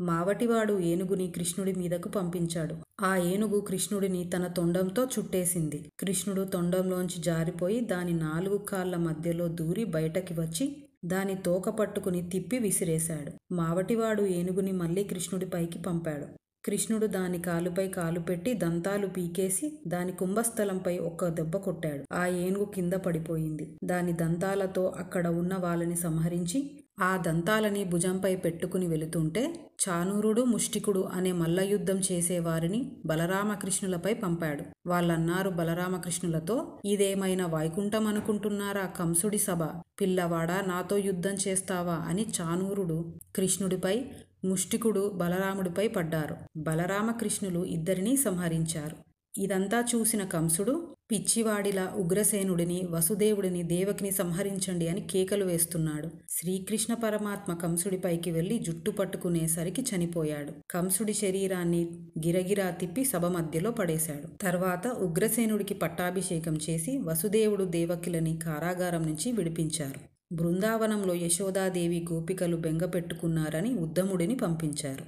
మావటివాడు ఏనుగుని కృష్ణుడి మీదకు పంపించాడు. ఆ ఏనుగు కృష్ణుడిని తన తొండంతో చుట్టేసింది. కృష్ణుడు తొండంలోంచి జారిపోయి దాని 4 కాళ్ల మధ్యలో దూరి బయటకి వచ్చి దాని తోక పట్టుకుని తిప్పి విసిరేశాడు. మావటివాడు ఏనుగుని మళ్లీ కృష్ణుడి పైకి పంపాడు. కృష్ణుడు దాని కాలుపై కాలు పెట్టి దంతాలు పీకేసి దాని కుంభస్థలంపై ఒక్క దెబ్బ కొట్టాడు. ఆ ఏనుగు కింద పడిపోయింది. దాని దంతాలతో అక్కడ ఉన్న వాళ్ళని సంహరించి ఆ దంతాలని భుజంపై పెట్టుకుని వెళుతుంటే చానూరుడు, ముష్టికుడు అనే మల్లయుద్ధం చేసేవారిని బలరామకృష్ణులపై పంపాడు. వాళ్ళన్నారు బలరామకృష్ణులతో, ఇదేమైనా వైకుంఠం అనుకుంటున్నారా కంసుడి సభ? పిల్లవాడా, నాతో యుద్ధం చేస్తావా అని చానూరుడు కృష్ణుడిపై, ముష్టికుడు బలరాముడిపై పడ్డారు. బలరామకృష్ణులు ఇద్దరినీ సంహరించారు. ఇదంతా చూసిన కంసుడు పిచ్చివాడిలా ఉగ్రసేనుడిని, వసుదేవుడిని, దేవకిని సంహరించండి అని కేకలు వేస్తున్నాడు. శ్రీకృష్ణ పరమాత్మ కంసుడిపైకి వెళ్లి జుట్టు పట్టుకునేసరికి చనిపోయాడు. కంసుడి శరీరాన్ని గిరగిరా తిప్పి సభ మధ్యలో పడేశాడు. తర్వాత ఉగ్రసేనుడికి పట్టాభిషేకం చేసి వసుదేవుడు, దేవకిలని కారాగారం నుంచి విడిపించారు. బృందావనంలో యశోదాదేవి గోపికలు బెంగపెట్టుకున్నారని ఉద్దముడిని పంపించారు.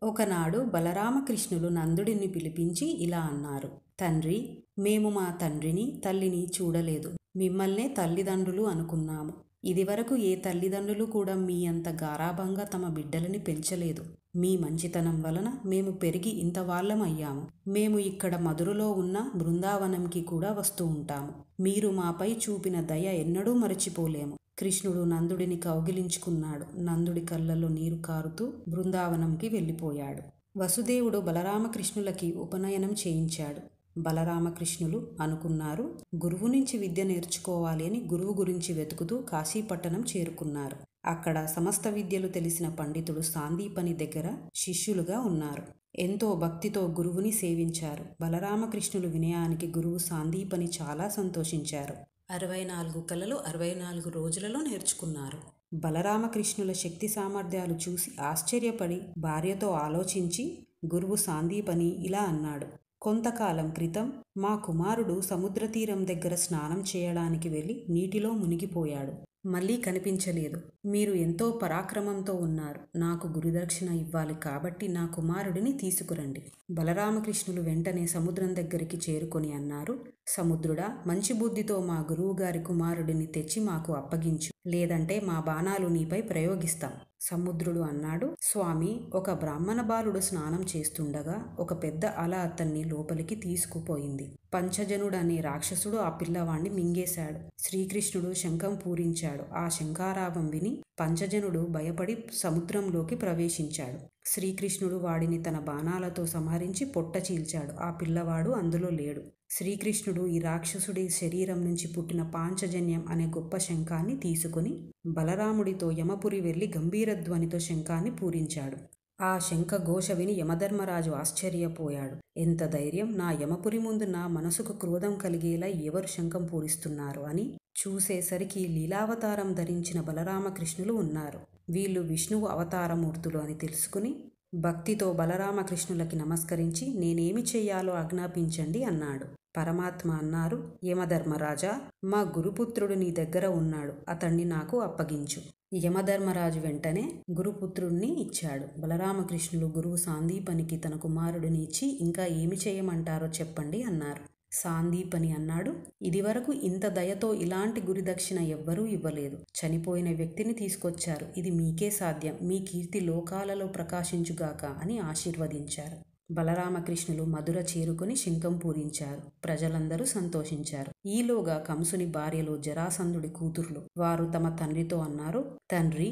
ఒకనాడు బలరామకృష్ణులు నందుడిని పిలిపించి ఇలా అన్నారు: తండ్రి, మేము మా తండ్రిని, తల్లిని చూడలేదు. మిమ్మల్నే తల్లిదండ్రులు అనుకున్నాము. ఇదివరకు ఏ తల్లిదండ్రులు కూడా మీ అంత గారాభంగా తమ బిడ్డలని పెంచలేదు. మీ మంచితనం వలన మేము పెరిగి ఇంత వాళ్ళమయ్యాము. మేము ఇక్కడ మధురలో ఉన్న బృందావనంకి కూడా వస్తూ ఉంటాము. మీరు మాపై చూపిన దయ ఎన్నడూ మరచిపోలేము. కృష్ణుడు నందుడిని కౌగిలించుకున్నాడు. నందుడి కళ్ళల్లో నీరు కారుతూ బృందావనంకి వెళ్ళిపోయాడు. వసుదేవుడు బలరామకృష్ణులకి ఉపనయనం చేయించాడు. బలరామకృష్ణులు అనుకున్నారు, గురువు నుంచి విద్య నేర్చుకోవాలి అని గురువు గురించి వెతుకుతూ కాశీపట్టణం చేరుకున్నారు. అక్కడ సమస్త విద్యలు తెలిసిన పండితుడు సాందీపని దగ్గర శిష్యులుగా ఉన్నారు. ఎంతో భక్తితో గురువుని సేవించారు. బలరామకృష్ణులు వినయానికి గురువు సాందీపని చాలా సంతోషించారు. 64 కళలు 64 రోజులలో నేర్చుకున్నారు. బలరామకృష్ణుల శక్తి సామర్థ్యాలు చూసి ఆశ్చర్యపడి భార్యతో ఆలోచించి గురువు సాందీపని ఇలా అన్నాడు: కొంతకాలం క్రితం మా కుమారుడు సముద్ర తీరం దగ్గర స్నానం చేయడానికి వెళ్ళి నీటిలో మునిగిపోయాడు. మళ్ళీ కనిపించలేదు. మీరు ఎంతో పరాక్రమంతో ఉన్నారు. నాకు గురుదక్షిణ ఇవ్వాలి కాబట్టి నా కుమారుడిని తీసుకురండి. బలరామకృష్ణులు వెంటనే సముద్రం దగ్గరికి చేరుకొని అన్నారు: సముద్రుడా, మంచి బుద్ధితో మా గురువుగారి కుమారుడిని తెచ్చి మాకు అప్పగించు, లేదంటే మా బాణాలు నీపై ప్రయోగిస్తాం. సముద్రుడు అన్నాడు: స్వామి, ఒక బ్రాహ్మణ బాలుడు స్నానం చేస్తుండగా ఒక పెద్ద అల అతన్ని లోపలికి తీసుకుపోయింది. పంచజనుడనే రాక్షసుడు ఆ పిల్లవాణ్ణి మింగేశాడు. శ్రీకృష్ణుడు శంఖం పూరించాడు. ఆ శంఖారావం విని పంచజనుడు భయపడి సముద్రంలోకి ప్రవేశించాడు. శ్రీకృష్ణుడు వాడిని తన బాణాలతో సంహరించి పొట్ట చీల్చాడు. ఆ పిల్లవాడు అందులో లేడు. శ్రీకృష్ణుడు ఈ రాక్షసుడి శరీరం నుంచి పుట్టిన పాంచజన్యం అనే గొప్ప శంఖాన్ని తీసుకుని బలరాముడితో యమపురి వెళ్లి గంభీర ధ్వనితో శంఖాన్ని పూరించాడు. ఆ శంఖ ఘోష విని యమధర్మరాజు ఆశ్చర్యపోయాడు. ఎంత ధైర్యం! నా యమపురి ముందు నా మనసుకు క్రోధం కలిగేలా ఎవరు శంఖం పూరిస్తున్నారు అని చూసేసరికి లీలావతారం ధరించిన బలరామకృష్ణులు ఉన్నారు. వీళ్ళు విష్ణువు అవతారమూర్తులు అని తెలుసుకుని భక్తితో బలరామకృష్ణులకి నమస్కరించి నేనేమి చెయ్యాలో ఆజ్ఞాపించండి అన్నాడు. పరమాత్మ అన్నారు: యమధర్మరాజా, మా గురుపుత్రుడు నీ దగ్గర ఉన్నాడు. అతన్ని నాకు అప్పగించు. యమధర్మరాజు వెంటనే గురుపుత్రుణ్ణి ఇచ్చాడు. బలరామకృష్ణులు గురువు సాందీపనికి తన కుమారుడిని ఇచ్చి ఇంకా ఏమి చేయమంటారో చెప్పండి అన్నారు. సాందీపని అన్నాడు: ఇదివరకు ఇంత దయతో ఇలాంటి గురిదక్షిణ ఎవ్వరూ ఇవ్వలేదు. చనిపోయిన వ్యక్తిని తీసుకొచ్చారు. ఇది మీకే సాధ్యం. మీ కీర్తి లోకాలలో ప్రకాశించుగాక అని ఆశీర్వదించారు. బలరామకృష్ణులు మధుర చేరుకుని శంఖం పూరించారు. ప్రజలందరూ సంతోషించారు. ఈలోగా కంసుని భార్యలు జరాసంధుడి కూతుర్లు. వారు తమ తండ్రితో అన్నారు: తండ్రి,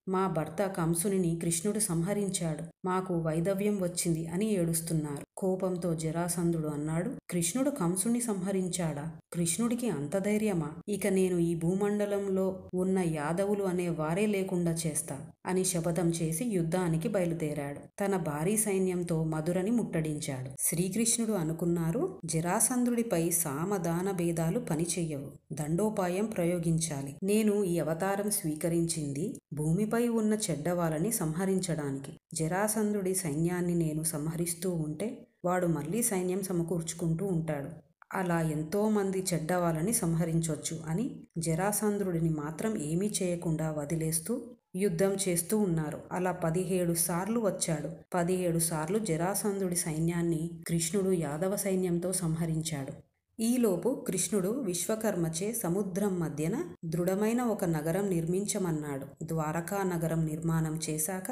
మా భర్త కంసుని కృష్ణుడు సంహరించాడు. మాకు వైధవ్యం వచ్చింది అని ఏడుస్తున్నారు. కోపంతో జరాసంధుడు అన్నాడు: కృష్ణుడు కంసుని సంహరించాడా? కృష్ణుడికి అంత ధైర్యమా? ఇక నేను ఈ భూమండలంలో ఉన్న యాదవులు అనే వారే లేకుండా చేస్తా. అని శపథం చేసి యుద్ధానికి బయలుదేరాడు. తన భారీ సైన్యంతో మధురని ముట్టడించాడు. శ్రీకృష్ణుడు అనుకున్నారు, జరాసంధుడిపై సామదాన భేదాలు పనిచెయ్యవు. దండోపాయం ప్రయోగించాలి. నేను ఈ అవతారం స్వీకరించింది భూమిపై ఉన్న చెడ్డవాళ్ళని సంహరించడానికి. జరాసంధుడి సైన్యాన్ని నేను సంహరిస్తూ ఉంటే వాడు మళ్ళీ సైన్యం సమకూర్చుకుంటూ ఉంటాడు. అలా ఎంతోమంది చెడ్డవాళ్ళని సంహరించొచ్చు అని జరాసంధుడిని మాత్రం ఏమీ చేయకుండా వదిలేస్తూ యుద్ధం చేస్తూ ఉన్నారు. అలా 17 సార్లు వచ్చాడు. 17 సార్లు జరాసంధుడి సైన్యాన్ని కృష్ణుడు యాదవ సైన్యంతో సంహరించాడు. ఈలోపు కృష్ణుడు విశ్వకర్మచే సముద్రం మధ్యన దృఢమైన ఒక నగరం నిర్మించమన్నాడు. ద్వారకా నగరం నిర్మాణం చేశాక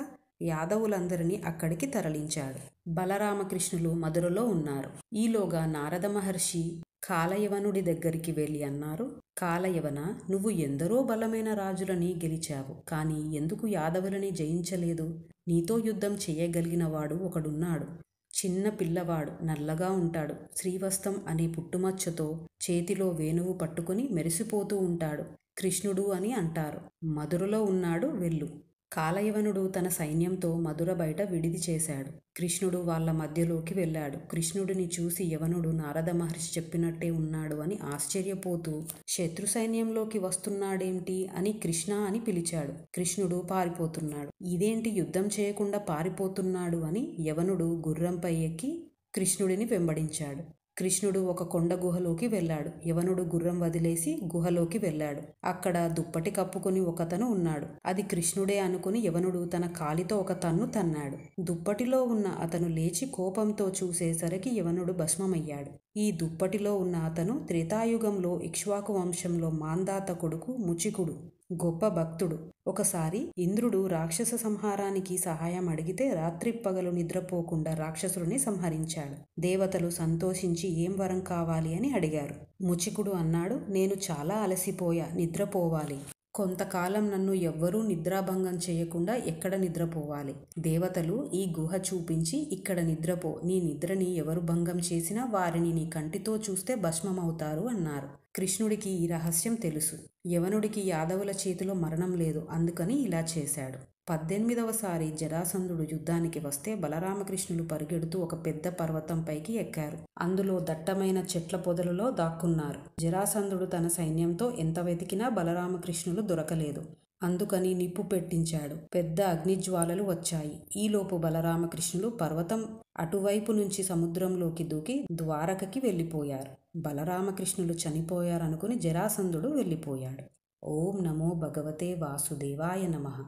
యాదవులందరినీ అక్కడికి తరలించాడు. బలరామకృష్ణులు మధురలో ఉన్నారు. ఈలోగా నారద మహర్షి కాలయవనుడి దగ్గరికి వెళ్ళి అన్నారు, కాలయవన, నువ్వు ఎందరో బలమైన రాజులని గెలిచావు, కానీ ఎందుకు యాదవులని జయించలేదు? నీతో యుద్ధం చేయగలిగిన వాడు ఒకడున్నాడు. చిన్న పిల్లవాడు, నల్లగా ఉంటాడు. శ్రీవస్తం అనే పుట్టుమచ్చతో చేతిలో వేణువు పట్టుకుని మెరిసిపోతూ ఉంటాడు. కృష్ణుడు అని అంటారు. మధురలో ఉన్నాడు, వెళ్ళు. కాలయవనుడు తన సైన్యంతో మధుర బయట విడిది చేశాడు. కృష్ణుడు వాళ్ళ మధ్యలోకి వెళ్ళాడు. కృష్ణుడిని చూసి యవనుడు నారద మహర్షి చెప్పినట్టే ఉన్నాడు అని ఆశ్చర్యపోతూ శత్రు సైన్యంలోకి వస్తున్నాడేంటి అని కృష్ణ అని పిలిచాడు. కృష్ణుడు పారిపోతున్నాడు. ఇదేంటి యుద్ధం చేయకుండా పారిపోతున్నాడు అని యవనుడు గుర్రంపై ఎక్కి కృష్ణుడిని వెంబడించాడు. కృష్ణుడు ఒక కొండ గుహలోకి వెళ్ళాడు. యవనుడు గుర్రం వదిలేసి గుహలోకి వెళ్ళాడు. అక్కడ దుప్పటి కప్పుకుని ఒకతను ఉన్నాడు. అది కృష్ణుడే అనుకుని యవనుడు తన కాలితో ఒక తన్ను తన్నాడు. దుప్పటిలో ఉన్న అతను లేచి కోపంతో చూసేసరికి యవనుడు భస్మమయ్యాడు. ఈ దుప్పటిలో ఉన్న అతను త్రేతాయుగంలో ఇక్ష్వాకు వంశంలో మాంధాత కొడుకు ముచికుడు, గొప్ప భక్తుడు. ఒకసారి ఇంద్రుడు రాక్షస సంహారానికి సహాయం అడిగితే రాత్రిపగలు నిద్రపోకుండా రాక్షసుడిని సంహరించాడు. దేవతలు సంతోషించి ఏం వరం కావాలి అని అడిగారు. ముచికుడు అన్నాడు, నేను చాలా అలసిపోయా, నిద్రపోవాలి. కొంతకాలం నన్ను ఎవ్వరూ నిద్రాభంగం చేయకుండా ఎక్కడ నిద్రపోవాలి? దేవతలు ఈ గుహ చూపించి ఇక్కడ నిద్రపో, నీ నిద్రని ఎవరు భంగం చేసినా వారిని నీ కంటితో చూస్తే భస్మమవుతారు అన్నారు. కృష్ణుడికి ఈ రహస్యం తెలుసు. యవనుడికి యాదవుల చేతిలో మరణం లేదు, అందుకని ఇలా చేశాడు. 18వసారి జరాసంధుడు యుద్ధానికి వస్తే బలరామకృష్ణులు పరిగెడుతూ ఒక పెద్ద పర్వతం పైకి ఎక్కారు. అందులో దట్టమైన చెట్ల పొదలలో దాక్కున్నారు. జరాసంధుడు తన సైన్యంతో ఎంత వెతికినా బలరామకృష్ణులు దొరకలేదు. అందుకని నిప్పు పెట్టించాడు. పెద్ద అగ్నిజ్వాలలు వచ్చాయి. ఈలోపు బలరామకృష్ణులు పర్వతం అటువైపు నుంచి సముద్రంలోకి దూకి ద్వారకకి వెళ్ళిపోయారు. బలరామకృష్ణులు చనిపోయారనుకుని జరాసంధుడు వెళ్ళిపోయాడు. ఓం నమో భగవతే వాసుదేవాయ నమః.